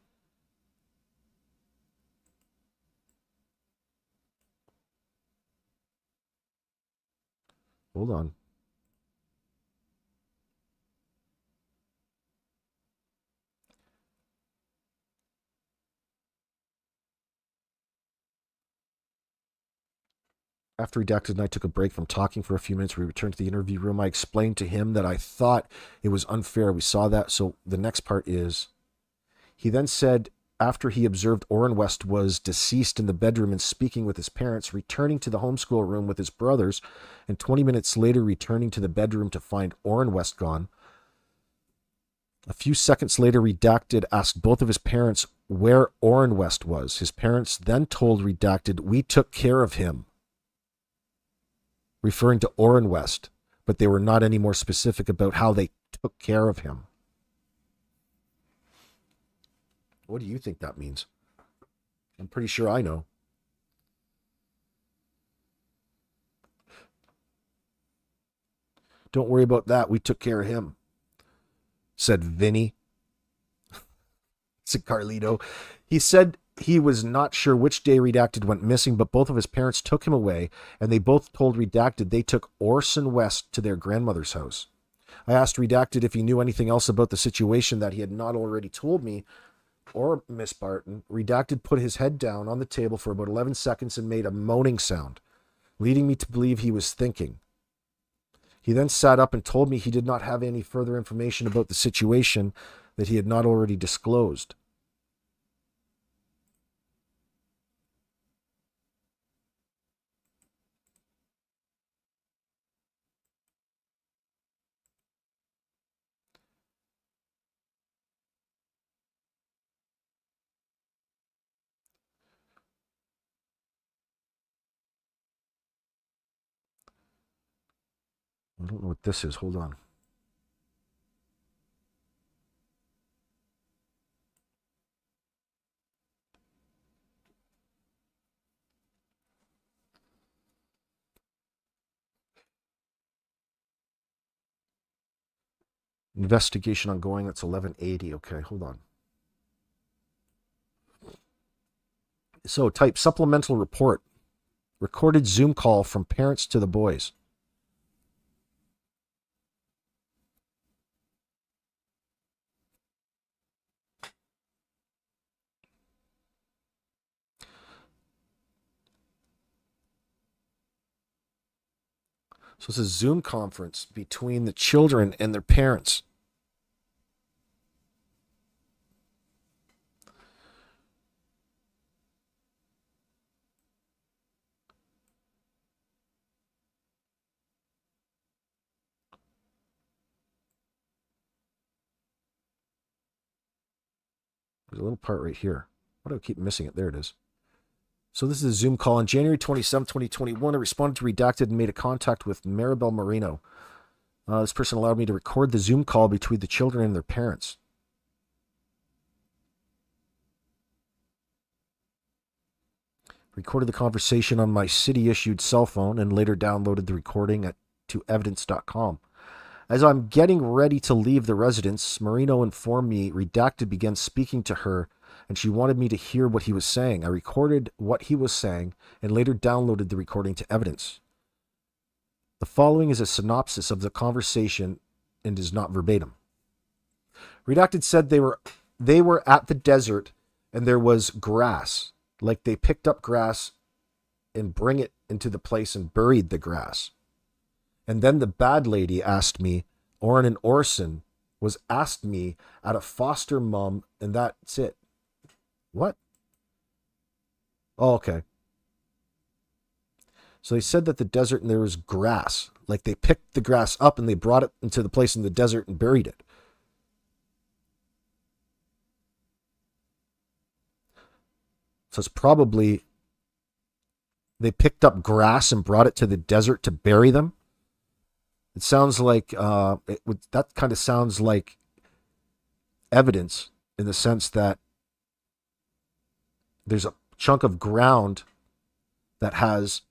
hold on. After Redacted and I took a break from talking for a few minutes, we returned to the interview room. I explained to him that I thought it was unfair. We saw that. So the next part is, he then said after he observed Orrin West was deceased in the bedroom and speaking with his parents, returning to the homeschool room with his brothers, and 20 minutes later returning to the bedroom to find Orrin West gone, A few seconds later, Redacted asked both of his parents where Orrin West was. His parents then told Redacted, "We took care of him," referring to Orrin West, but they were not any more specific about how they took care of him. What do you think that means? I'm pretty sure I know. "Don't worry about that. We took care of him," said Vinny. Said Carlito. He said he was not sure which day Redacted went missing, but both of his parents took him away, and they both told Redacted they took Orson West to their grandmother's house. I asked Redacted if he knew anything else about the situation that he had not already told me or Miss Barton. Redacted put his head down on the table for about 11 seconds and made a moaning sound, leading me to believe he was thinking. He then sat up and told me he did not have any further information about the situation that he had not already disclosed. I don't know what this is. Hold on. Investigation ongoing. That's 1180. Okay, hold on. So type supplemental report. Recorded Zoom call from parents to the boys. So it's a Zoom conference between the children and their parents. There's a little part right here. Why do I keep missing it? There it is. So this is a Zoom call. On January 27, 2021, I responded to Redacted and made a contact with Maribel Marino. This person allowed me to record the Zoom call between the children and their parents. Recorded the conversation on my city-issued cell phone and later downloaded the recording to evidence.com. As I'm getting ready to leave the residence, Marino informed me Redacted began speaking to her, and she wanted me to hear what he was saying. I recorded what he was saying and later downloaded the recording to evidence. The following is a synopsis of the conversation and is not verbatim. Redacted said they were at the desert and there was grass, like they picked up grass and bring it into the place and buried the grass. And then the bad lady asked me, Orrin and Orson was asked me at a foster mom, and that's it. What? Oh, okay. So they said that the desert and there was grass. Like they picked the grass up and they brought it into the place in the desert and buried it. So it's probably they picked up grass and brought it to the desert to bury them. It sounds like that kind of sounds like evidence in the sense that there's a chunk of ground that has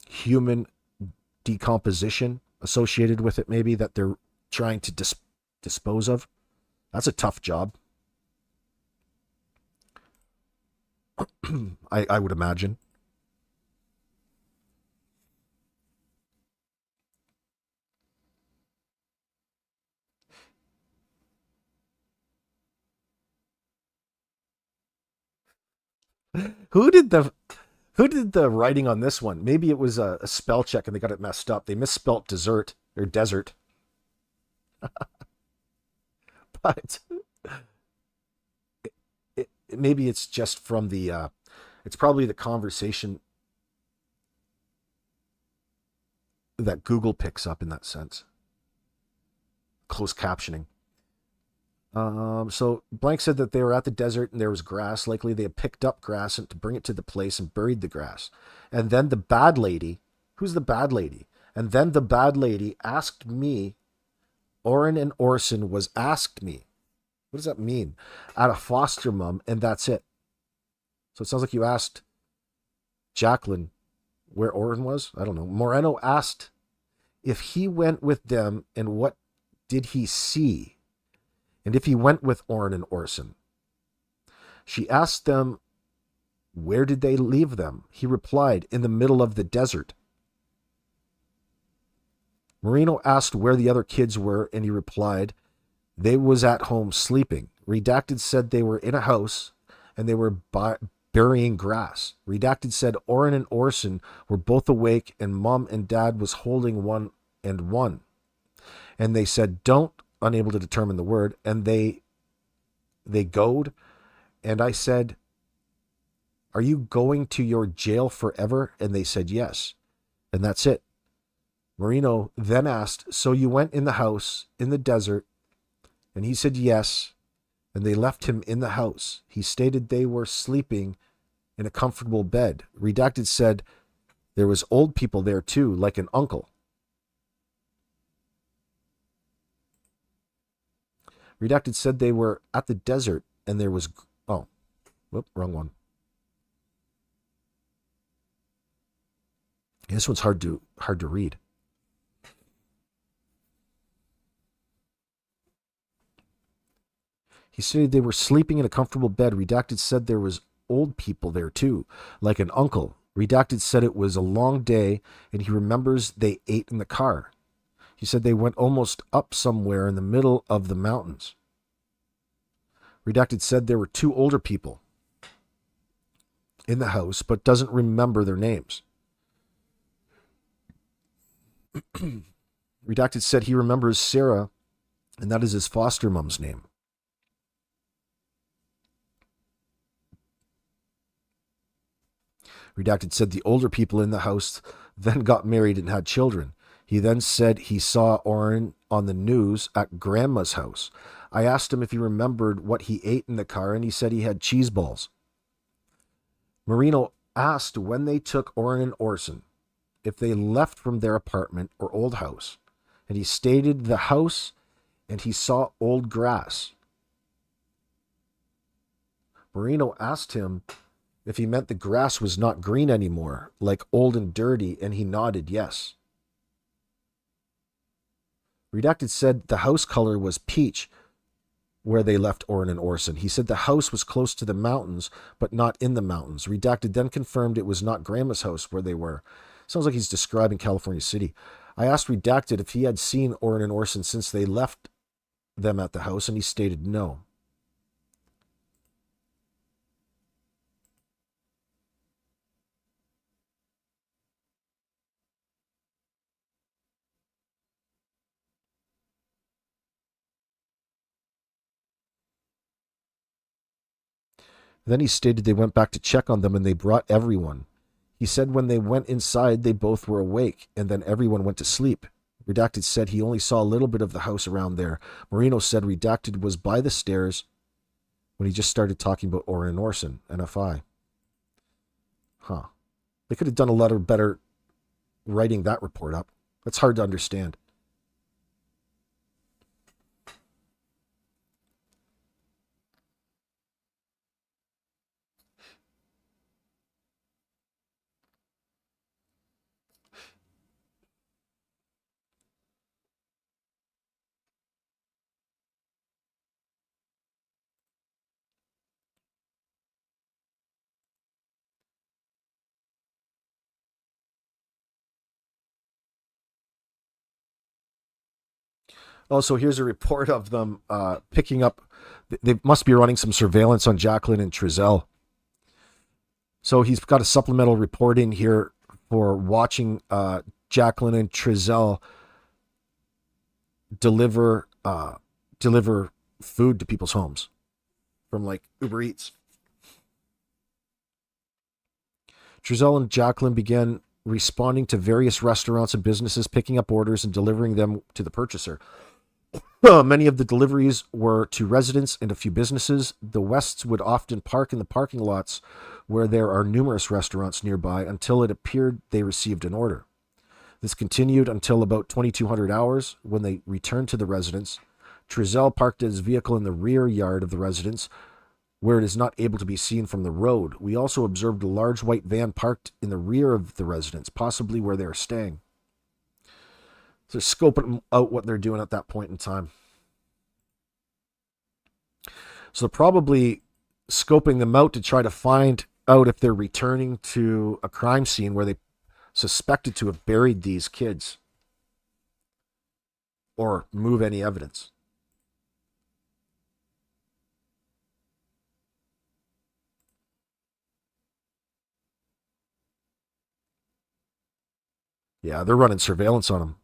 human decomposition associated with it, maybe that they're trying to dispose of. That's a tough job. I would imagine. Who did the writing on this one? Maybe it was a spell check and they got it messed up. They misspelt dessert or desert. But maybe it's just from the it's probably the conversation that Google picks up in that sense. closed captioning. So blank said that they were at the desert and there was grass. Likely they had picked up grass and to bring it to the place and buried the grass. And then the bad lady, who's the bad lady? And then the bad lady asked me, Orrin and Orson was asked me, what does that mean? At a foster mom, and that's it. So it sounds like you asked Jacqueline where Orrin was. I don't know. Moreno asked if he went with them and what did he see? And if he went with Orrin and Orson. She asked them, where did they leave them? He replied, in the middle of the desert. Marino asked where the other kids were, and he replied, they was at home sleeping. Redacted said they were in a house, and they were burying grass. Redacted said Orrin and Orson were both awake, and Mom and Dad was holding one and one. And they said, don't, unable to determine the word, and they goed, and I said, are you going to your jail forever? And they said yes, and that's it. Marino then asked, so you went in the house in the desert? And he said yes, and they left him in the house. He stated they were sleeping in a comfortable bed. Redacted said there was old people there too, like an uncle. Redacted said they were at the desert and there was, oh, whoop, wrong one. This one's hard to read. He stated they were sleeping in a comfortable bed. Redacted said there was old people there too, like an uncle. Redacted said it was a long day and he remembers they ate in the car. He said they went almost up somewhere in the middle of the mountains. Redacted said there were two older people in the house, but doesn't remember their names. Redacted said he remembers Sarah, and that is his foster mom's name. Redacted said the older people in the house then got married and had children. He then said he saw Orrin on the news at Grandma's house. I asked him if he remembered what he ate in the car, and he said he had cheese balls. Marino asked when they took Orrin and Orson, if they left from their apartment or old house, and he stated the house and he saw old grass. Marino asked him if he meant the grass was not green anymore, like old and dirty, and he nodded yes. Redacted said the house color was peach where they left Orrin and Orson. He said the house was close to the mountains, but not in the mountains. Redacted then confirmed it was not Grandma's house where they were. Sounds like he's describing California City. I asked Redacted if he had seen Orrin and Orson since they left them at the house, and he stated no. Then he stated they went back to check on them and they brought everyone. He said when they went inside, they both were awake, and then everyone went to sleep. Redacted said he only saw a little bit of the house around there. Marino said Redacted was by the stairs when he just started talking about Orrin and Orson, NFI. Huh. They could have done a lot better writing that report up. That's hard to understand. Also, here's a report of them picking up. They must be running some surveillance on Jacqueline and Trezell. So he's got a supplemental report in here for watching Jacqueline and Trezell deliver food to people's homes from like Uber Eats. Trezell and Jacqueline began responding to various restaurants and businesses, picking up orders and delivering them to the purchaser. Many of the deliveries were to residents and a few businesses. The Wests would often park in the parking lots where there are numerous restaurants nearby until it appeared they received an order. This continued until about 2200 hours when they returned to the residence. Trezell parked his vehicle in the rear yard of the residence where it is not able to be seen from the road. We also observed a large white van parked in the rear of the residence, possibly where they are staying. So they're scoping out what they're doing at that point in time. So they're probably scoping them out to try to find out if they're returning to a crime scene where they suspected to have buried these kids or move any evidence. Yeah, they're running surveillance on them.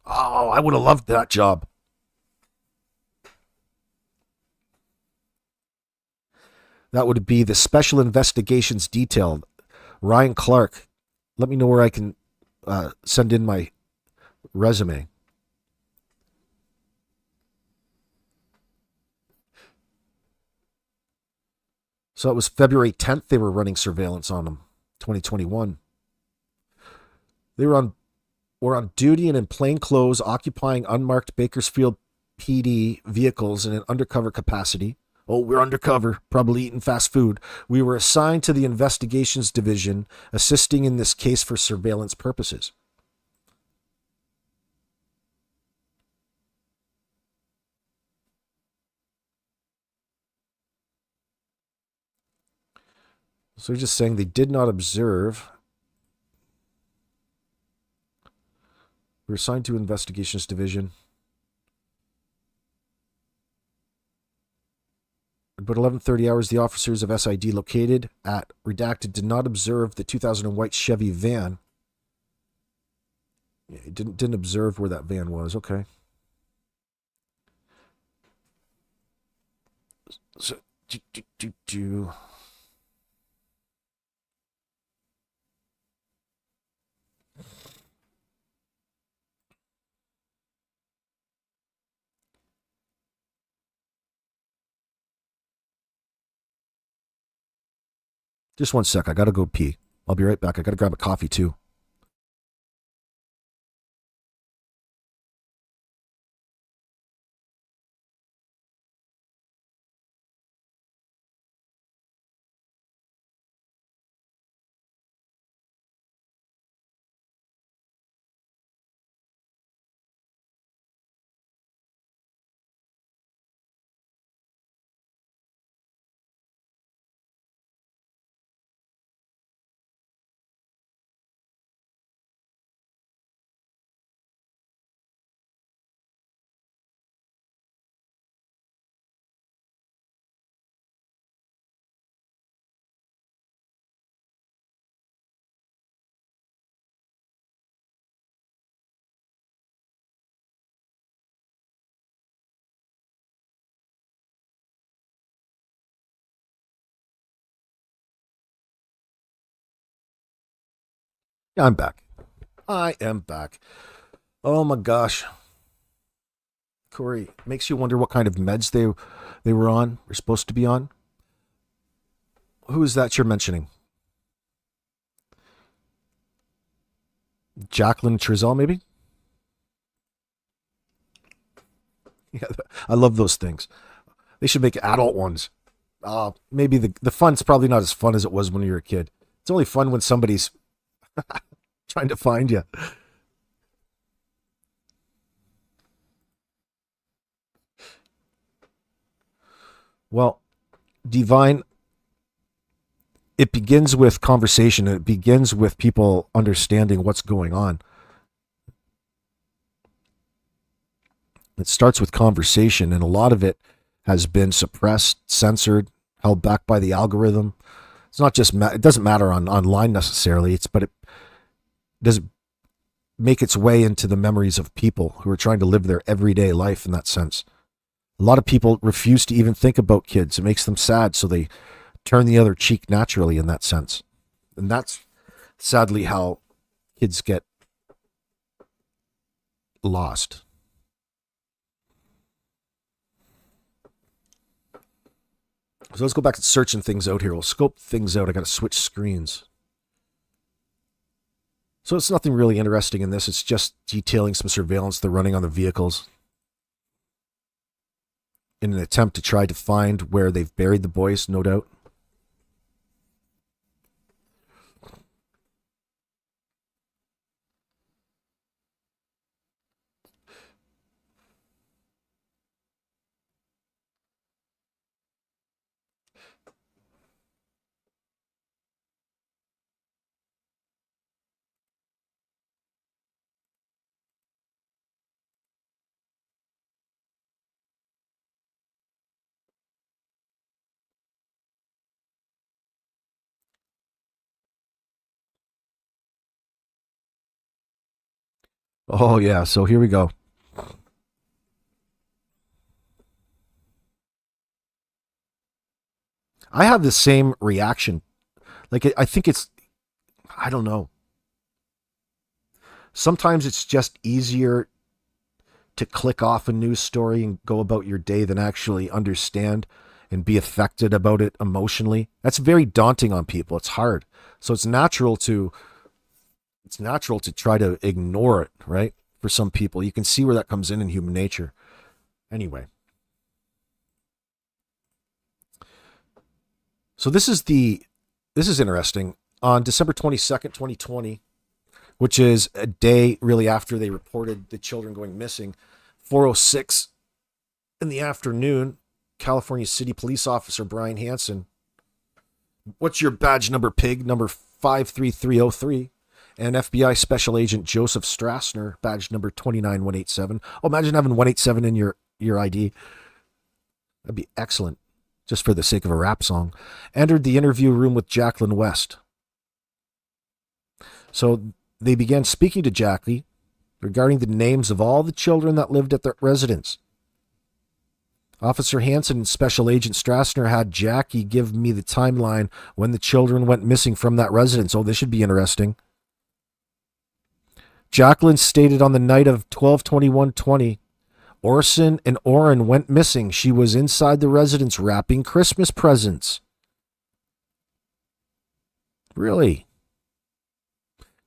Oh, I would have loved that job. That would be the Special Investigations Detail. Ryan Clark. Let me know where I can send in my resume. So it was February 10th they were running surveillance on them, 2021. They were on duty and in plain clothes, occupying unmarked Bakersfield PD vehicles in an undercover capacity. Oh, we're undercover, probably eating fast food. We were assigned to the investigations division, assisting in this case for surveillance purposes. So they're just saying they did not observe. We were assigned to investigations division. About 11:30 hours, the officers of SID located at redacted did not observe the 2000 white Chevy van. Yeah, he didn't observe where that van was. Okay. So, just one sec. I gotta go pee. I'll be right back. I gotta grab a coffee too. Yeah, I'm back. I am back. Oh my gosh. Corey, makes you wonder what kind of meds they were on, or supposed to be on. Who is that you're mentioning? Jacqueline Trezell, maybe? Yeah, I love those things. They should make adult ones. Maybe the fun's probably not as fun as it was when you were a kid. It's only fun when somebody's trying to find you. Well, Divine, it begins with conversation and it begins with people understanding what's going on. It starts with conversation, and a lot of it has been suppressed, censored, held back by the algorithm. It's not just it doesn't matter on online necessarily. But it does make its way into the memories of people who are trying to live their everyday life in that sense. A lot of people refuse to even think about kids. It makes them sad, so they turn the other cheek naturally in that sense. And that's sadly how kids get lost. So let's go back to searching things out here. We'll scope things out. I got to switch screens. So it's nothing really interesting in this. It's just detailing some surveillance they're running on the vehicles in an attempt to try to find where they've buried the boys, no doubt. Oh, yeah. So here we go. I have the same reaction. Like, I think it's, I don't know. Sometimes it's just easier to click off a news story and go about your day than actually understand and be affected about it emotionally. That's very daunting on people. It's hard. So it's natural to try to ignore it, right? For some people, you can see where that comes in human nature. Anyway. So this is interesting. On December 22nd, 2020, which is a day really after they reported the children going missing, 4:06 in the afternoon, California City Police Officer Brian Hansen, what's your badge number, pig? Number 53303. And FBI Special Agent Joseph Strassner, badge number 29187. Oh, imagine having 187 in your ID. That'd be excellent, just for the sake of a rap song. Entered the interview room with Jacqueline West. So they began speaking to Jackie regarding the names of all the children that lived at the residence. Officer Hansen and Special Agent Strassner had Jackie give me the timeline when the children went missing from that residence. Oh, this should be interesting. Jacqueline stated on the night of 12/21/20, Orson and Orrin went missing. She was inside the residence wrapping Christmas presents. Really?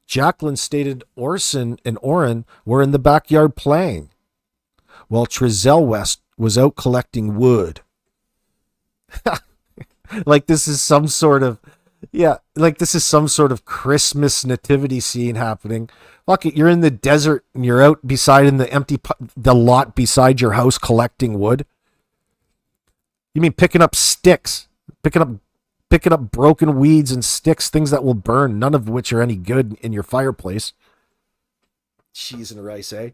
Jacqueline stated Orson and Orrin were in the backyard playing, while Trezell West was out collecting wood. Like this is some sort of Christmas nativity scene happening. Fuck it, you're in the desert and you're out beside in the lot beside your house collecting wood. You mean picking up sticks, picking up broken weeds and sticks, things that will burn, none of which are any good in your fireplace. Cheese and rice, eh?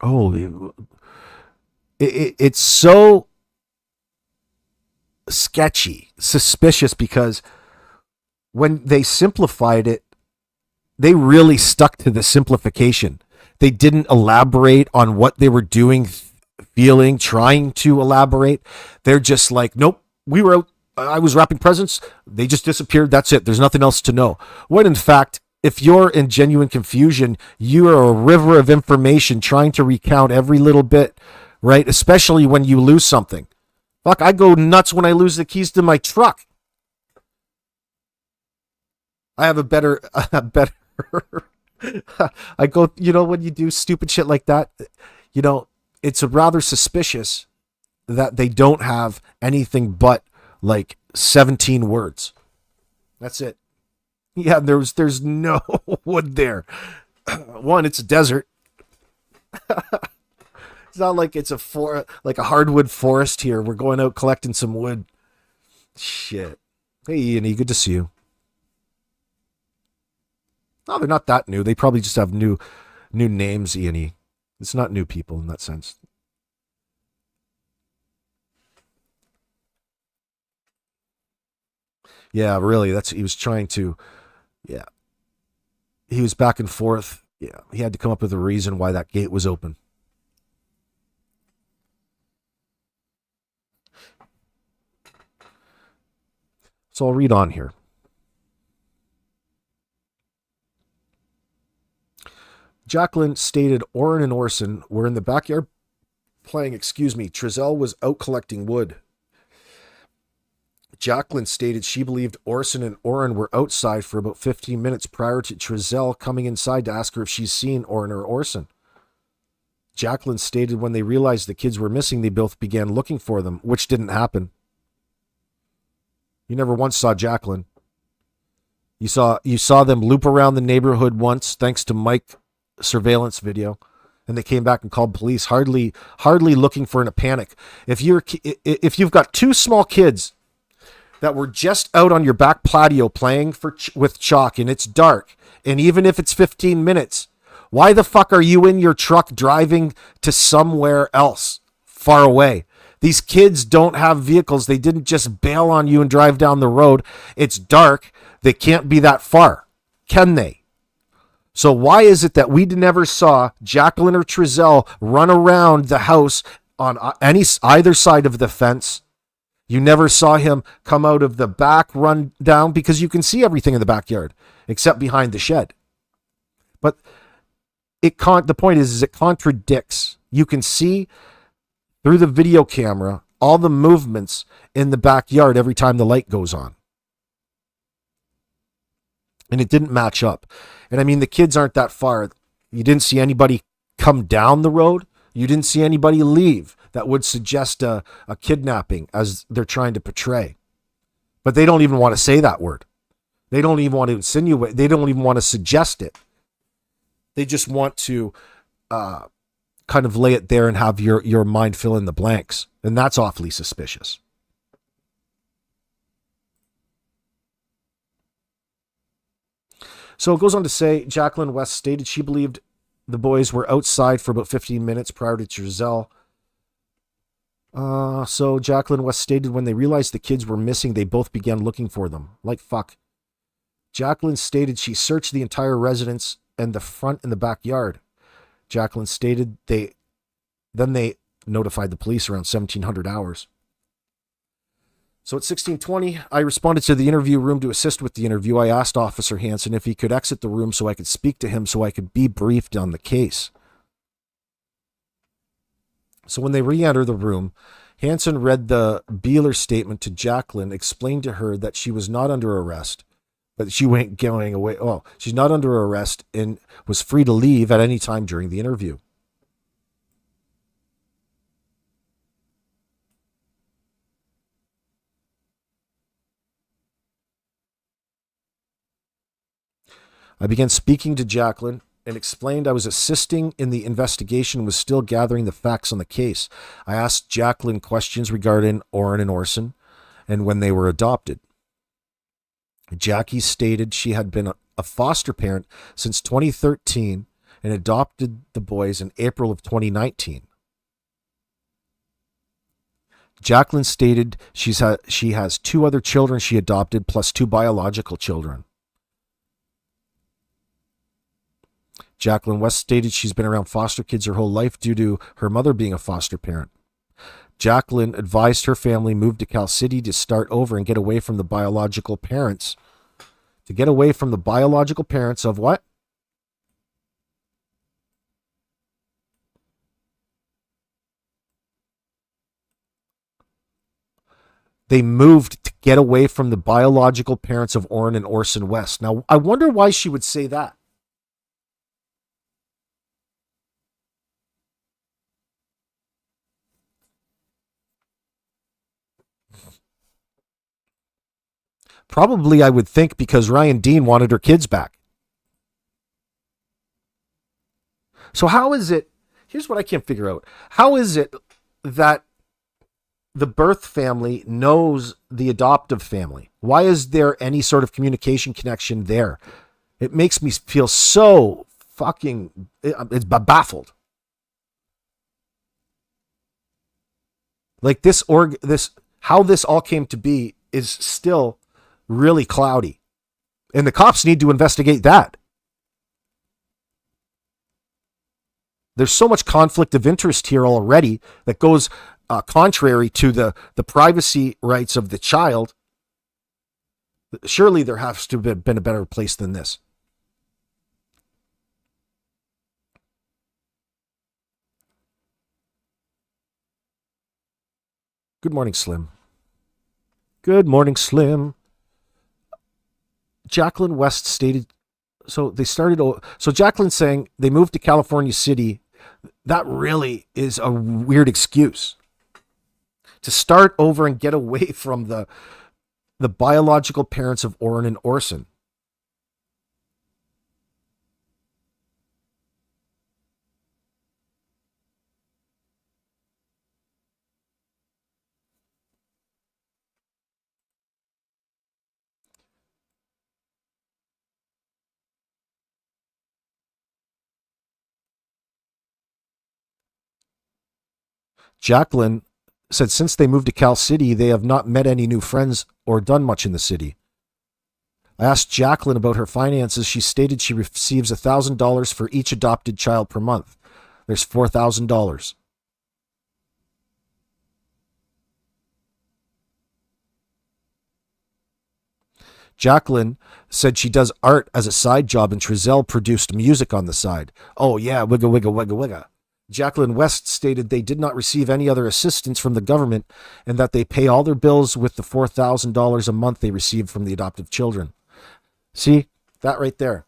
Oh, it's so sketchy, suspicious, because when they simplified it, they really stuck to the simplification. They didn't elaborate on what they were doing, feeling, trying to elaborate. They're just like, nope, we were out. I was wrapping presents. They just disappeared. That's it. There's nothing else to know. When in fact, if you're in genuine confusion, you are a river of information trying to recount every little bit, right? Especially when you lose something. Fuck, I go nuts when I lose the keys to my truck. I have a better I go, when you do stupid shit like that, it's rather suspicious that they don't have anything but like 17 words. That's it. Yeah, there's no wood there. One, it's a desert. It's not like it's like a hardwood forest here. We're going out collecting some wood. Shit. Hey, Ian, good to see you. No, they're not that new. They probably just have new names, Ian. It's not new people in that sense. Yeah, really. He was trying to. Yeah. He was back and forth. Yeah. He had to come up with a reason why that gate was open. So I'll read on here. Jacqueline stated Orrin and Orson were in the backyard playing, Trezell was out collecting wood. Jacqueline stated she believed Orson and Orrin were outside for about 15 minutes prior to Trezell coming inside to ask her if she's seen Orrin or Orson. Jacqueline stated when they realized the kids were missing, they both began looking for them, which didn't happen. You never once saw Jacqueline. You saw them loop around the neighborhood once, thanks to Mike surveillance video, and they came back and called police, hardly looking for in a panic. If you've got two small kids that were just out on your back patio playing with chalk and it's dark, and even if it's 15 minutes, why the fuck are you in your truck driving to somewhere else far away? These kids don't have vehicles. They didn't just bail on you and drive down the road. It's dark. They can't be that far, can they? So why is it that we never saw Jacqueline or Trezell run around the house on either side of the fence? You never saw him come out of the back, run down, because you can see everything in the backyard except behind the shed. But the point is it contradicts. You can see through the video camera all the movements in the backyard every time the light goes on. And it didn't match up. And I mean, the kids aren't that far. You didn't see anybody come down the road. You didn't see anybody leave. That would suggest a kidnapping, as they're trying to portray. But they don't even want to say that word. They don't even want to insinuate. They don't even want to suggest it. They just want to kind of lay it there and have your mind fill in the blanks. And that's awfully suspicious. So it goes on to say, Jacqueline West stated she believed the boys were outside for about 15 minutes prior to Trezell. So Jacqueline West stated when they realized the kids were missing, they both began looking for them. Like fuck. Jacqueline stated she searched the entire residence and the front and the backyard. Jacqueline stated they notified the police around 1700 hours. So at 16:20, I responded to the interview room to assist with the interview. I asked Officer Hansen if he could exit the room so I could speak to him so I could be briefed on the case. So when they re-enter the room, Hansen read the Beeler statement to Jacqueline, explained to her that she was not under arrest, but she went going away. Oh, she's not under arrest and was free to leave at any time during the interview. I began speaking to Jacqueline and explained I was assisting in the investigation and was still gathering the facts on the case. I asked Jacqueline questions regarding Orrin and Orson and when they were adopted. Jackie stated she had been a foster parent since 2013 and adopted the boys in April of 2019. Jacqueline stated she has two other children she adopted plus two biological children. Jacqueline West stated she's been around foster kids her whole life due to her mother being a foster parent. Jacqueline advised her family move to Cal City to start over and get away from the biological parents. To get away from the biological parents of what? They moved to get away from the biological parents of Orrin and Orson West. Now, I wonder why she would say that. Probably, I would think, because Ryan Dean wanted her kids back. So how is it, here's what I can't figure out. How is it that the birth family knows the adoptive family? Why is there any sort of communication connection there? It makes me feel so fucking, it's baffled. Like how this all came to be is still really cloudy. And the cops need to investigate that. There's so much conflict of interest here already that goes contrary to the privacy rights of the child. Surely there has to have been a better place than this. Good morning, Slim. Good morning, Slim. Jacqueline West stated, so Jacqueline's saying they moved to California City. That really is a weird excuse to start over and get away from the biological parents of Orrin and Orson. Jacqueline said since they moved to Cal City, they have not met any new friends or done much in the city. I asked Jacqueline about her finances. She stated she receives $1,000 for each adopted child per month. There's $4,000. Jacqueline said she does art as a side job, and Trezell produced music on the side. Oh, yeah, wigga, wigga, wigga, wigga. Jacqueline West stated they did not receive any other assistance from the government and that they pay all their bills with the $4,000 a month they received from the adoptive children. See, that right there.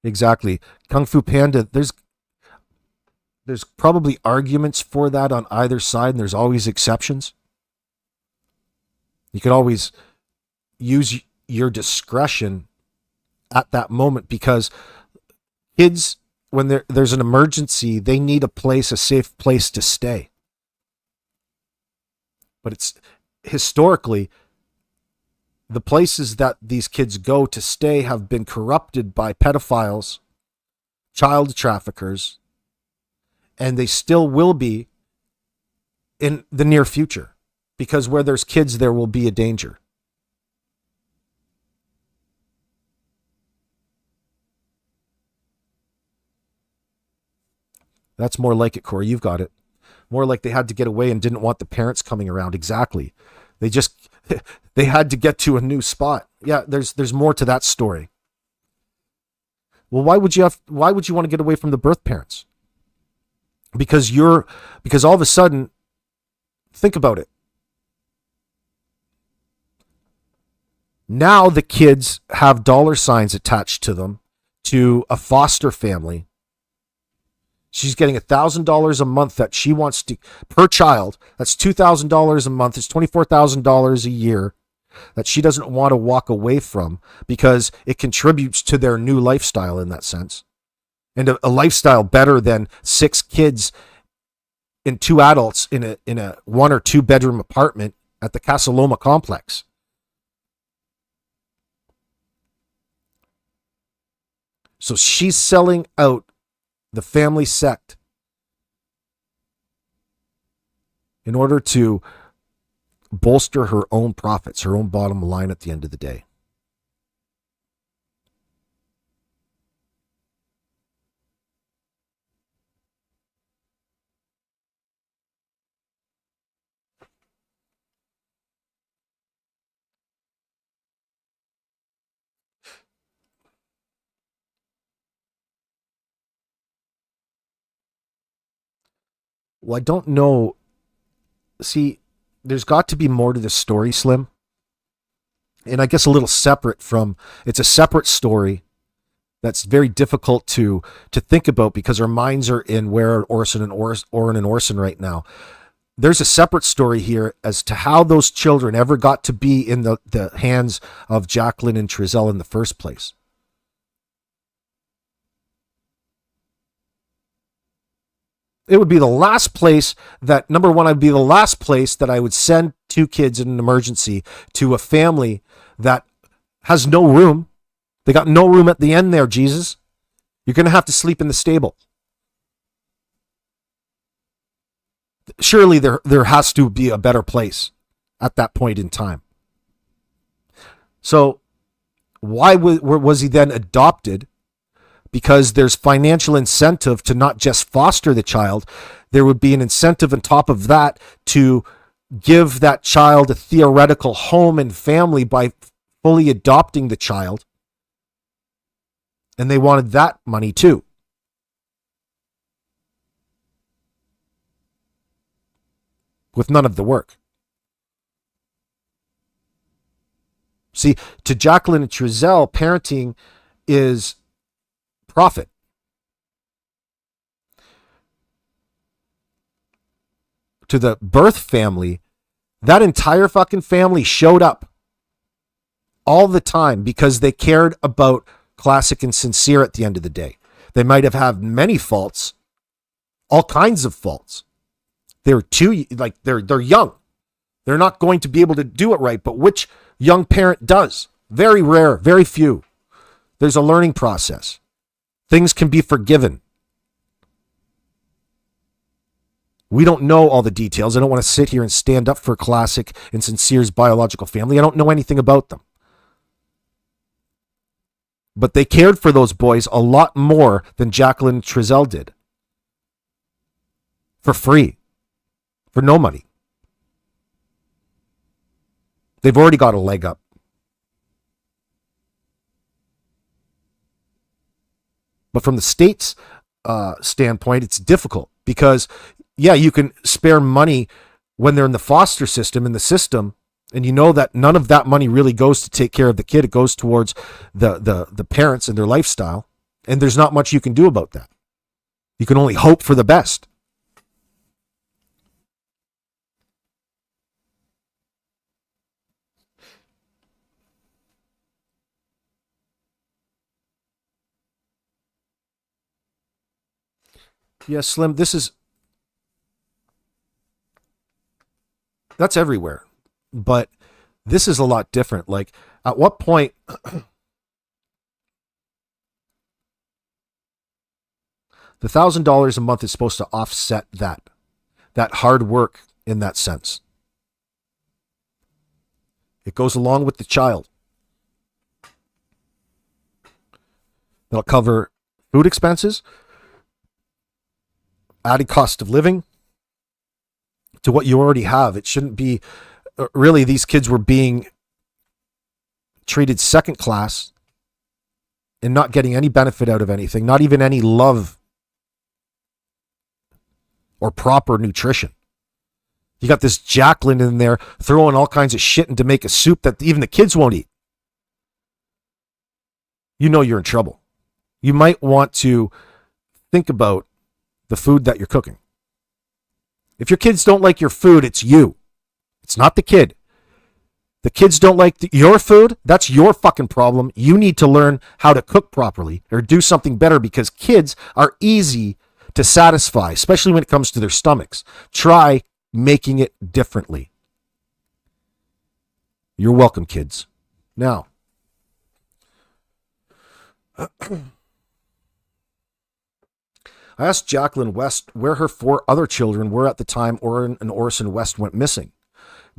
Exactly. Kung Fu Panda, there's probably arguments for that on either side, and there's always exceptions. You can always use your discretion at that moment because kids, when there's an emergency, they need a safe place to stay. But it's historically, the places that these kids go to stay have been corrupted by pedophiles, child traffickers, and they still will be in the near future, because where there's kids, there will be a danger. That's more like it, Corey. You've got it. More like they had to get away and didn't want the parents coming around. Exactly. They had to get to a new spot. Yeah, there's more to that story. Well, why would you want to get away from the birth parents? Because all of a sudden, think about it. Now the kids have dollar signs attached to them to a foster family. She's getting $1,000 a month that she wants to per child. That's $2,000 a month. It's $24,000 a year that she doesn't want to walk away from because it contributes to their new lifestyle in that sense. And a lifestyle better than 6 kids and 2 adults in a 1 or 2 bedroom apartment at the Casa Loma complex. So she's selling out the family sect in order to bolster her own profits, her own bottom line at the end of the day. Well, I don't know. See, there's got to be more to this story, Slim. And I guess a little separate from, it's a separate story that's very difficult to think about because our minds are in where Orrin and Orson right now. There's a separate story here as to how those children ever got to be in the hands of Jacqueline and Trezell in the first place. It would be the last place that, number one, I'd be the last place that I would send 2 kids in an emergency to a family that has no room. They got no room at the end there, Jesus. You're going to have to sleep in the stable. Surely there has to be a better place at that point in time. So Why was he then adopted? Because there's financial incentive to not just foster the child. There would be an incentive on top of that to give that child a theoretical home and family by fully adopting the child. And they wanted that money too. With none of the work. See, to Jacqueline and Trezell, parenting is profit. To the birth family, that entire fucking family showed up all the time because they cared about Classic and Cincere at the end of the day. They might have had many faults, all kinds of faults. They're they're young. They're not going to be able to do it right, but which young parent does? Very rare, very few. There's a learning process. Things can be forgiven. We don't know all the details. I don't want to sit here and stand up for Classic and Cincere's biological family. I don't know anything about them. But they cared for those boys a lot more than Jacqueline and Trezell did. For free. For no money. They've already got a leg up. But from the state's standpoint, it's difficult because, yeah, you can spare money when they're in the foster system, and you know that none of that money really goes to take care of the kid. It goes towards the parents and their lifestyle, and there's not much you can do about that. You can only hope for the best. Yeah, Slim, that's everywhere. But this is a lot different. Like, at what point the $1,000 a month is supposed to offset that hard work in that sense. It goes along with the child. They'll cover food expenses, added cost of living to what you already have. It shouldn't be, really, these kids were being treated second class and not getting any benefit out of anything, not even any love or proper nutrition. You got this Jacqueline in there throwing all kinds of shit in to make a soup that even the kids won't eat. You know you're in trouble. You might want to think about the food that you're cooking. If your kids don't like your food, it's you. It's not the kid. The kids don't like your food, that's your fucking problem. You need to learn how to cook properly or do something better, because kids are easy to satisfy, especially when it comes to their stomachs. Try making it differently. You're welcome, kids. Now, I asked Jacqueline West where her 4 other children were at the time Orrin and Orson West went missing.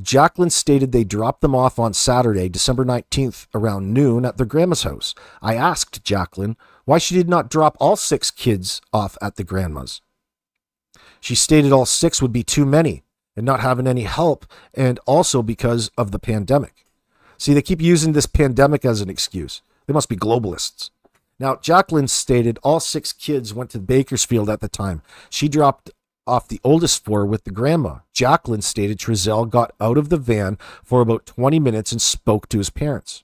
Jacqueline stated they dropped them off on Saturday, December 19th, around noon at their grandma's house. I asked Jacqueline why she did not drop all 6 kids off at the grandma's. She stated all 6 would be too many and not having any help, and also because of the pandemic. See, they keep using this pandemic as an excuse. They must be globalists. Now, Jacqueline stated all 6 kids went to Bakersfield at the time. She dropped off the oldest 4 with the grandma. Jacqueline stated Trezell got out of the van for about 20 minutes and spoke to his parents.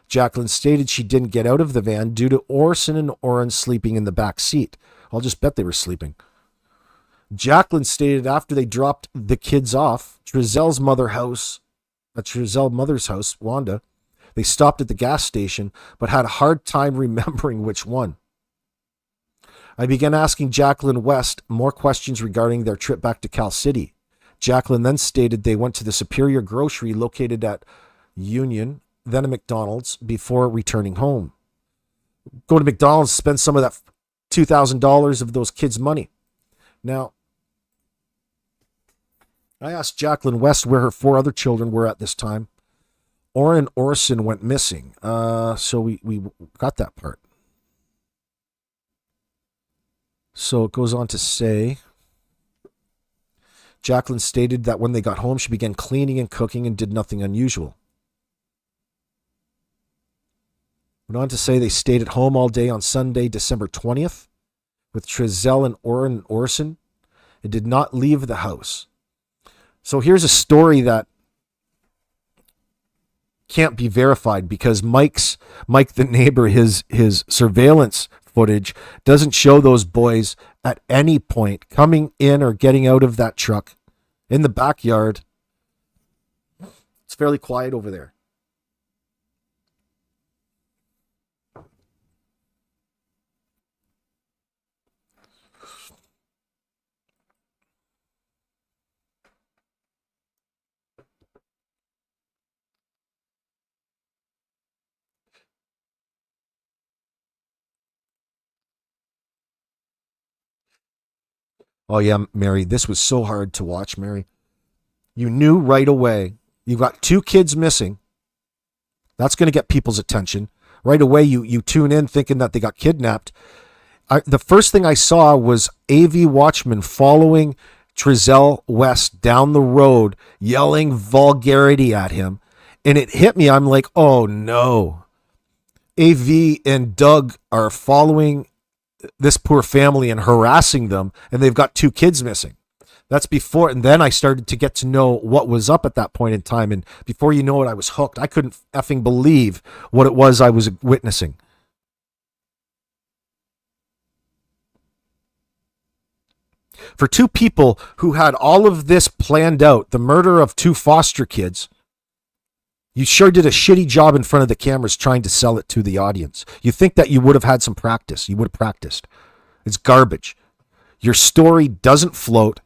Jacqueline stated she didn't get out of the van due to Orson and Orrin sleeping in the back seat. I'll just bet they were sleeping. Jacqueline stated after they dropped the kids off, Trezell's mother's house, Wanda, they stopped at the gas station, but had a hard time remembering which one. I began asking Jacqueline West more questions regarding their trip back to Cal City. Jacqueline then stated they went to the Superior Grocery located at Union, then a McDonald's, before returning home. Go to McDonald's, spend some of that $2,000 of those kids' money. Now, I asked Jacqueline West where her 4 other children were at this time. Orrin and Orson went missing. So we got that part. So it goes on to say, Jacqueline stated that when they got home, she began cleaning and cooking and did nothing unusual. Went on to say they stayed at home all day on Sunday, December 20th, with Trezell and Orrin Orson, and did not leave the house. So here's a story that can't be verified because Mike the neighbor, his surveillance footage doesn't show those boys at any point coming in or getting out of that truck in the backyard. It's fairly quiet over there. Oh, yeah, Mary, this was so hard to watch, Mary. You knew right away. You got 2 kids missing. That's going to get people's attention. Right away, you tune in thinking that they got kidnapped. The first thing I saw was AV Watchman following Trezell West down the road, yelling vulgarity at him. And it hit me. I'm like, oh, no. AV and Doug are following this poor family and harassing them, and they've got 2 kids missing. That's before, and then I started to get to know what was up at that point in time, and before you know it, I was hooked. I couldn't effing believe what it was I was witnessing. For 2 people who had all of this planned out, the murder of 2 foster kids, you sure did a shitty job in front of the cameras trying to sell it to the audience. You think that you would have had some practice. You would have practiced. It's garbage. Your story doesn't float.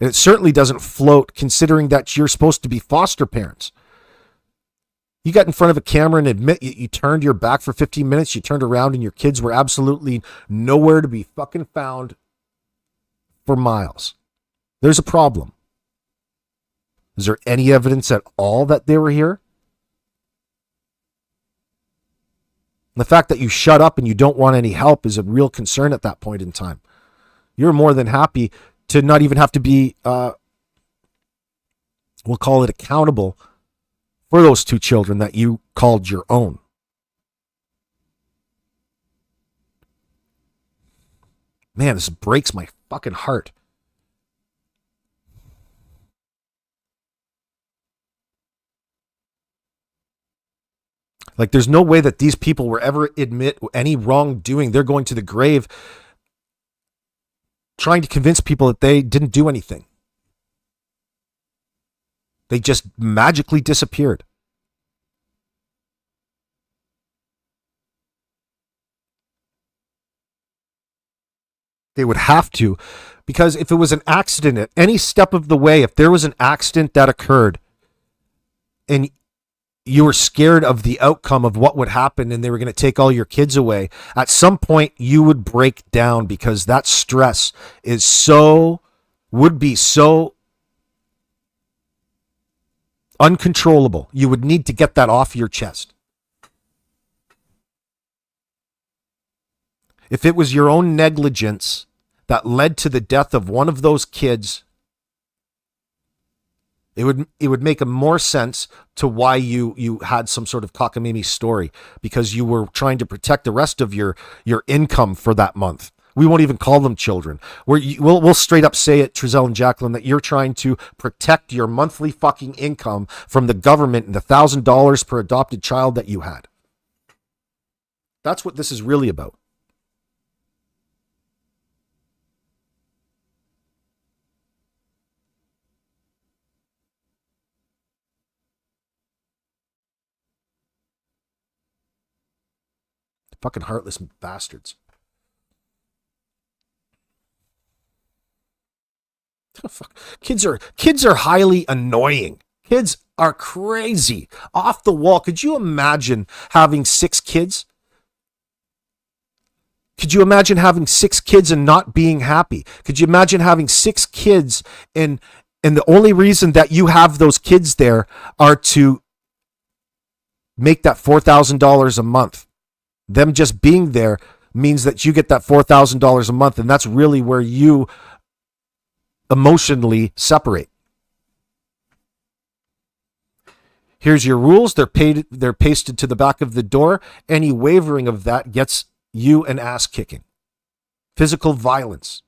And it certainly doesn't float considering that you're supposed to be foster parents. You got in front of a camera and admit you turned your back for 15 minutes. You turned around and your kids were absolutely nowhere to be fucking found for miles. There's a problem. Is there any evidence at all that they were here? The fact that you shut up and you don't want any help is a real concern at that point in time. You're more than happy to not even have to be, we'll call it accountable for those 2 children that you called your own. Man, this breaks my fucking heart. Like, there's no way that these people will ever admit any wrongdoing. They're going to the grave trying to convince people that they didn't do anything. They just magically disappeared. They would have to, because if it was an accident at any step of the way, if there was an accident that occurred and you were scared of the outcome of what would happen and they were going to take all your kids away, at some point you would break down because that stress would be so uncontrollable. You would need to get that off your chest. If it was your own negligence that led to the death of one of those kids, it would make more sense to why you had some sort of cockamamie story, because you were trying to protect the rest of your income for that month. We won't even call them children. We'll straight up say it, Trezell and Jacqueline, that you're trying to protect your monthly fucking income from the government and the $1,000 per adopted child that you had. That's what this is really about. Fucking heartless bastards. Fuck. Kids are highly annoying. Kids are crazy. Off the wall. Could you imagine having 6 kids? Could you imagine having 6 kids and not being happy? Could you imagine having 6 kids and the only reason that you have those kids there are to make that $4,000 a month. Them just being there means that you get that $4,000 a month, and that's really where you emotionally separate. Here's your rules. They're pasted to the back of the door. Any wavering of that gets you an ass kicking. Physical violence.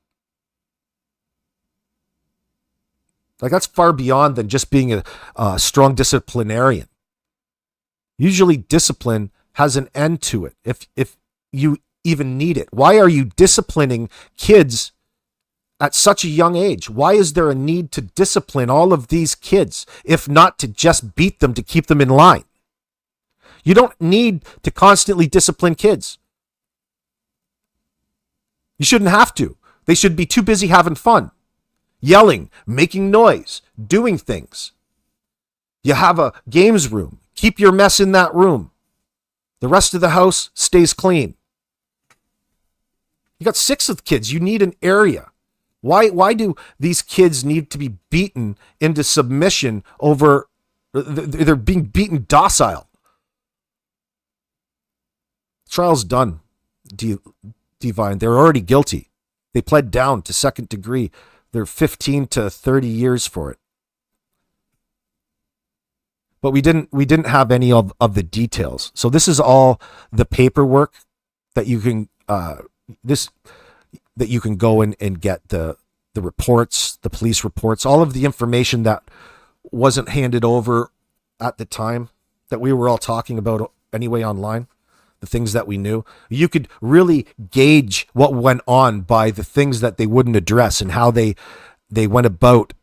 Like, that's far beyond than just being a strong disciplinarian. Usually discipline has an end to it, if you even need it. Why are you disciplining kids at such a young age? Why is there a need to discipline all of these kids, if not to just beat them to keep them in line? You don't need to constantly discipline kids. You shouldn't have to. They should be too busy having fun, yelling, making noise, doing things. You have a games room. Keep your mess in that room. The rest of the house stays clean. You got 6 of the kids. You need an area. Why do these kids need to be beaten into submission over, they're being beaten docile? Trial's done, Divine. They're already guilty. They pled down to second degree. They're 15 to 30 years for it. But we didn't have any of the details. So this is all the paperwork that you can that you can go and get the reports, the police reports, all of the information that wasn't handed over at the time that we were all talking about anyway online, the things that we knew. You could really gauge what went on by the things that they wouldn't address and how they went about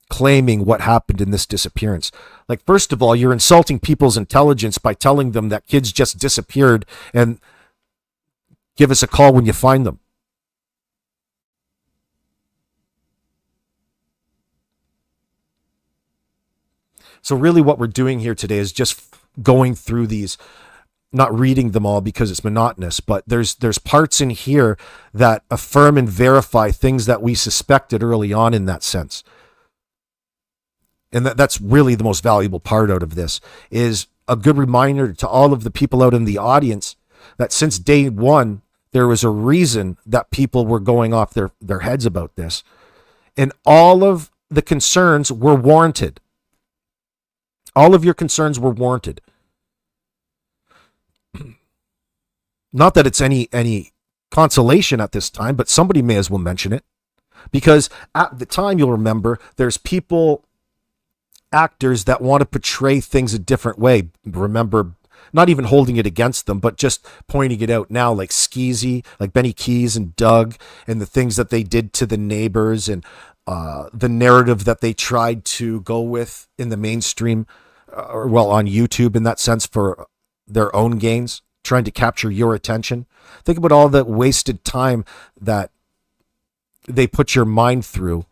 claiming what happened in this disappearance. Like, first of all, you're insulting people's intelligence by telling them that kids just disappeared and give us a call when you find them. So really what we're doing here today is just going through these, not reading them all because it's monotonous, but there's parts in here that affirm and verify things that we suspected early on in that sense. And that's really the most valuable part out of this, is a good reminder to all of the people out in the audience that since day one, there was a reason that people were going off their heads about this. And all of the concerns were warranted. All of your concerns were warranted. Not that it's any consolation at this time, but somebody may as well mention it. Because at the time, you'll remember, there's actors that want to portray things a different way. Remember, not even holding it against them, but just pointing it out now, like Skeezy, like Benny Keys and Doug, and the things that they did to the neighbors, and the narrative that they tried to go with in the mainstream, on YouTube in that sense, for their own gains, trying to capture your attention. Think about all the wasted time that they put your mind through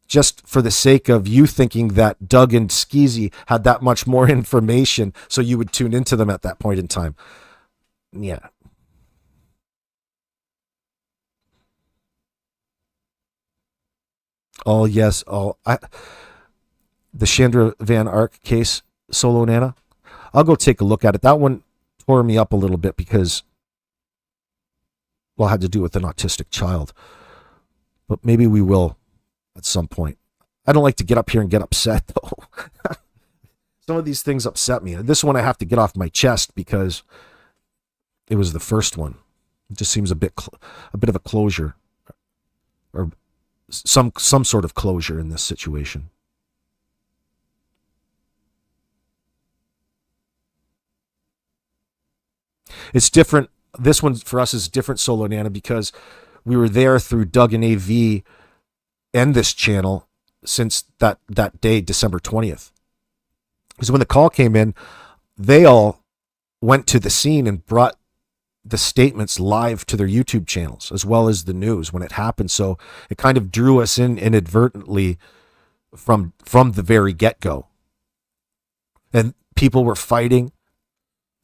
just for the sake of you thinking that Doug and Skeezy had that much more information, so you would tune into them at that point in time. Yeah. Oh, yes. The Chandra Van Ark case, Solo Nana. I'll go take a look at it. That one tore me up a little bit because, well, it had to do with an autistic child. But maybe we will at some point. I don't like to get up here and get upset, though. Some of these things upset me. This one I have to get off my chest because it was the first one. It just seems a bit of a closure, or some sort of closure in this situation. It's different. This one for us is different, Solo Nana, because we were there through Doug and AV and this channel since that day, December 20th. Because when the call came in, they all went to the scene and brought the statements live to their YouTube channels, as well as the news when it happened. So it kind of drew us in inadvertently from the very get-go. And people were fighting.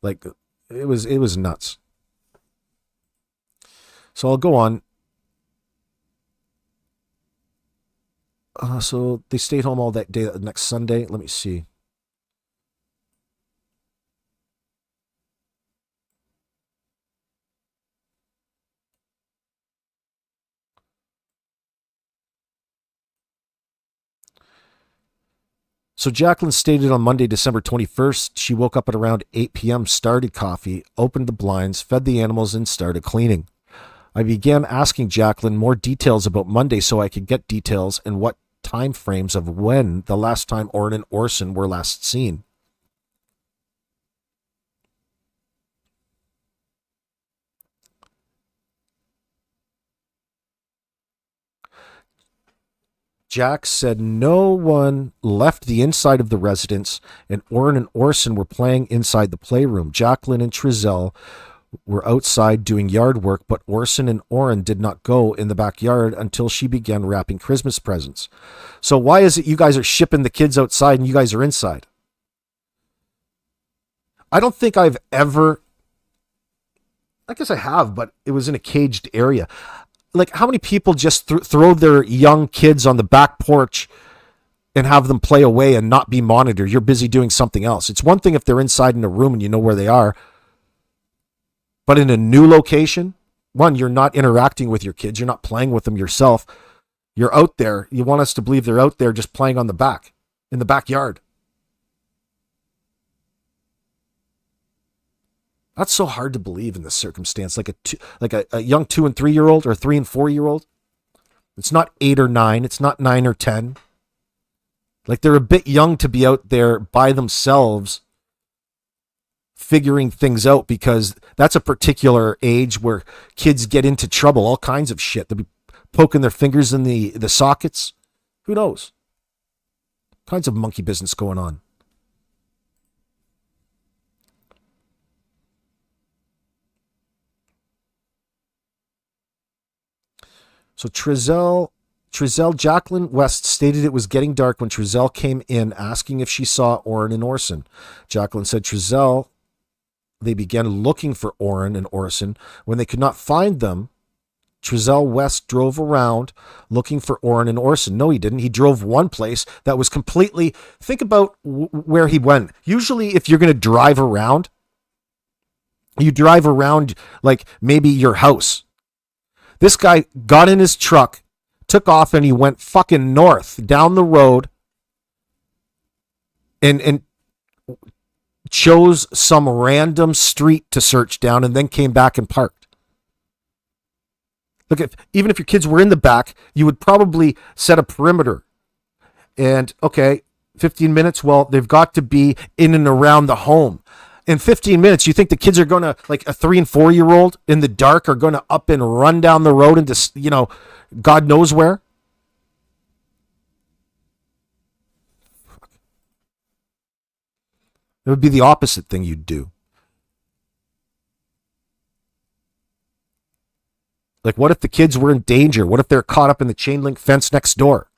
Like, it was nuts. So I'll go on. So they stayed home all that day, next Sunday. Let me see. So Jacqueline stated on Monday, December 21st, she woke up at around 8 p.m., started coffee, opened the blinds, fed the animals, and started cleaning. I began asking Jacqueline more details about Monday so I could get details and what time frames of when the last time Orrin and Orson were last seen. Jack said no one left the inside of the residence, and Orrin and Orson were playing inside the playroom. Jacqueline and Trezell were outside doing yard work, but Orson and Orrin did not go in the backyard until she began wrapping Christmas presents. So why is it you guys are shipping the kids outside and you guys are inside? I don't think I've ever, I guess I have, but it was in a caged area. Like, how many people just throw their young kids on the back porch and have them play away and not be monitored? You're busy doing something else. It's one thing if they're inside in a room and you know where they are, but in a new location, one, you're not interacting with your kids. You're not playing with them yourself. You're out there. You want us to believe they're out there just playing on the back, in the backyard. That's so hard to believe in this circumstance. Like a young 2 and 3 year old or a 3 and 4 year old. It's not 8 or 9. It's not 9 or 10. Like, they're a bit young to be out there by themselves figuring things out, because that's a particular age where kids get into trouble, all kinds of shit. They'll be poking their fingers in the sockets. Who knows? All kinds of monkey business going on. So Trezell Jacqueline West stated it was getting dark when Trezell came in asking if she saw Orrin and Orson. Jacqueline said Trezell, they began looking for Orrin and Orson. When they could not find them, Trezell West drove around looking for Orrin and Orson. No, he didn't. He drove one place that was completely, think about where he went. Usually if you're going to drive around, you drive around like maybe your house. This guy got in his truck, took off, and he went fucking north down the road and chose some random street to search down and then came back and parked. Look, even if your kids were in the back, you would probably set a perimeter. And, okay, 15 minutes, well, they've got to be in and around the home. In 15 minutes, you think the kids are going to, like a 3 and 4 year old in the dark, are going to up and run down the road into, God knows where? It would be the opposite thing you'd do. Like, what if the kids were in danger? What if they're caught up in the chain link fence next door?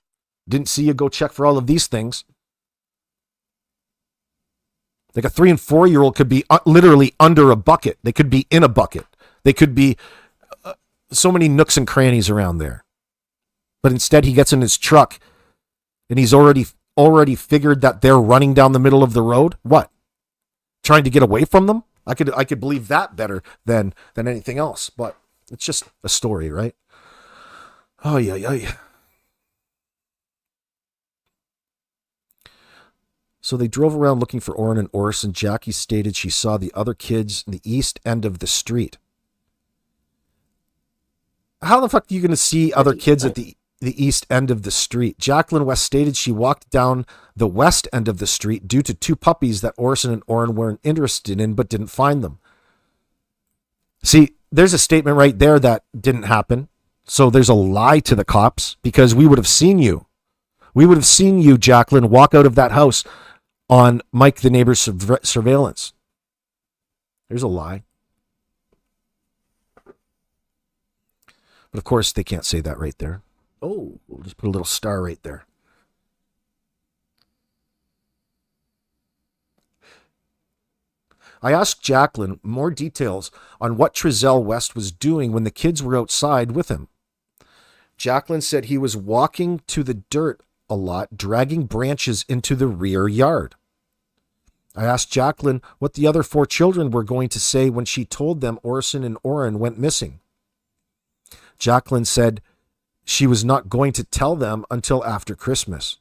Didn't see you go check for all of these things. Like a 3 and 4 year old could be literally under a bucket. They could be in a bucket. They could be so many nooks and crannies around there. But instead he gets in his truck and he's already figured that they're running down the middle of the road. What? Trying to get away from them? I could believe that better than anything else. But it's just a story, right? Oh yeah. So they drove around looking for Orrin and Orson. Jackie stated she saw the other kids in the east end of the street. How the fuck are you going to see other kids at the east end of the street? Jacqueline West stated she walked down the west end of the street due to 2 puppies that Orson and Orrin weren't interested in but didn't find them. See, there's a statement right there that didn't happen. So there's a lie to the cops, because we would have seen you. We would have seen you, Jacqueline, walk out of that house on Mike the neighbor's surveillance. There's a lie. But of course, they can't say that right there. Oh, we'll just put a little star right there. I asked Jacqueline more details on what Trezell West was doing when the kids were outside with him. Jacqueline said he was walking to the dirt a lot, dragging branches into the rear yard. I asked Jacqueline what the other 4 children were going to say when she told them Orson and Orrin went missing. Jacqueline said she was not going to tell them until after Christmas.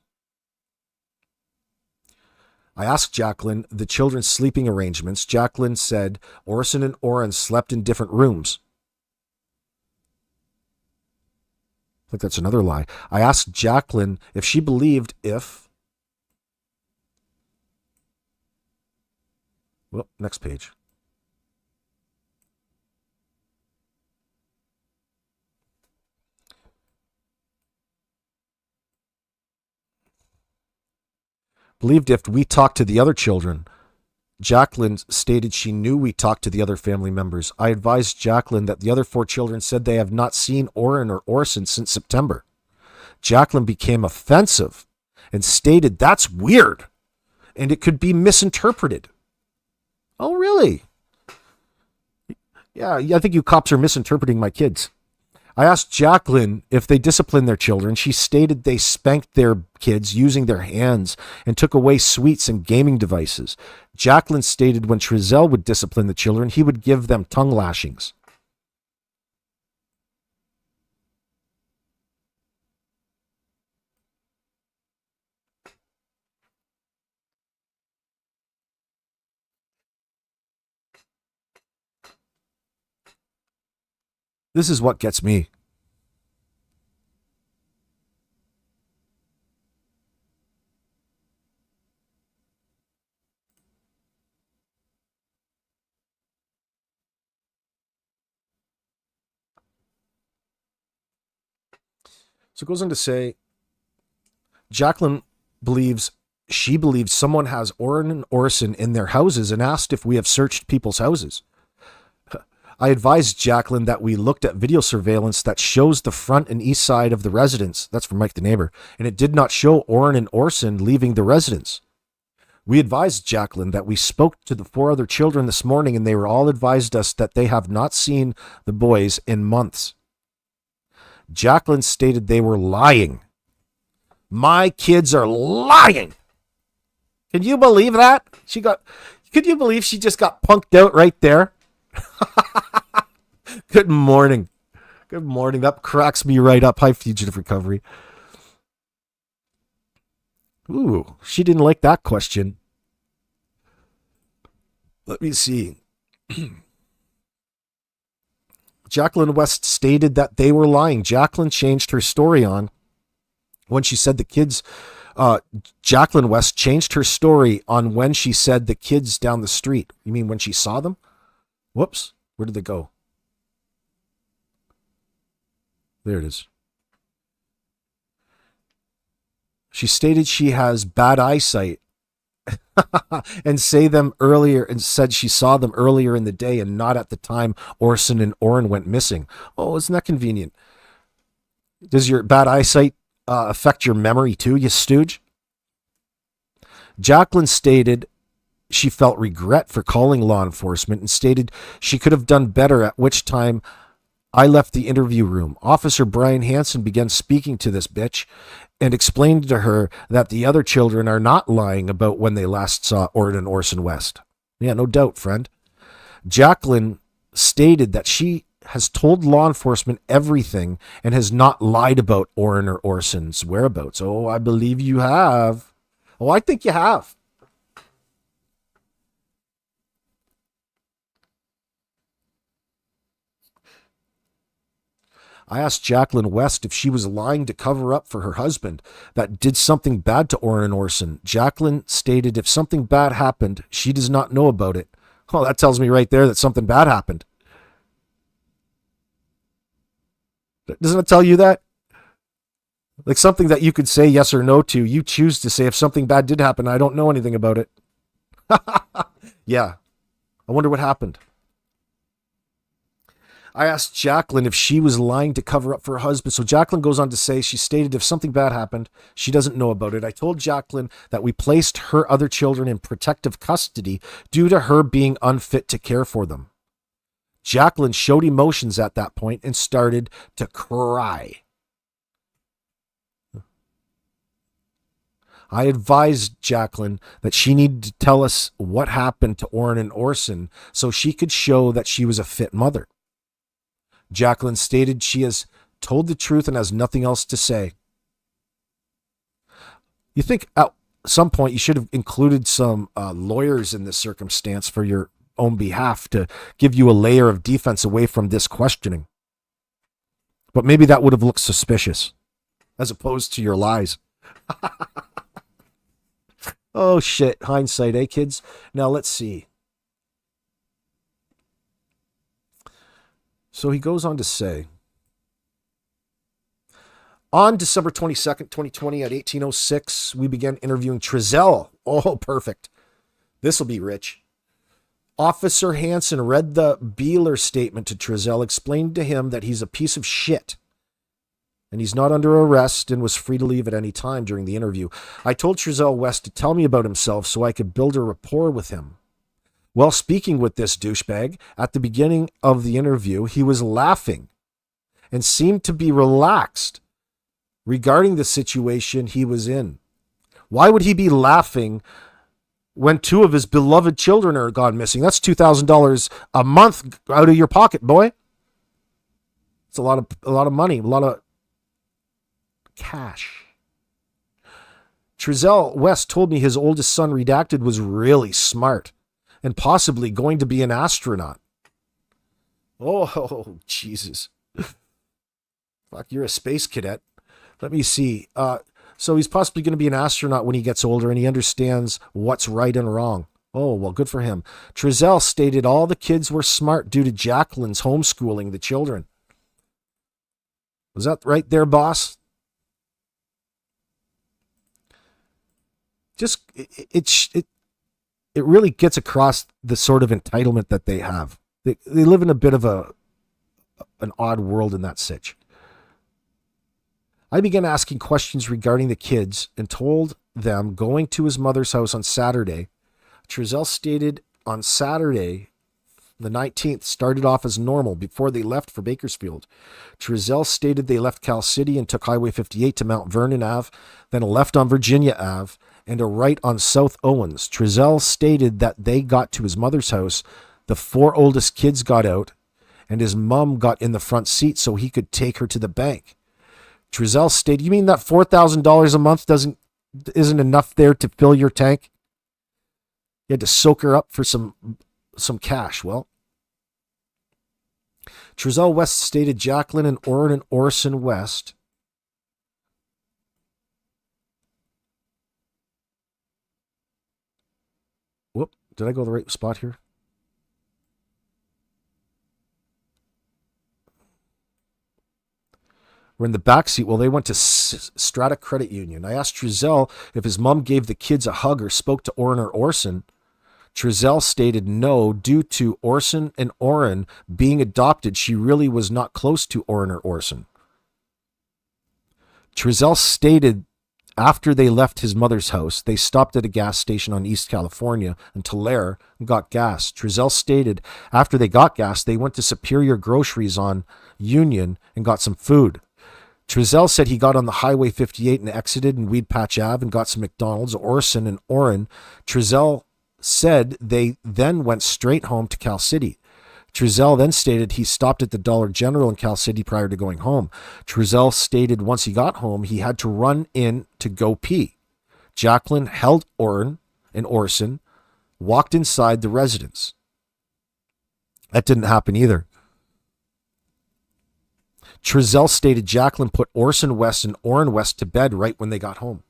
I asked Jacqueline the children's sleeping arrangements. Jacqueline said Orson and Orrin slept in different rooms. I think that's another lie. I asked Jacqueline if she believed well, next page. Believed if we talked to the other children. Jacqueline stated she knew we talked to the other family members. I advised Jacqueline that the other 4 children said they have not seen Orrin or Orson since September. Jacqueline became offensive and stated that's weird and it could be misinterpreted. Oh, really? Yeah, I think you cops are misinterpreting my kids. I asked Jacqueline if they disciplined their children. She stated they spanked their kids using their hands and took away sweets and gaming devices. Jacqueline stated when Trezell would discipline the children, he would give them tongue lashings. This is what gets me. So it goes on to say, Jacqueline believes someone has Orrin and Orson in their houses and asked if we have searched people's houses. I advised Jacqueline that we looked at video surveillance that shows the front and east side of the residence. That's from Mike the neighbor. And it did not show Orrin and Orson leaving the residence. We advised Jacqueline that we spoke to the 4 other children this morning and they were all advised us that they have not seen the boys in months. Jacqueline stated they were lying. My kids are lying. Can you believe that? Could you believe she just got punked out right there? Good morning. Good morning. That cracks me right up. Hi, Fugitive Recovery. Ooh, she didn't like that question. Let me see. Jacqueline West stated that they were lying. Jacqueline changed her story on when she said the kids. Jacqueline West changed her story on when she said the kids down the street. You mean when she saw them? Whoops. Where did they go? There it is. She stated she has bad eyesight and said she saw them earlier in the day and not at the time Orson and Orrin went missing. Oh, isn't that convenient? Does your bad eyesight affect your memory too, you stooge? Jacqueline stated she felt regret for calling law enforcement and stated she could have done better, at which time I left the interview room. Officer Brian Hansen began speaking to this bitch and explained to her that the other children are not lying about when they last saw Orrin and Orson West. Yeah, no doubt, friend. Jacqueline stated that she has told law enforcement everything and has not lied about Orrin or Orson's whereabouts. Oh, I believe you have. Oh, I think you have. I asked Jacqueline West if she was lying to cover up for her husband that did something bad to Orrin and Orson. Jacqueline stated if something bad happened, she does not know about it. Oh, that tells me right there that something bad happened. Doesn't it tell you that? Like something that you could say yes or no to. You choose to say if something bad did happen, I don't know anything about it. Yeah. I wonder what happened. I asked Jacqueline if she was lying to cover up for her husband. So Jacqueline goes on to say she stated if something bad happened, she doesn't know about it. I told Jacqueline that we placed her other children in protective custody due to her being unfit to care for them. Jacqueline showed emotions at that point and started to cry. I advised Jacqueline that she needed to tell us what happened to Orrin and Orson so she could show that she was a fit mother. Jacqueline stated she has told the truth and has nothing else to say. You think at some point you should have included some lawyers in this circumstance for your own behalf to give you a layer of defense away from this questioning. But maybe that would have looked suspicious as opposed to your lies. Oh, shit. Hindsight, eh, kids? Now, let's see. So he goes on to say, on December 22nd, 2020 at 18:06, we began interviewing Trezell. Oh, perfect. This will be rich. Officer Hansen read the Beeler statement to Trezell, explained to him that he's a piece of shit and he's not under arrest and was free to leave at any time during the interview. I told Trezell West to tell me about himself so I could build a rapport with him. While speaking with this douchebag, at the beginning of the interview, he was laughing and seemed to be relaxed regarding the situation he was in. Why would he be laughing when two of his beloved children are gone missing? That's $2,000 a month out of your pocket, boy. It's a lot of money, a lot of cash. Trezell West told me his oldest son, redacted, was really smart and possibly going to be an astronaut. Oh, Jesus. Fuck, you're a space cadet. Let me see. So he's possibly going to be an astronaut when he gets older and he understands what's right and wrong. Oh, well, good for him. Trezell stated all the kids were smart due to Jacqueline's homeschooling the children. Was that right there, boss? Just, it really gets across the sort of entitlement that they have. They live in a bit of an odd world in that sitch. I began asking questions regarding the kids and told them going to his mother's house on Saturday. Trezell stated on Saturday, the 19th, started off as normal before they left for Bakersfield. Trezell stated they left Cal City and took Highway 58 to Mount Vernon Ave, then a left on Virginia Ave, and a right on South Owens. Trezell stated that they got to his mother's house, the four oldest kids got out, and his mom got in the front seat so he could take her to the bank. Trezell stated, you mean that $4,000 a month isn't enough there to fill your tank? You had to soak her up for some cash. Well, Trezell West stated Jacqueline and Orrin and Orson West whoop, did I go to the right spot here? We're in the back seat. Well, they went to Strata Credit Union. I asked Trezell if his mom gave the kids a hug or spoke to Orrin or Orson. Trezell stated no, due to Orson and Orrin being adopted, she really was not close to Orrin or Orson. Trezell stated after they left his mother's house, they stopped at a gas station on East California in Tulare and got gas. Trezell stated after they got gas, they went to Superior Groceries on Union and got some food. Trezell said he got on the Highway 58 and exited in Weed Patch Ave and got some McDonald's. Orson and Orrin, Trezell said they then went straight home to Cal City. Trezell then stated he stopped at the Dollar General in Cal City prior to going home. Trezell stated once he got home, he had to run in to go pee. Jacqueline held Orrin and Orson, walked inside the residence. That didn't happen either. Trezell stated Jacqueline put Orson West and Orrin West to bed right when they got home.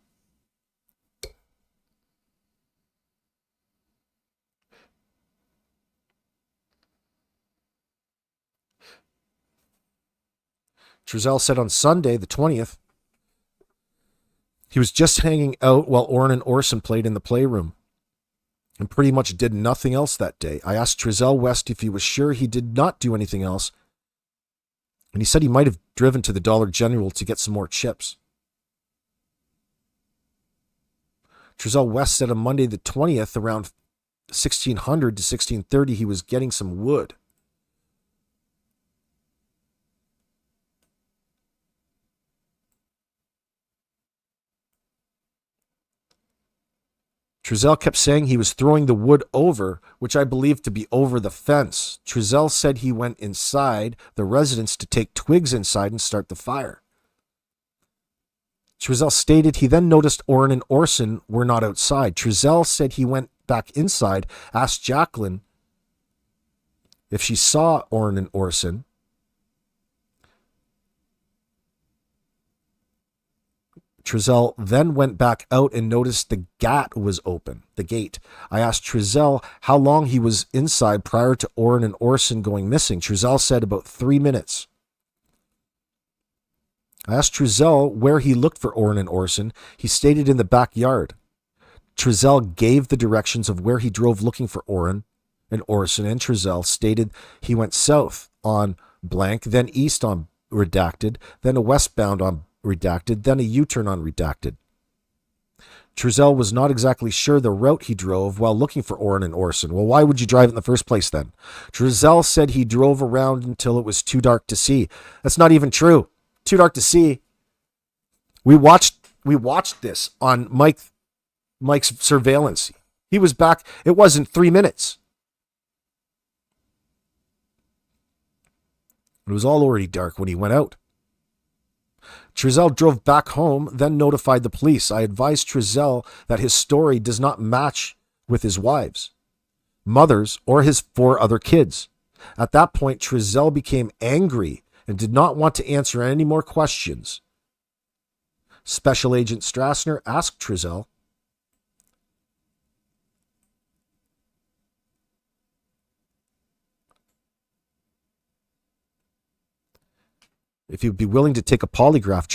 Trezell said on Sunday, the 20th, he was just hanging out while Orrin and Orson played in the playroom and pretty much did nothing else that day. I asked Trezell West if he was sure he did not do anything else, and he said he might have driven to the Dollar General to get some more chips. Trezell West said on Monday the 20th, around 1600 to 1630, he was getting some wood. Trezell kept saying he was throwing the wood over, which I believed to be over the fence. Trezell said he went inside the residence to take twigs inside and start the fire. Trezell stated he then noticed Orrin and Orson were not outside. Trezell said he went back inside, asked Jacqueline if she saw Orrin and Orson. Trezell then went back out and noticed the gate was open, the gate. I asked Trezell how long he was inside prior to Orrin and Orson going missing. Trezell said about 3 minutes. I asked Trezell where he looked for Orrin and Orson. He stated in the backyard. Trezell gave the directions of where he drove looking for Orrin and Orson, and Trezell stated he went south on blank, then east on redacted, then a westbound on redacted, then a U-turn on redacted. Trezell was not exactly sure the route he drove while looking for Orrin and Orson. Well, why would you drive in the first place then? Trezell said he drove around until it was too dark to see. That's not even true. Too dark to see. We watched this on Mike's surveillance. He was back. It wasn't 3 minutes. It was all already dark when he went out. Trezell drove back home, then notified the police. I advised Trezell that his story does not match with his wives, mothers, or his 4 other kids. At that point, Trezell became angry and did not want to answer any more questions. Special Agent Strassner asked Trezell, if he would be willing to take a polygraph.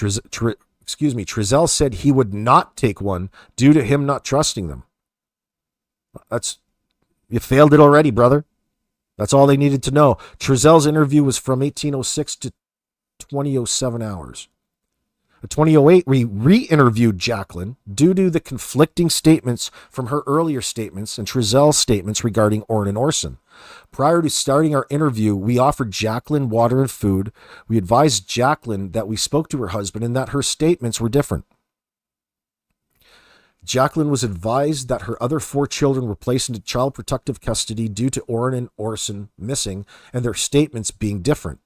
Trezell said he would not take one due to him not trusting them. You failed it already, brother. That's all they needed to know. Trezell's interview was from 1806 to 2007 hours. In 2008, we re-interviewed Jacqueline due to the conflicting statements from her earlier statements and Trezell's statements regarding Orrin and Orson. Prior to starting our interview, we offered Jacqueline water and food. We advised Jacqueline that we spoke to her husband and that her statements were different. Jacqueline was advised that her other 4 children were placed into child protective custody due to Orrin and Orson missing and their statements being different.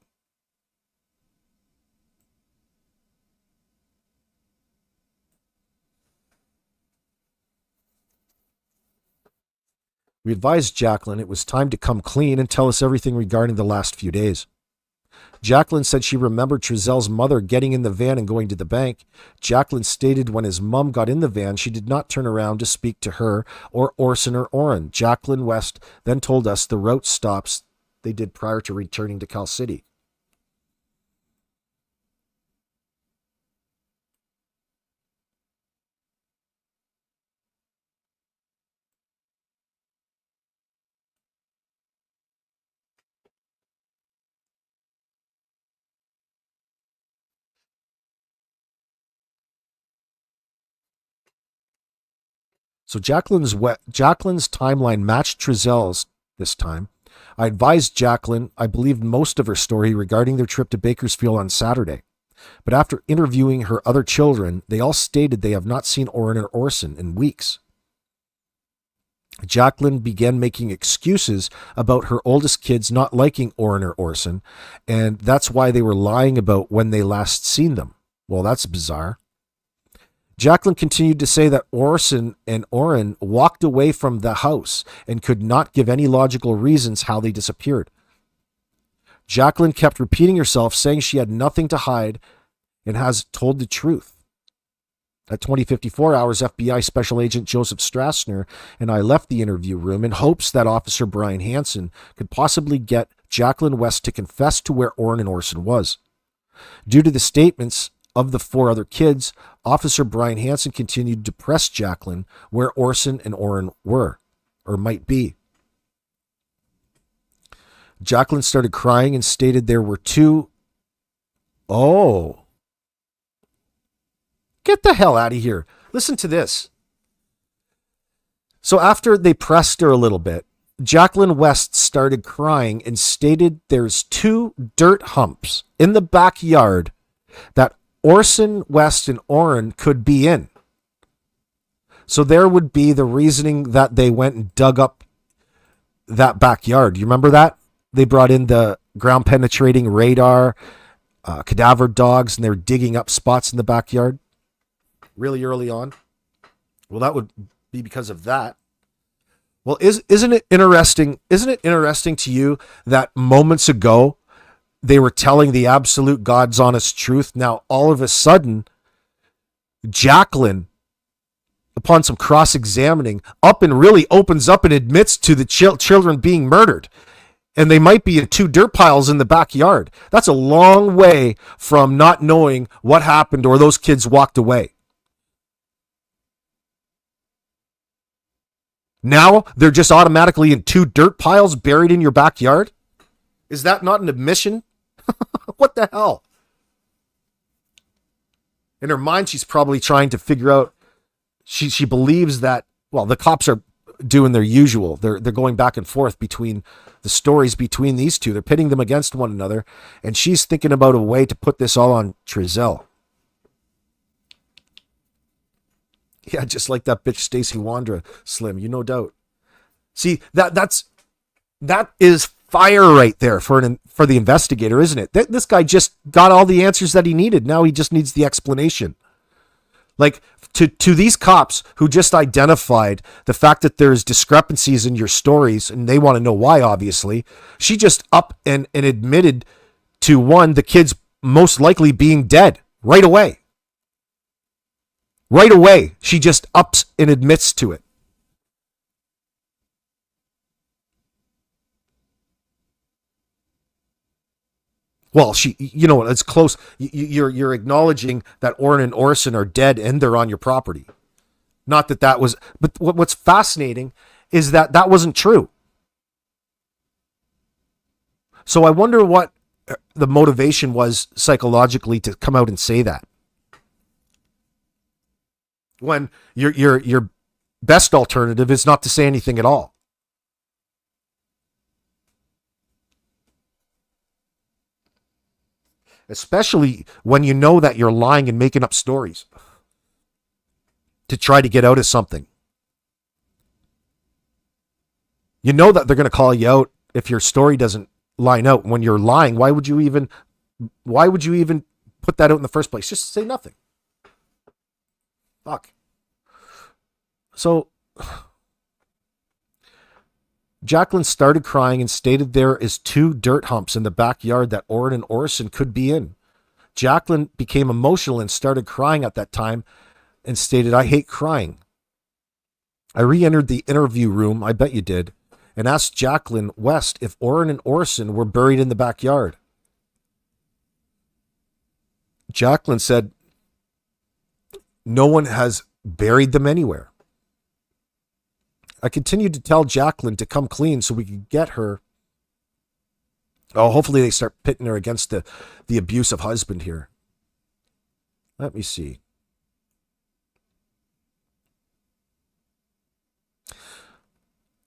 We advised Jacqueline it was time to come clean and tell us everything regarding the last few days. Jacqueline said she remembered Trezell's mother getting in the van and going to the bank. Jacqueline stated when his mom got in the van, she did not turn around to speak to her or Orson or Orrin. Jacqueline West then told us the route stops they did prior to returning to Cal City. So Jacqueline's timeline matched Trezell's this time. I advised Jacqueline I believed most of her story regarding their trip to Bakersfield on Saturday. But after interviewing her other children, they all stated they have not seen Orrin or Orson in weeks. Jacqueline began making excuses about her oldest kids not liking Orrin or Orson, and that's why they were lying about when they last seen them. Well, that's bizarre. Jacqueline continued to say that Orson and Orrin walked away from the house and could not give any logical reasons how they disappeared. Jacqueline kept repeating herself, saying she had nothing to hide and has told the truth. At 20:54 hours, FBI Special Agent Joseph Strassner and I left the interview room in hopes that Officer Brian Hansen could possibly get Jacqueline West to confess to where Orrin and Orson was. Due to the statements of the 4 other kids, Officer Brian Hansen continued to press Jacqueline where Orson and Orrin were, or might be. Jacqueline started crying and stated there were 2. Oh. Get the hell out of here. Listen to this. So after they pressed her a little bit, Jacqueline West started crying and stated there's 2 dirt humps in the backyard that Orson West and Orrin could be in. So there would be the reasoning that they went and dug up that backyard. You remember that? They brought in the ground penetrating radar, cadaver dogs, and they were digging up spots in the backyard really early on. Well, that would be because of that. Well, isn't it interesting? Isn't it interesting to you that moments ago they were telling the absolute God's honest truth? Now, all of a sudden, Jacqueline, upon some cross-examining, up and really opens up and admits to the children being murdered. And they might be in 2 dirt piles in the backyard. That's a long way from not knowing what happened or those kids walked away. Now they're just automatically in 2 dirt piles buried in your backyard? Is that not an admission? What the hell? In her mind, she's probably trying to figure out, she believes that, well, the cops are doing their usual. They're going back and forth between the stories between these two. They're pitting them against one another, and she's thinking about a way to put this all on Trezell. Yeah, just like that bitch Stacey Wandra, Slim, you no doubt. See, that is fire right there for the investigator, isn't it? This guy just got all the answers that he needed. Now he just needs the explanation. Like, to these cops who just identified the fact that there's discrepancies in your stories, and they want to know why, obviously, she just up and admitted to the kids most likely being dead right away. Right away, she just ups and admits to it. Well, it's close. You're acknowledging that Orrin and Orson are dead and they're on your property. Not that was, but what's fascinating is that wasn't true. So I wonder what the motivation was psychologically to come out and say that. When your best alternative is not to say anything at all. Especially when you know that you're lying and making up stories to try to get out of something. You know that they're going to call you out if your story doesn't line out. When you're lying, why would you even put that out in the first place? Just say nothing. Fuck. So Jacqueline started crying and stated there is 2 dirt humps in the backyard that Orrin and Orson could be in. Jacqueline became emotional and started crying at that time and stated, "I hate crying." I re-entered the interview room, I bet you did, and asked Jacqueline West if Orrin and Orson were buried in the backyard. Jacqueline said, "No one has buried them anywhere." I continued to tell Jacqueline to come clean so we could get her. Oh, hopefully they start pitting her against the abusive husband here. Let me see.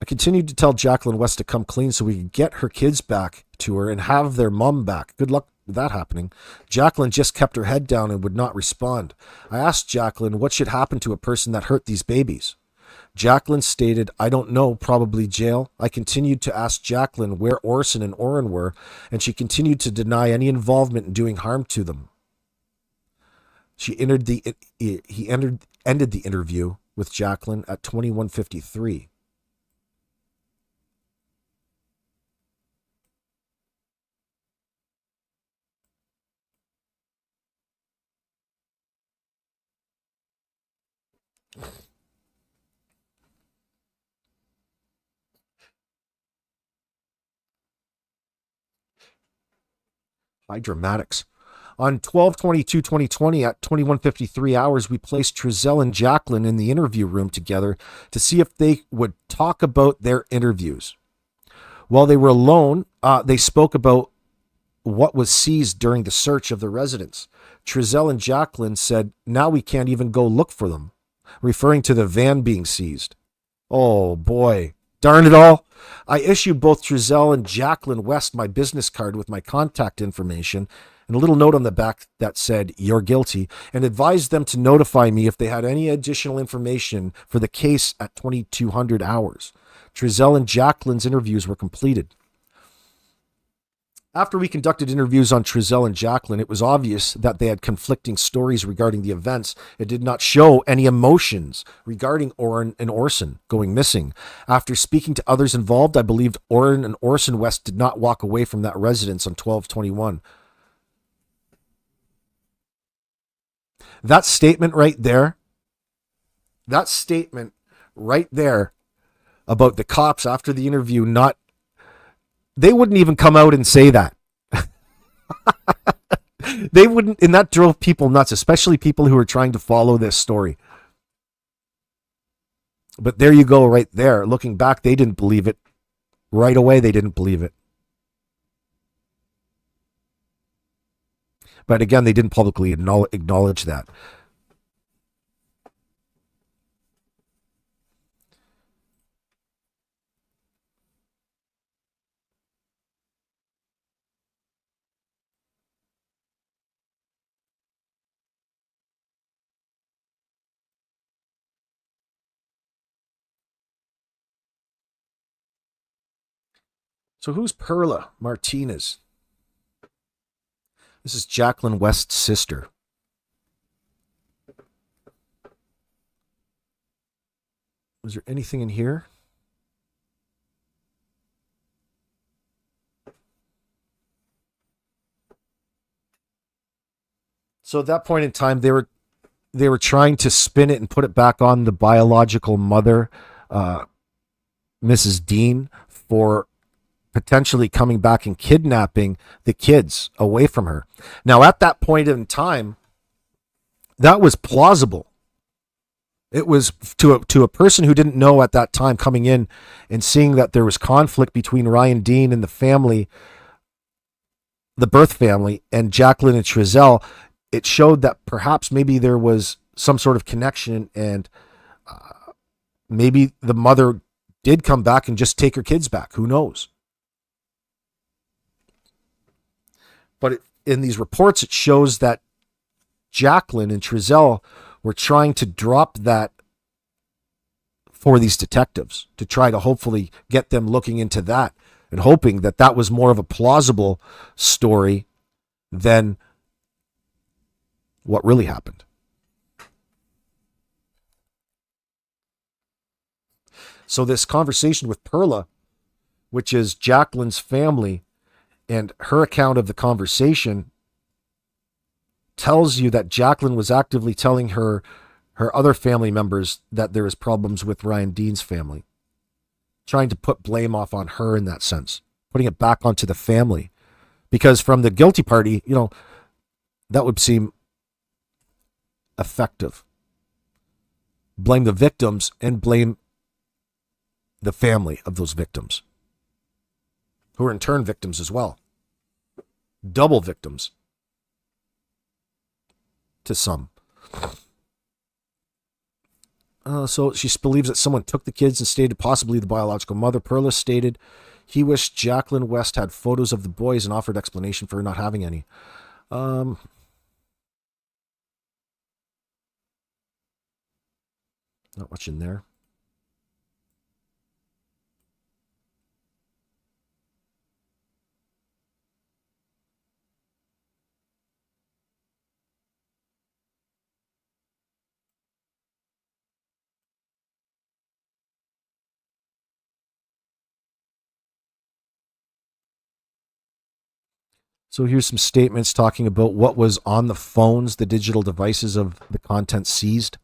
I continued to tell Jacqueline West to come clean so we could get her kids back to her and have their mom back. Good luck with that happening. Jacqueline just kept her head down and would not respond. I asked Jacqueline what should happen to a person that hurt these babies. Jacqueline stated, "I don't know, probably jail." I continued to ask Jacqueline where Orson and Orrin were, and she continued to deny any involvement in doing harm to them. Ended the interview with Jacqueline at 21:53. High dramatics. On 12/22/2020 at 21:53 hours, we placed Trezell and Jacqueline in the interview room together to see if they would talk about their interviews. While they were alone, they spoke about what was seized during the search of the residence. Trezell and Jacqueline said, "Now we can't even go look for them," referring to the van being seized. Oh boy. Darn it all. I issued both Trezell and Jacqueline West my business card with my contact information and a little note on the back that said, "You're guilty," and advised them to notify me if they had any additional information for the case at 2200 hours. Trezell and Jacqueline's interviews were completed. After we conducted interviews on Trezell and Jacqueline, it was obvious that they had conflicting stories regarding the events. It did not show any emotions regarding Orrin and Orson going missing. After speaking to others involved, I believed Orrin and Orson West did not walk away from that residence on 12/21. That statement right there, about the cops after the interview not, they wouldn't even come out and say that. They wouldn't, and that drove people nuts, especially people who were trying to follow this story. But there you go, right there. Looking back, they didn't believe it. Right away, they didn't believe it. But again, they didn't publicly acknowledge that. So who's Perla Martinez? This is Jacqueline West's sister. Was there anything in here? So at that point in time, they were trying to spin it and put it back on the biological mother, Mrs. Dean, for potentially coming back and kidnapping the kids away from her. Now, at that point in time, that was plausible. It was to a person who didn't know at that time, coming in and seeing that there was conflict between Ryan Dean and the family, the birth family, and Jacqueline and Trezell. It showed that perhaps maybe there was some sort of connection, and maybe the mother did come back and just take her kids back. Who knows? But in these reports, it shows that Jacqueline and Trezell were trying to drop that for these detectives to try to hopefully get them looking into that and hoping that that was more of a plausible story than what really happened. So this conversation with Perla, which is Jacqueline's family, and her account of the conversation tells you that Jacqueline was actively telling her other family members that there is problems with Ryan Dean's family, trying to put blame off on her in that sense, putting it back onto the family. Because from the guilty party, that would seem effective. Blame the victims and blame the family of those victims, who are in turn victims as well. Double victims to some. So she believes that someone took the kids and stated possibly the biological mother. Perla stated he wished Jacqueline West had photos of the boys and offered explanation for her not having any. Not much in there. So here's some statements talking about what was on the phones, the digital devices of the content seized.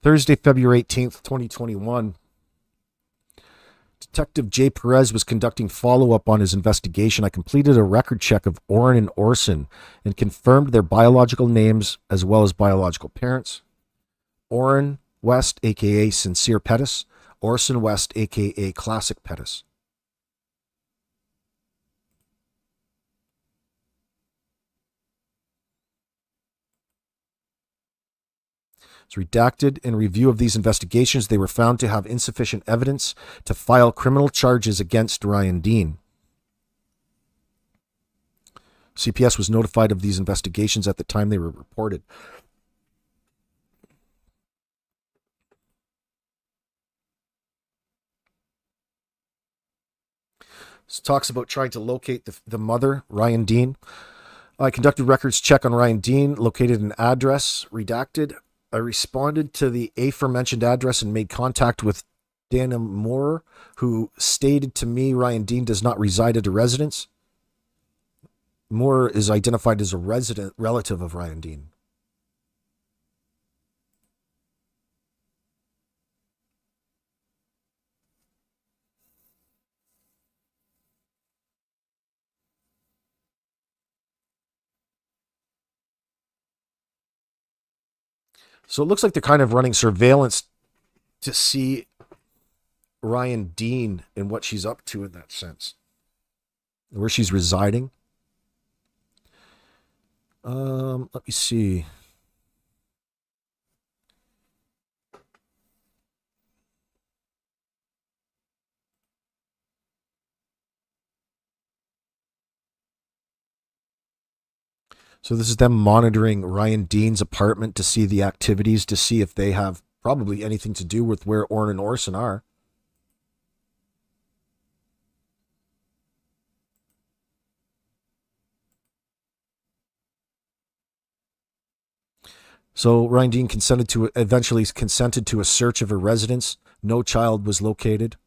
Thursday, February 18th, 2021, Detective J. Perez was conducting follow-up on his investigation. I completed a record check of Orrin and Orson and confirmed their biological names as well as biological parents. Orrin West, a.k.a. Cincere Pettus. Orson West, a.k.a. Classic Pettus. It's redacted. In review of these investigations, they were found to have insufficient evidence to file criminal charges against Ryan Dean. CPS was notified of these investigations at the time they were reported. This talks about trying to locate the mother, Ryan Dean. I conducted records check on Ryan Dean, located an address, redacted. I responded to the aforementioned address and made contact with Dana Moore, who stated to me Ryan Dean does not reside at a residence. Moore is identified as a resident relative of Ryan Dean. So it looks like they're kind of running surveillance to see Ryan Dean and what she's up to in that sense, where she's residing. Let me see. So this is them monitoring Ryan Dean's apartment to see the activities, to see if they have probably anything to do with where Orrin and Orson are. So Ryan Dean eventually consented to a search of her residence. No child was located.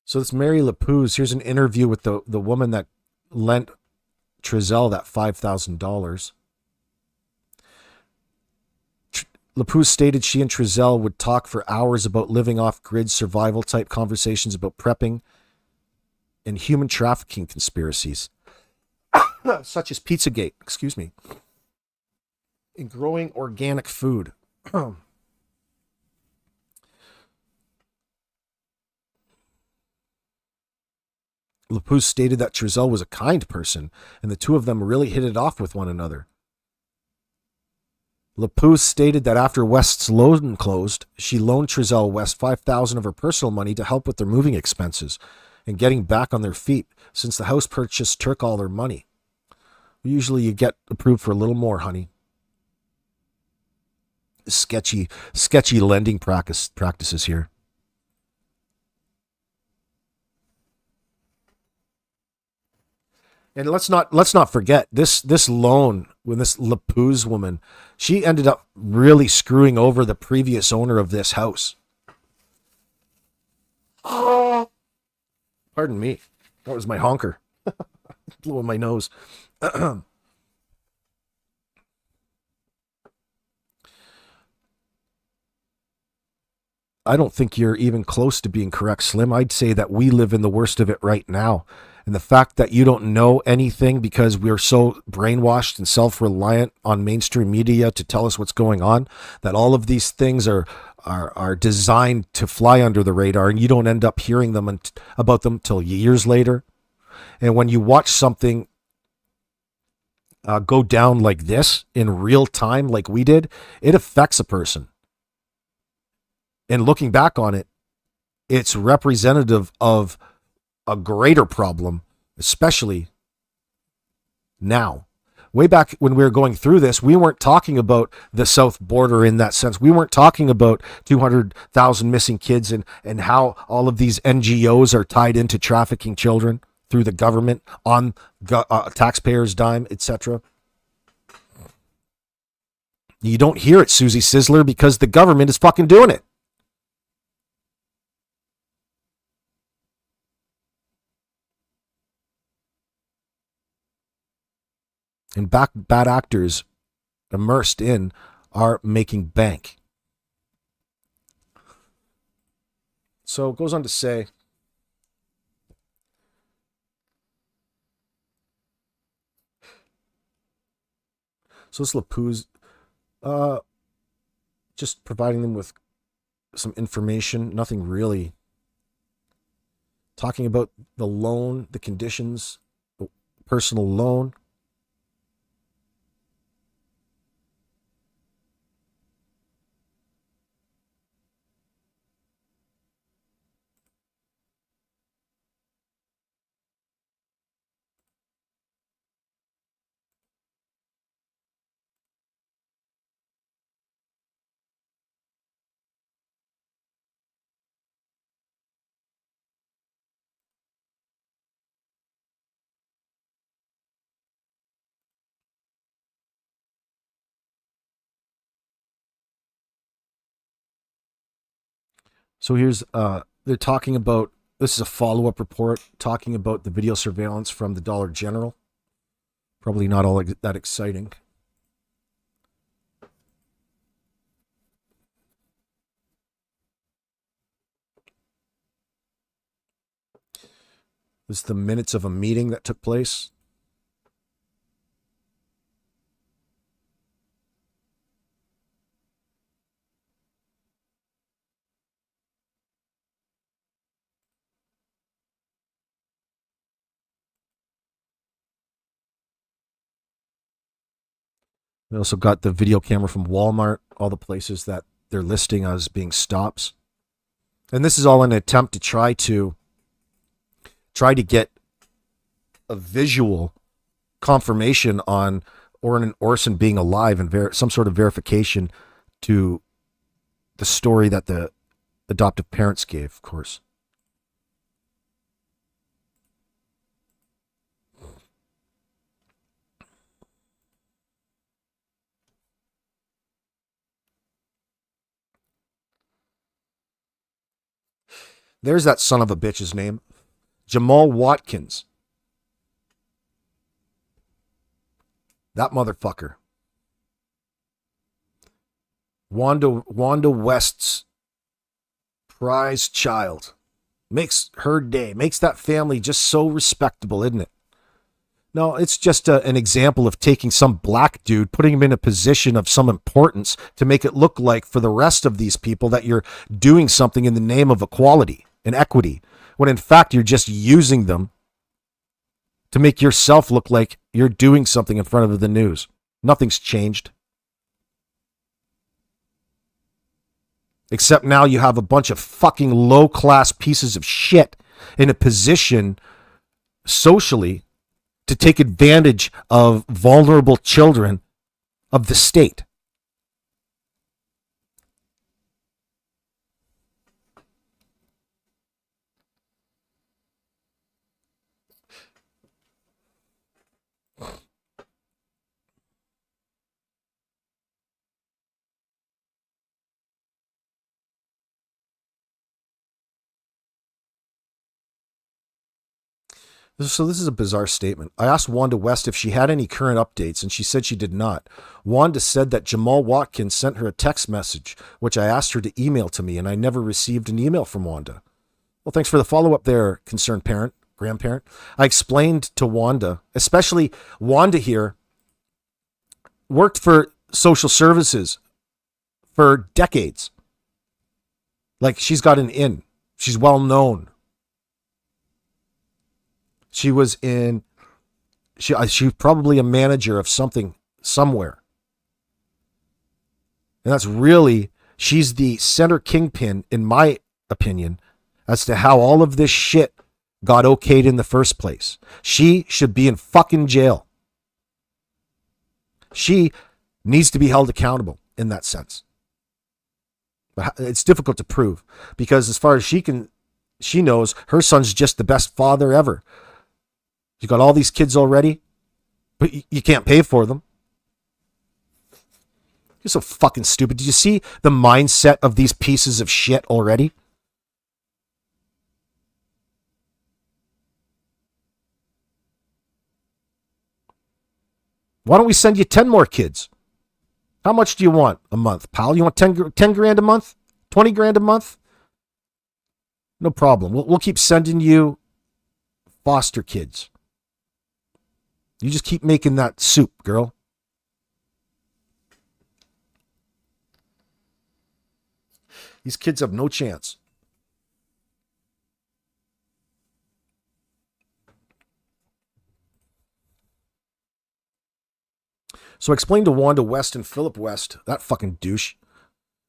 So this Mary Lapuz, here's an interview with the woman that lent Trezell that $5,000. Lapuz stated she and Trezell would talk for hours about living off-grid survival type conversations about prepping and human trafficking conspiracies, such as Pizzagate, excuse me, and growing organic food. Lapuz stated that Trezell was a kind person, and the two of them really hit it off with one another. Lapuz stated that after West's loan closed, she loaned Trezell West $5,000 of her personal money to help with their moving expenses and getting back on their feet, since the house purchase took all their money. Usually you get approved for a little more, honey. Sketchy lending practices here. And let's not forget this loan with this Lapuz woman, she ended up really screwing over the previous owner of this house. Pardon me. That was my honker. Blowing my nose. I don't think you're even close to being correct, Slim. I'd say that we live in the worst of it right now. And the fact that you don't know anything because we're so brainwashed and self-reliant on mainstream media to tell us what's going on, that all of these things are designed to fly under the radar, and you don't end up hearing them about them till years later. And when you watch something go down like this in real time, like we did, it affects a person. And looking back on it, it's representative of a greater problem, especially now. Way back when we were going through this, we weren't talking about the south border in that sense. We weren't talking about 200,000 missing kids and how all of these NGOs are tied into trafficking children through the government on taxpayers' dime, etc. You don't hear it, Susie Sizzler, because the government is fucking doing it. And bad actors immersed in are making bank. So it goes on to say, so this Lapou's just providing them with some information, nothing really. Talking about the loan, the conditions, the personal loan. So here's they're talking about, this is a follow-up report talking about the video surveillance from the Dollar General. Probably not all that exciting. This is the minutes of a meeting that took place. We also got the video camera from Walmart, all the places that they're listing as being stops. And this is all an attempt to try to get a visual confirmation on Orrin and Orson being alive and some sort of verification to the story that the adoptive parents gave, of course. There's that son of a bitch's name. Jamal Watkins. That motherfucker. Wanda West's prized child. Makes her day. Makes that family just so respectable, isn't it? No, it's just an example of taking some black dude, putting him in a position of some importance to make it look like for the rest of these people that you're doing something in the name of equality and equity, when in fact you're just using them to make yourself look like you're doing something in front of the news. Nothing's changed. Except now you have a bunch of fucking low-class pieces of shit in a position socially to take advantage of vulnerable children of the state. So this is a bizarre statement. I asked Wanda West if she had any current updates, and she said she did not. Wanda said that Jamal Watkins sent her a text message, which I asked her to email to me, and I never received an email from Wanda. Well, thanks for the follow-up there, concerned parent, grandparent. I explained to Wanda, especially Wanda here, worked for social services for decades. Like, she's got an in. She's well known. She was she was probably a manager of something somewhere. And that's really, she's the center kingpin, in my opinion, as to how all of this shit got okayed in the first place. She should be in fucking jail. She needs to be held accountable in that sense. But it's difficult to prove because as far as she knows her son's just the best father ever. You got all these kids already, but you can't pay for them. You're so fucking stupid. Did you see the mindset of these pieces of shit already? Why don't we send you 10 more kids? How much do you want a month, pal? You want 10 grand a month? 20 grand a month? No problem. We'll keep sending you foster kids. You just keep making that soup, girl. These kids have no chance. So I explained to Wanda West and Philip West, that fucking douche.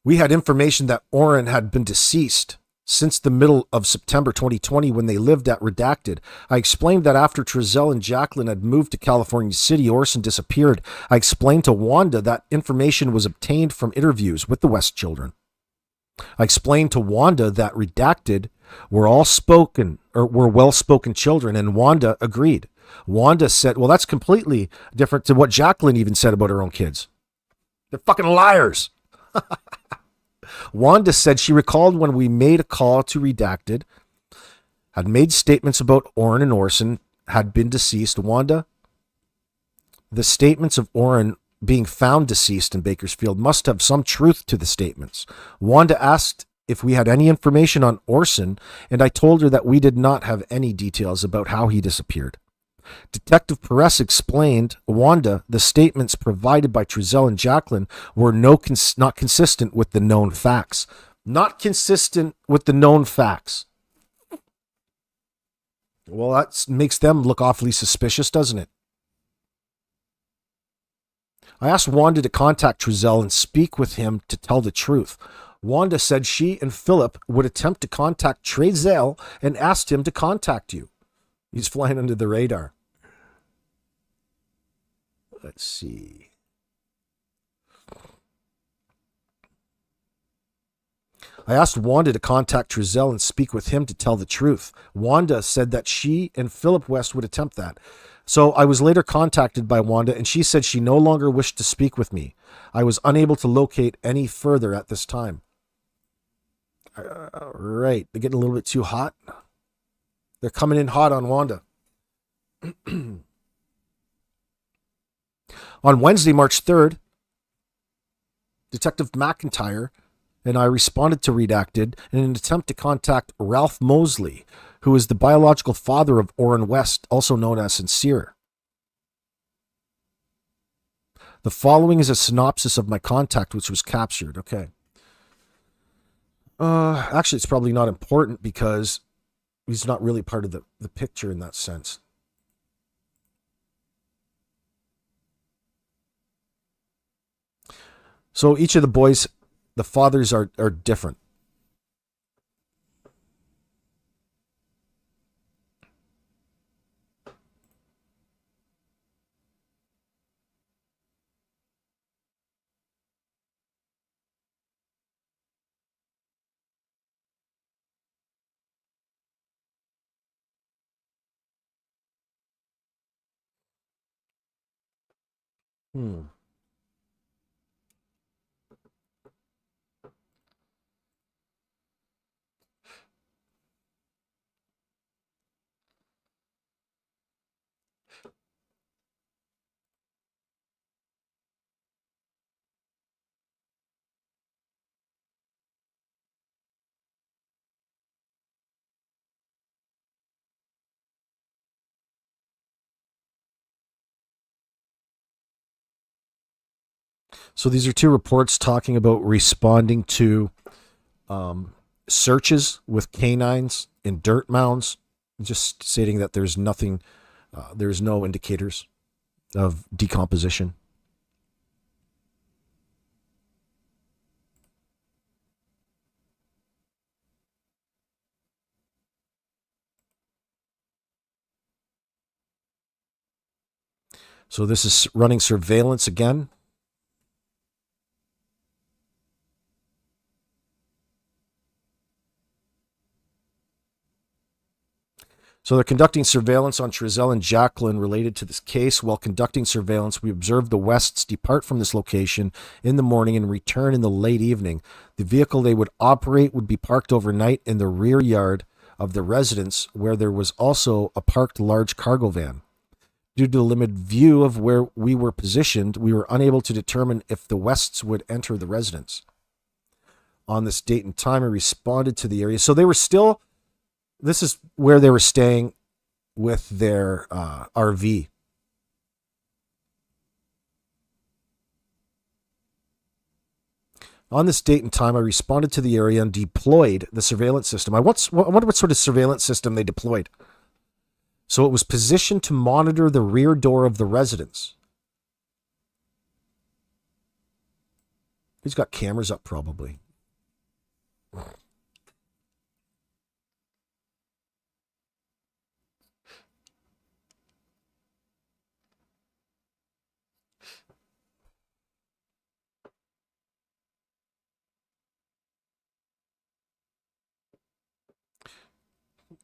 We had information that Orrin had been deceased since the middle of September 2020 when they lived at Redacted. I explained that after Trezell and Jacqueline had moved to California City, Orson disappeared. I explained to Wanda that information was obtained from interviews with the West children. I explained to Wanda that Redacted were well-spoken children, and Wanda agreed. Wanda said, well, that's completely different to what Jacqueline even said about her own kids. They're fucking liars. Wanda said she recalled when we made a call to Redacted, had made statements about Orrin and Orson had been deceased. Wanda, the statements of Orrin being found deceased in Bakersfield must have some truth to the statements. Wanda asked if we had any information on Orson, and I told her that we did not have any details about how he disappeared. Detective Perez explained, Wanda, the statements provided by Trezell and Jacqueline were not consistent with the known facts. Not consistent with the known facts. Well, that makes them look awfully suspicious, doesn't it? I asked Wanda to contact Trezell and speak with him to tell the truth. Wanda said she and Philip would attempt to contact Trezell and asked him to contact you. He's flying under the radar. Let's see. I asked Wanda to contact Trezell and speak with him to tell the truth. Wanda said that she and Philip West would attempt that. So I was later contacted by Wanda, and she said she no longer wished to speak with me. I was unable to locate any further at this time. Right. They're getting a little bit too hot. They're coming in hot on Wanda. On Wednesday, March 3rd, Detective McIntyre and I responded to Redacted in an attempt to contact Ralph Mosley, who is the biological father of Orrin West, also known as Cincere. The following is a synopsis of my contact, which was captured. Okay. Actually, it's probably not important because he's not really part of the picture in that sense. So each of the boys, the fathers are different. So these are two reports talking about responding to searches with canines in dirt mounds, just stating that there's nothing, there's no indicators of decomposition. So this is running surveillance again. So they're conducting surveillance on Trezell and Jacqueline related to this case. While conducting surveillance, we observed the Wests depart from this location in the morning and return in the late evening. The vehicle they would operate would be parked overnight in the rear yard of the residence, where there was also a parked large cargo van. Due to the limited view of where we were positioned, we were unable to determine if the Wests would enter the residence. On this date and time, I responded to the area. So they were still... This is where they were staying with their RV. On this date and time, I responded to the area and deployed the surveillance system. I wonder what sort of surveillance system they deployed. So it was positioned to monitor the rear door of the residence. He's got cameras up, probably.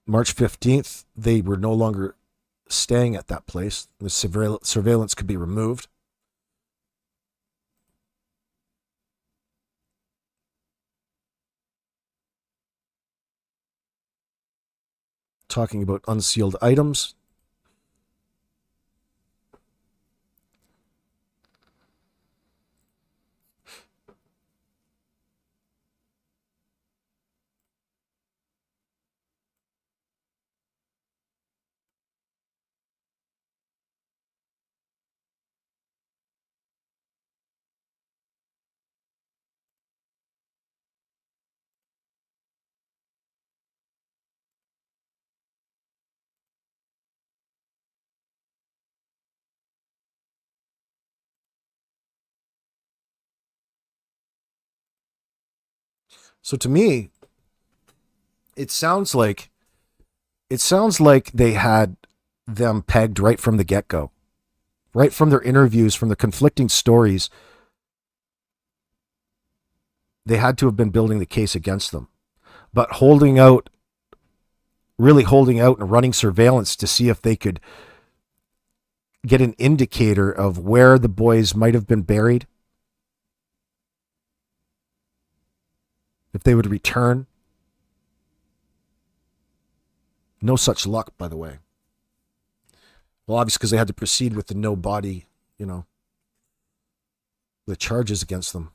March 15th, they were no longer staying at that place. The surveillance could be removed. Talking about unsealed items. So to me, it sounds like they had them pegged right from the get-go. Right from their interviews, from the conflicting stories, they had to have been building the case against them. But really holding out and running surveillance to see if they could get an indicator of where the boys might have been buried, if they would return. No such luck, by the way. Well, obviously, because they had to proceed with the no body, the charges against them.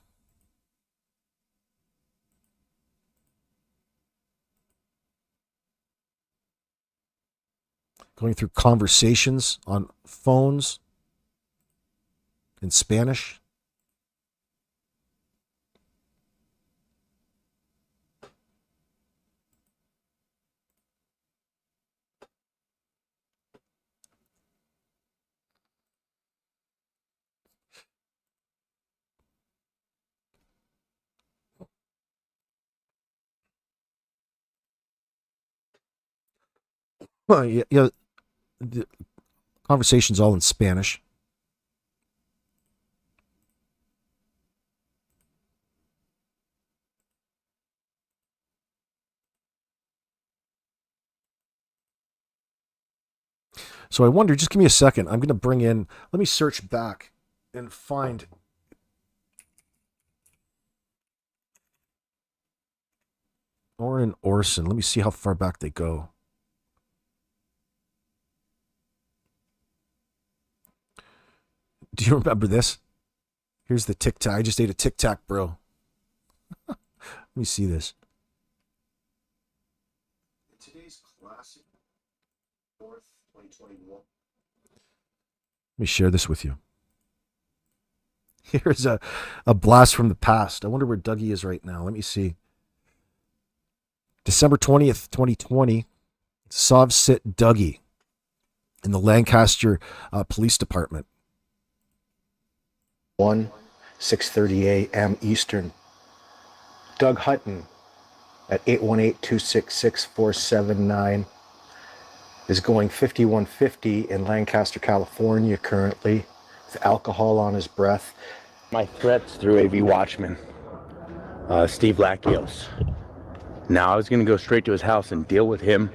Going through conversations on phones in Spanish. Well, yeah, the conversation's all in Spanish. So I wonder, just give me a second. I'm going to bring in, let me search back and find Orrin and Orson. Let me see how far back they go. Do you remember this? Here's the Tic Tac. I just ate a Tic Tac, bro. Let me see this. Today's Classic 4th, 2021. Let me share this with you. Here's a blast from the past. I wonder where Dougie is right now. Let me see. December 20th, 2020. Sov Sit Dougie in the Lancaster Police Department. 6:30 a.m. Eastern. Doug Hutton at 818-266-479. is going 5150 in Lancaster, California currently, with alcohol on his breath. My threats through AV Watchman, Steve Lackios. Now I was going to go straight to his house and deal with him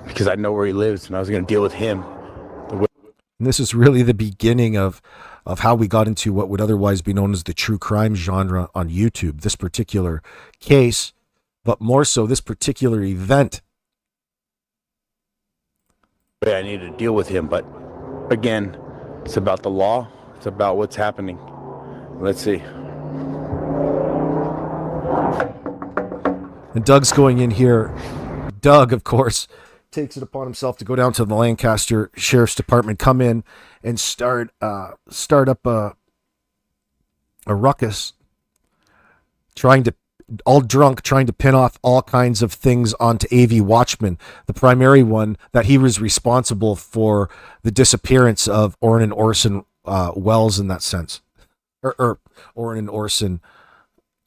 because I know where he lives, and I was going to deal with him. And this is really the beginning of how we got into what would otherwise be known as the true crime genre on YouTube. This particular case, but more so this particular event. I need to deal with him, but again, it's about the law. It's about what's happening. Let's see. And Doug's going in here. Doug, of course, takes it upon himself to go down to the Lancaster Sheriff's Department, come in and start up a ruckus, all drunk, trying to pin off all kinds of things onto AV Watchman, the primary one that he was responsible for the disappearance of Orrin and Orson Welles in that sense. Or Orrin and Orson,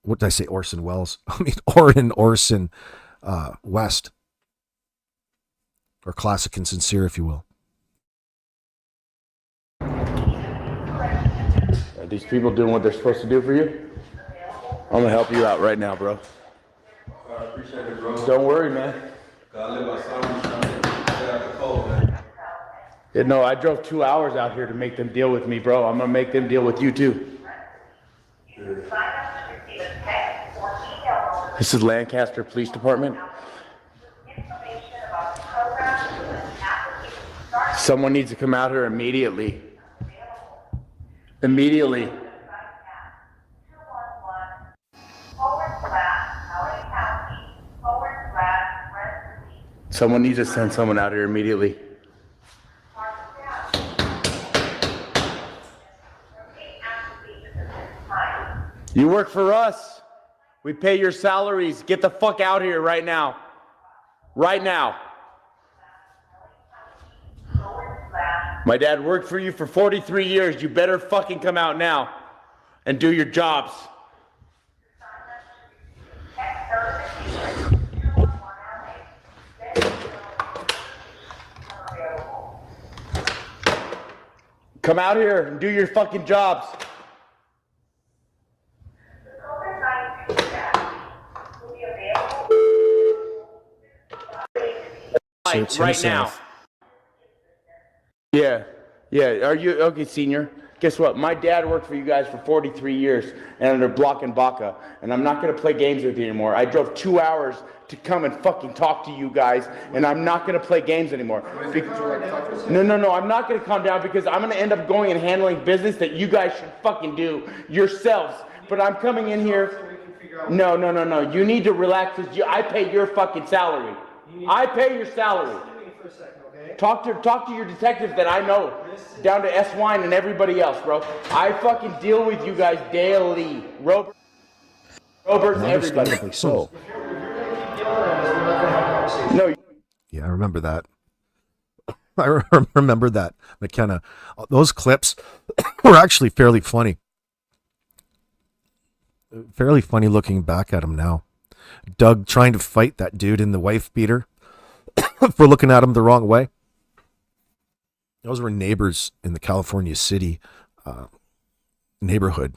what did I say, Orson Welles? I mean, Orrin and Orson West. Or Classic and Cincere, if you will. Are these people doing what they're supposed to do for you? I'm gonna help you out right now, bro. I appreciate it, bro. Don't worry, man. I live outside trying to stay out the cold, man. Yeah, no, I drove 2 hours out here to make them deal with me, bro. I'm gonna make them deal with you too. This is Lancaster Police Department. Someone needs to come out here immediately. Immediately. Someone needs to send someone out here immediately. You work for us. We pay your salaries. Get the fuck out here right now. Right now. My dad worked for you for 43 years. You better fucking come out now and do your jobs. Come out here and do your fucking jobs. Right now. Yeah. Are you okay, senior? Guess what? My dad worked for you guys for 43 years and under Block and Baca, and I'm not going to play games with you anymore. I drove 2 hours to come and fucking talk to you guys, and I'm not going to play games anymore. No, I'm not going to calm down because I'm going to end up going and handling business that you guys should fucking do yourselves. But I'm coming in here. No. You need to relax because I pay your fucking salary. I pay your salary. Talk to your detectives that I know, down to S. Wine and everybody else, bro. I fucking deal with you guys daily. Robert's everybody. So. No. Yeah, I remember that. I remember that, McKenna. Those clips were actually fairly funny. Fairly funny looking back at him now. Doug trying to fight that dude in the wife beater for looking at him the wrong way. Those were neighbors in the California City neighborhood.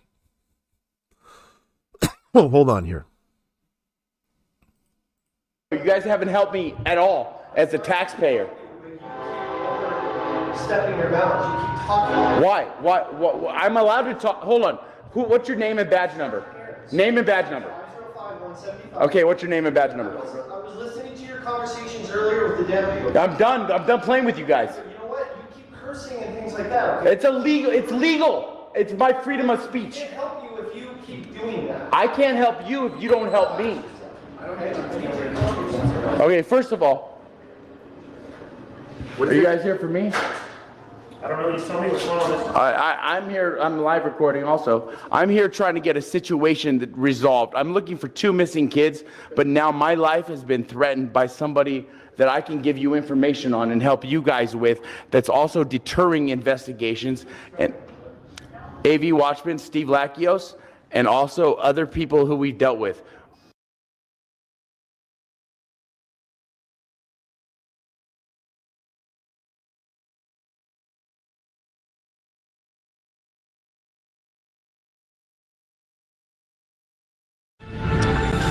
Oh, hold on here. You guys haven't helped me at all as a taxpayer. Stepping your bounds. You keep talking. Why? I'm allowed to talk. Hold on. What's your name and badge number? Name and badge number. Okay, what's your name and badge number? I was listening to your conversations earlier with the deputy. I'm done playing with you guys. You know what? You keep cursing and things like that. Okay? It's illegal. It's legal. It's my freedom of speech. I can't help you if you keep doing that. I can't help you if you don't help me. Okay, first of all, are you guys here for me? I don't know. You tell me what's going on. I'm here. I'm live recording also. I'm here trying to get a situation resolved. I'm looking for 2 missing kids, but now my life has been threatened by somebody that I can give you information on and help you guys with that's also deterring investigations. And AV Watchman, Steve Lackios, and also other people who we dealt with.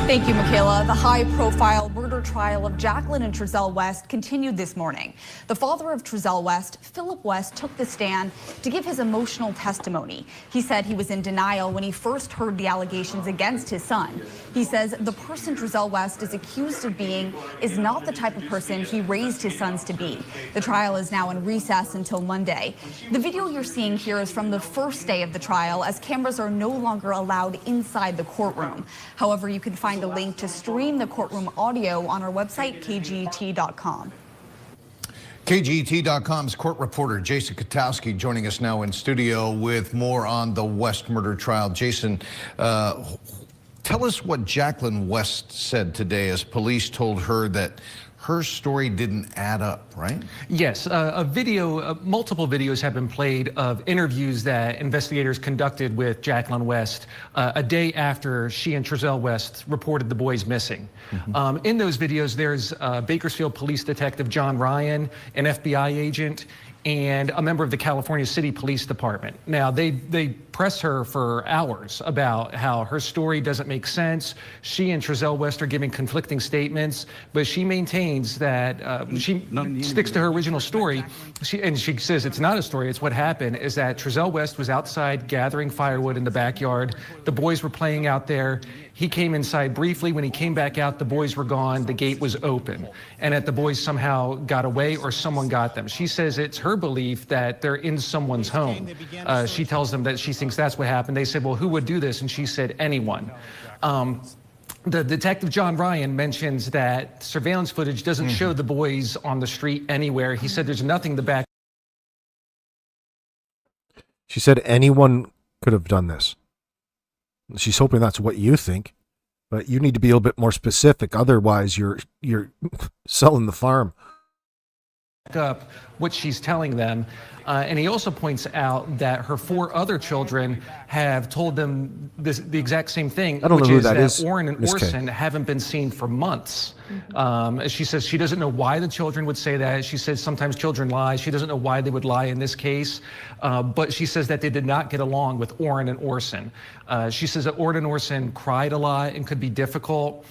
Thank you, Michaela. The high-profile murder trial of Jacqueline and Trezell West continued this morning. The father of Trezell West, Philip West, took the stand to give his emotional testimony. He said he was in denial when he first heard the allegations against his son. He says the person Trezell West is accused of being is not the type of person he raised his sons to be. The trial is now in recess until Monday. The video you're seeing here is from the first day of the trial, as cameras are no longer allowed inside the courtroom. However, you can find a link to stream the courtroom audio on our website, kget.com. KGET.com's court reporter Jason Katowski joining us now in studio with more on the West murder trial. Jason, tell us what Jacqueline West said today as police told her that her story didn't add up, right? Yes, multiple videos have been played of interviews that investigators conducted with Jacqueline West a day after she and Trezell West reported the boys missing. In those videos, there's Bakersfield Police Detective John Ryan, an FBI agent, and a member of the California City Police Department. Now, they press her for hours about how her story doesn't make sense. She and Trezell West are giving conflicting statements, but she maintains that she sticks to her original story. She says it's not a story, it's what happened, is that Trezell West was outside gathering firewood in the backyard. The boys were playing out there. He came inside briefly. When he came back out, the boys were gone. The gate was open, and that the boys somehow got away or someone got them. She says it's her belief that they're in someone's home. She tells them that she thinks that's what happened. They said, well, who would do this? And she said, anyone. The detective John Ryan mentions that surveillance footage doesn't show the boys on the street anywhere. He said there's nothing to back. She said anyone could have done this. She's hoping that's what you think, but you need to be a little bit more specific. Otherwise, you're selling the farm. Up what she's telling them. And he also points out that her 4 other children have told them the exact same thing, I don't which know who is that is, Orrin and Miss K. Orson haven't been seen for months. She says she doesn't know why the children would say that. She says sometimes children lie. She doesn't know why they would lie in this case. But she says that they did not get along with Orrin and Orson. She says that Orrin and Orson cried a lot and could be difficult.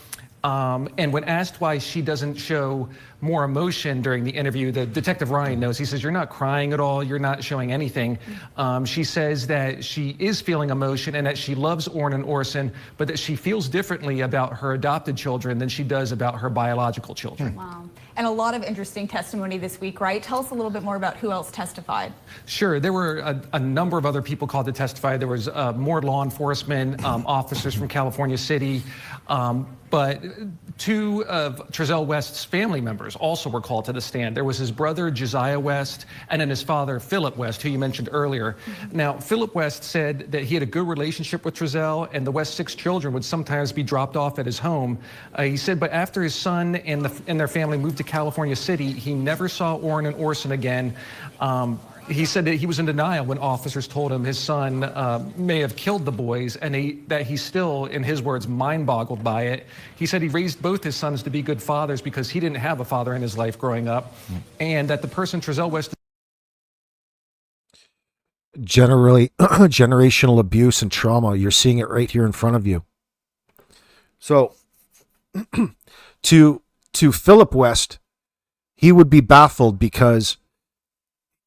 And when asked why she doesn't show more emotion during the interview, the detective Ryan knows. He says, you're not crying at all. You're not showing anything. She says that she is feeling emotion and that she loves Orrin and Orson, but that she feels differently about her adopted children than she does about her biological children. Wow. And a lot of interesting testimony this week, right? Tell us a little bit more about who else testified. Sure. There were a number of other people called to testify. There was more law enforcement officers from California City. But 2 of Trezell West's family members also were called to the stand. There was his brother, Josiah West, and then his father, Philip West, who you mentioned earlier. Now, Philip West said that he had a good relationship with Trezell, and the West 6 children would sometimes be dropped off at his home. He said, but after his son and their family moved to California City, he never saw Orrin and Orson again. He said that he was in denial when officers told him his son may have killed the boys, and that he's still, in his words, mind-boggled by it. He said he raised both his sons to be good fathers because he didn't have a father in his life growing up, and that the person Trezell West... Generational abuse and trauma. You're seeing it right here in front of you. So, to Philip West, he would be baffled because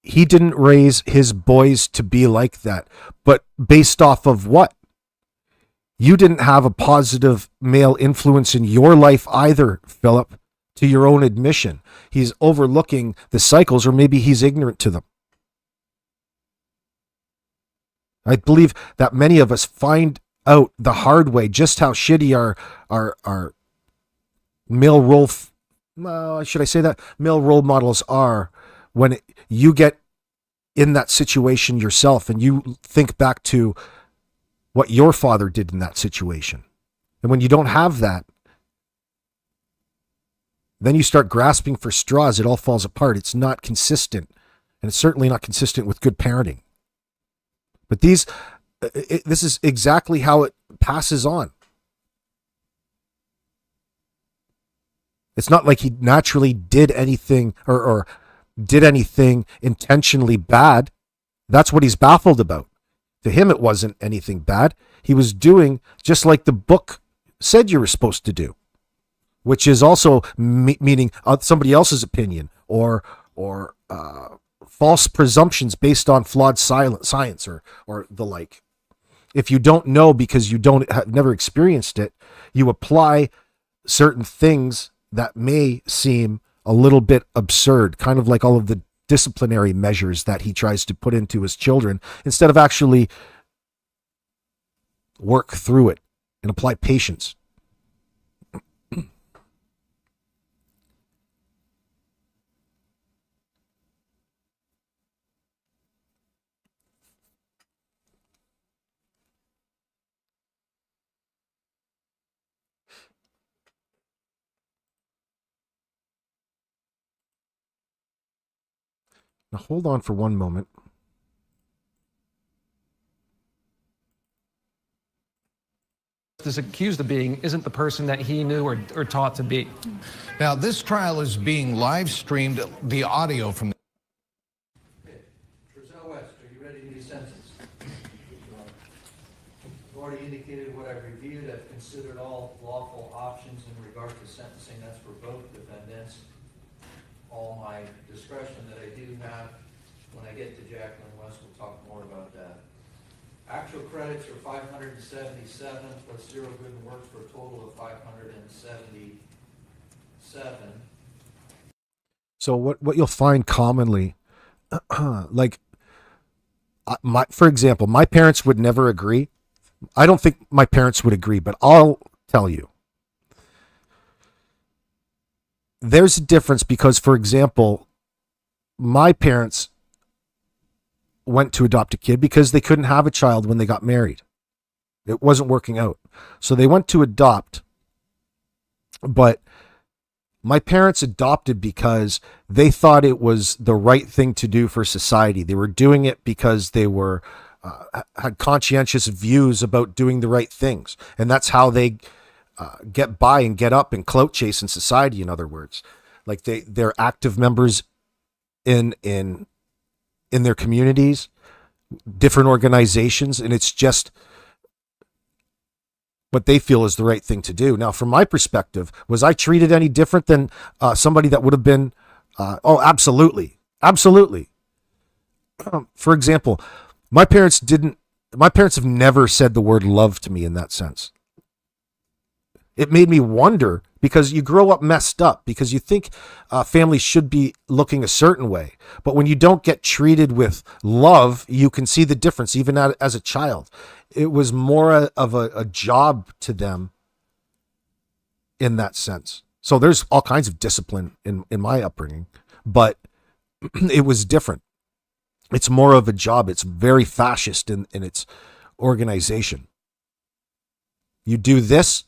he didn't raise his boys to be like that. But based off of what? You didn't have a positive male influence in your life either, Philip, to your own admission. He's overlooking the cycles, or maybe he's ignorant to them. I believe that many of us find out the hard way just how shitty our male role, should I say that? Male role models are when you get in that situation yourself and you think back to what your father did in that situation. And when you don't have that, then you start grasping for straws. It all falls apart. It's not consistent. And it's certainly not consistent with good parenting. But this is exactly how it passes on. It's not like he naturally did anything or did anything intentionally bad. That's what he's baffled about. To him, it wasn't anything bad. He was doing just like the book said you were supposed to do, which is also meaning somebody else's opinion or false presumptions based on flawed science or the like. If you don't know because you have never experienced it, you apply certain things that may seem a little bit absurd, kind of like all of the disciplinary measures that he tries to put into his children, instead of actually work through it and apply patience. Now hold on for one moment. Is accused of being isn't the person that he knew or taught to be. Now, this trial is being live streamed. The audio from Trezell West, are you ready to be sentenced? I've already indicated what I've reviewed. I've considered all lawful options in regard to sentencing. That's for both defendants. All my discretion that I do have. When I get to Jacqueline West, we'll talk more about that. Actual credits are 577 plus zero good and works for a total of 577. So what you'll find commonly, like for example, my parents would never agree. I don't think my parents would agree, but I'll tell you. There's a difference because, for example, my parents went to adopt a kid because they couldn't have a child when they got married. It wasn't working out. So they went to adopt, but my parents adopted because they thought it was the right thing to do for society. They were doing it because they were had conscientious views about doing the right things. And that's how they get by and get up and clout chase in society, in other words. Like they're active members in their communities, different organizations, and it's just what they feel is the right thing to do. Now, from my perspective, was I treated any different than somebody that would have been, oh, absolutely. Absolutely. For example, my parents have never said the word love to me in that sense. It made me wonder, because you grow up messed up because you think families should be looking a certain way. But when you don't get treated with love, you can see the difference, even as a child. It was more of a job to them in that sense. So there's all kinds of discipline in my upbringing, but it was different. It's more of a job. It's very fascist in its organization. You do this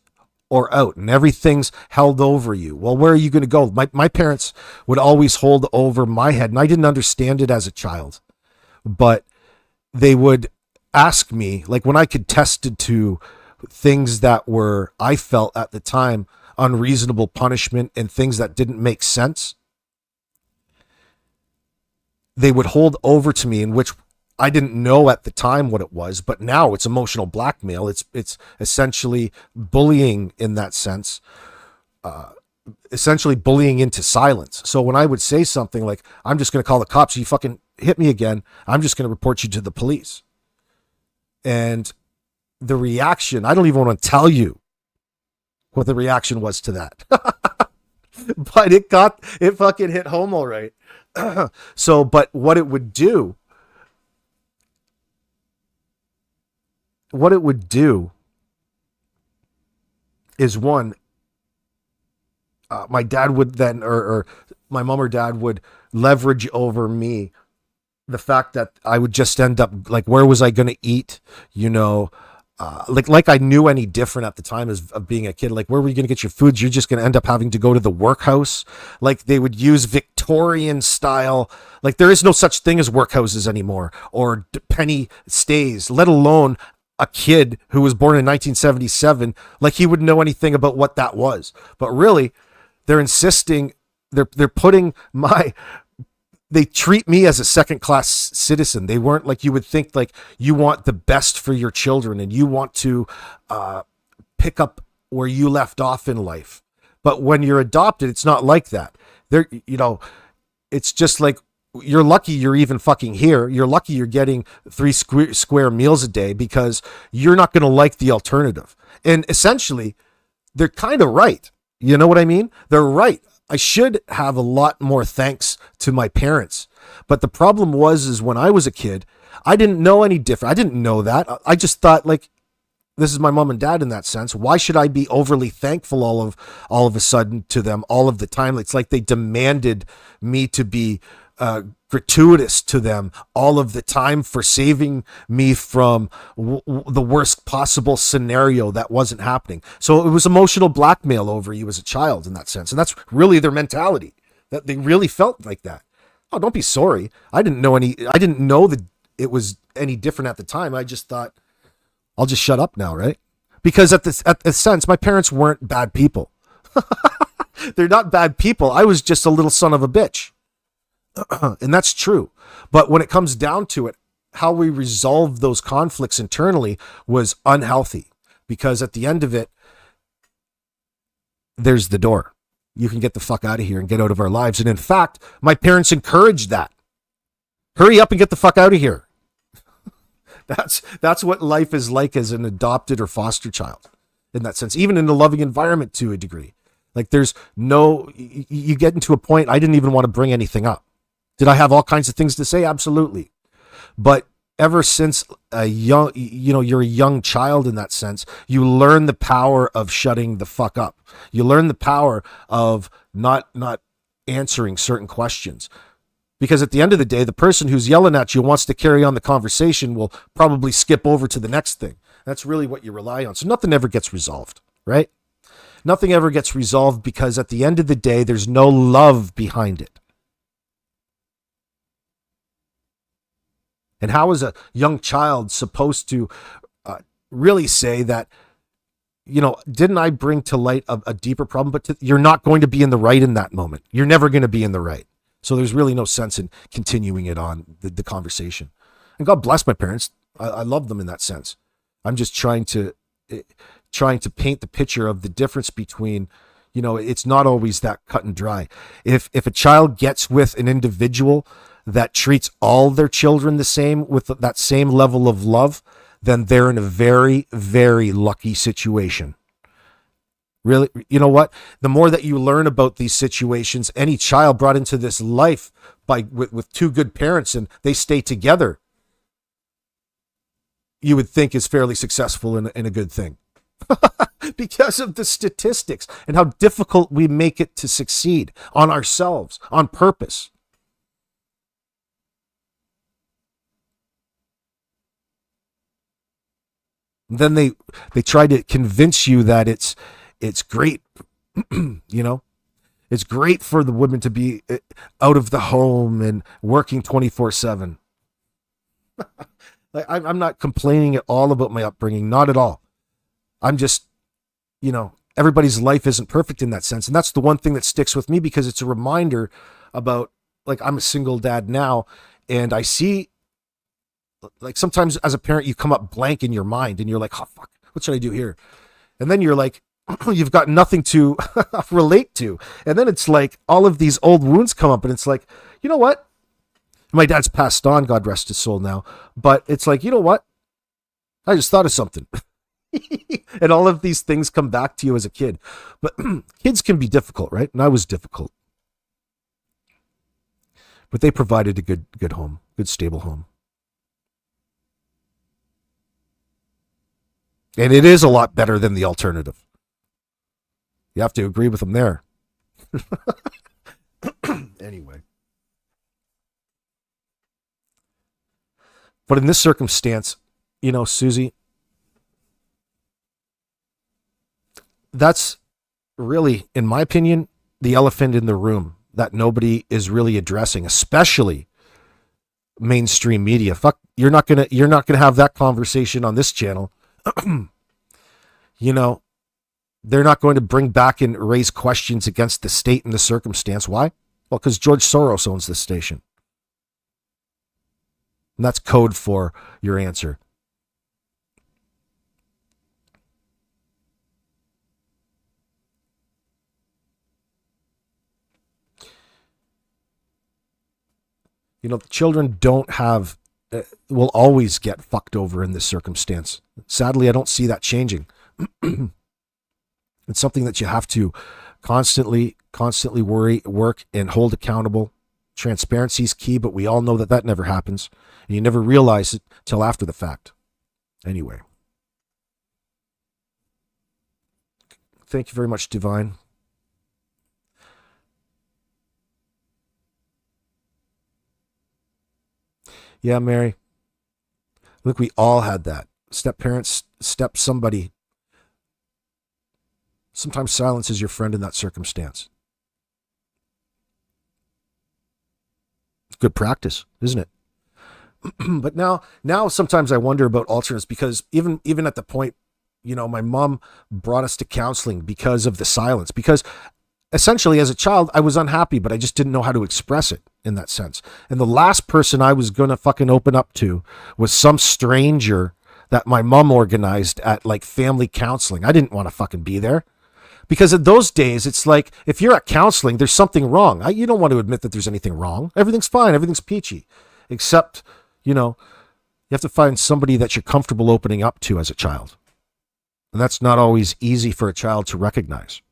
or out, and everything's held over you. Well, where are you going to go? My parents would always hold over my head, and I didn't understand it as a child, but they would ask me, like when I contested to things that were, I felt at the time, unreasonable punishment and things that didn't make sense, they would hold over to me, in which I didn't know at the time what it was, but now it's emotional blackmail. It's essentially bullying in that sense, essentially bullying into silence. So when I would say something like, I'm just going to call the cops, you fucking hit me again, I'm just going to report you to the police. And the reaction, I don't even want to tell you what the reaction was to that. But it fucking hit home all right. So, but what it would do is, one, my dad would then, or my mom or dad would leverage over me the fact that I would just end up, like, where was I going to eat? You know, like I knew any different at the time of being a kid. Like, where were you going to get your foods? You're just going to end up having to go to the workhouse. Like, they would use Victorian style. Like, there is no such thing as workhouses anymore, or penny stays, let alone a kid who was born in 1977. Like, he wouldn't know anything about what that was. But really, they're insisting, they're putting they treat me as a second-class citizen. They weren't like, you would think, like, you want the best for your children and you want to pick up where you left off in life. But when you're adopted, it's not like that. There, it's just like, you're lucky you're even fucking here. You're lucky you're getting 3 square meals a day, because you're not going to like the alternative. And essentially, they're kind of right. You know what I mean? They're right. I should have a lot more thanks to my parents. But the problem is when I was a kid, I didn't know any different. I didn't know that. I just thought, like, this is my mom and dad in that sense. Why should I be overly thankful all of a sudden to them all of the time? It's like they demanded me to be gratuitous to them all of the time for saving me from the worst possible scenario that wasn't happening. So it was emotional blackmail over you as a child in that sense. And that's really their mentality, that they really felt like that. Oh, don't be sorry. I didn't know that it was any different at the time. I just thought, I'll just shut up now, right? Because at the sense, my parents weren't bad people. They're not bad people. I was just a little son of a bitch. And that's true. But when it comes down to it, how we resolved those conflicts internally was unhealthy, because at the end of it, there's the door. You can get the fuck out of here and get out of our lives. And in fact, my parents encouraged that. Hurry up and get the fuck out of here. That's what life is like as an adopted or foster child in that sense, even in a loving environment to a degree. Like you get into a point, I didn't even want to bring anything up. Did I have all kinds of things to say? Absolutely. But ever since you're a young child in that sense, you learn the power of shutting the fuck up. You learn the power of not answering certain questions. Because at the end of the day, the person who's yelling at you wants to carry on the conversation will probably skip over to the next thing. That's really what you rely on. So nothing ever gets resolved, right? Nothing ever gets resolved, because at the end of the day, there's no love behind it. And how is a young child supposed to really say that, didn't I bring to light a deeper problem? But you're not going to be in the right in that moment. You're never going to be in the right. So there's really no sense in continuing it on the conversation. And God bless my parents. I love them in that sense. I'm just trying to paint the picture of the difference between, it's not always that cut and dry. If a child gets with an individual that treats all their children the same, with that same level of love, then they're in a very, very lucky situation. Really, you know what? The more that you learn about these situations, any child brought into this life with 2 good parents and they stay together, you would think is fairly successful in a good thing. Because of the statistics and how difficult we make it to succeed on ourselves, on purpose. Then they try to convince you that it's great, it's great for the women to be out of the home and working 24/7. I'm not complaining at all about my upbringing, not at all. I'm just, everybody's life isn't perfect in that sense. And that's the one thing that sticks with me, because it's a reminder about, like, I'm a single dad now, and I see, like, sometimes as a parent, you come up blank in your mind and you're like, oh, fuck, what should I do here? And then you're like, you've got nothing to relate to. And then it's like all of these old wounds come up, and it's like, you know what? My dad's passed on, God rest his soul now. But it's like, you know what? I just thought of something. And all of these things come back to you as a kid. But kids can be difficult, right? And I was difficult. But they provided a good home, good stable home. And it is a lot better than the alternative. You have to agree with them there. Anyway. But in this circumstance, Susie, that's really, in my opinion, the elephant in the room that nobody is really addressing, especially mainstream media. Fuck, you're not gonna have that conversation on this channel. They're not going to bring back and raise questions against the state and the circumstance. Why? Well, because George Soros owns this station. And that's code for your answer. You know, children don't have, will always get fucked over in this circumstance. Sadly, I don't see that changing. It's something that you have to constantly work and hold accountable. Transparency is key, but we all know that that never happens. And you never realize it till after the fact. Anyway. Thank you very much, Divine. Yeah, Mary. Look, we all had that. Step parents, step somebody. Sometimes silence is your friend in that circumstance. It's good practice, isn't it? But now sometimes I wonder about alternates, because even at the point, you know, my mom brought us to counseling because of the silence. Because essentially, as a child, I was unhappy, but I just didn't know how to express it in that sense. And the last person I was going to fucking open up to was some stranger that my mom organized at like family counseling. I didn't want to fucking be there. Because in those days, it's like, if you're at counseling, there's something wrong. You don't want to admit that there's anything wrong. Everything's fine. Everything's peachy. Except, you know, you have to find somebody that you're comfortable opening up to as a child. And that's not always easy for a child to recognize.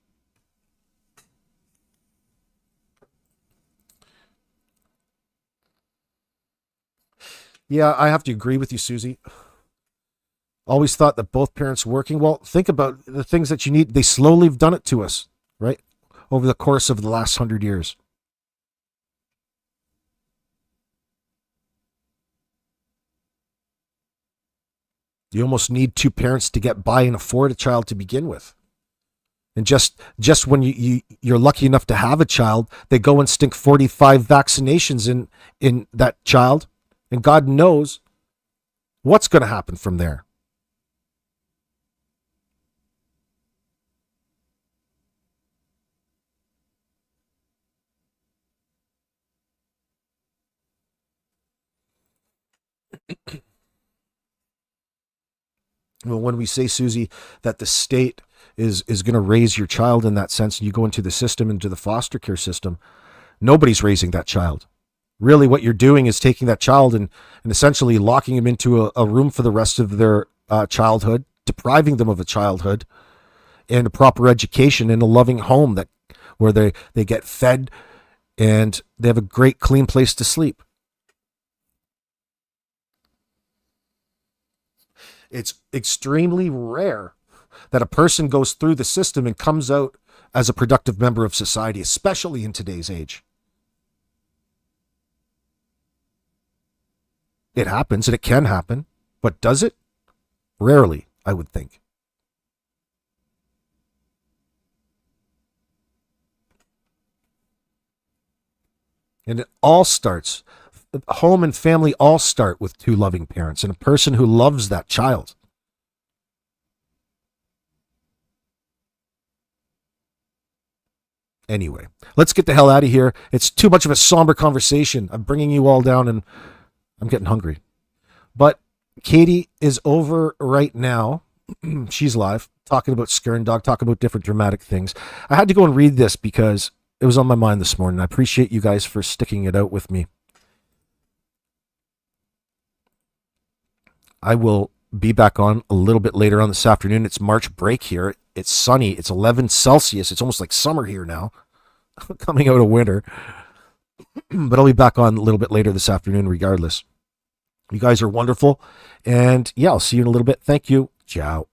Yeah, I have to agree with you, Susie. Always thought that both parents working. Well, think about the things that you need. They slowly have done it to us, right? Over the course of the last 100 years. You almost need two parents to get by and afford a child to begin with. And just when you're lucky enough to have a child, they go and stink 45 vaccinations in that child. And God knows what's going to happen from there. Well, when we say, Susie, that the state is going to raise your child in that sense, and you go into the system, into the foster care system, nobody's raising that child. Really, what you're doing is taking that child and essentially locking them into a room for the rest of their childhood, depriving them of a childhood and a proper education in a loving home where they get fed and they have a great, clean place to sleep. It's extremely rare that a person goes through the system and comes out as a productive member of society, especially in today's age. It happens, and it can happen, but does it? Rarely, I would think. And it all starts, home and family all start with two loving parents and a person who loves that child. Anyway, let's get the hell out of here. It's too much of a somber conversation. I'm bringing you all down, and I'm getting hungry. But Katie is over right now. She's live, talking about Skern Dog, talking about different dramatic things. I had to go and read this because it was on my mind this morning. I appreciate you guys for sticking it out with me. I will be back on a little bit later on this afternoon. It's March break here. It's sunny. It's 11 Celsius. It's almost like summer here now, coming out of winter. But I'll be back on a little bit later this afternoon regardless. You guys are wonderful. And yeah, I'll see you in a little bit. Thank you. Ciao.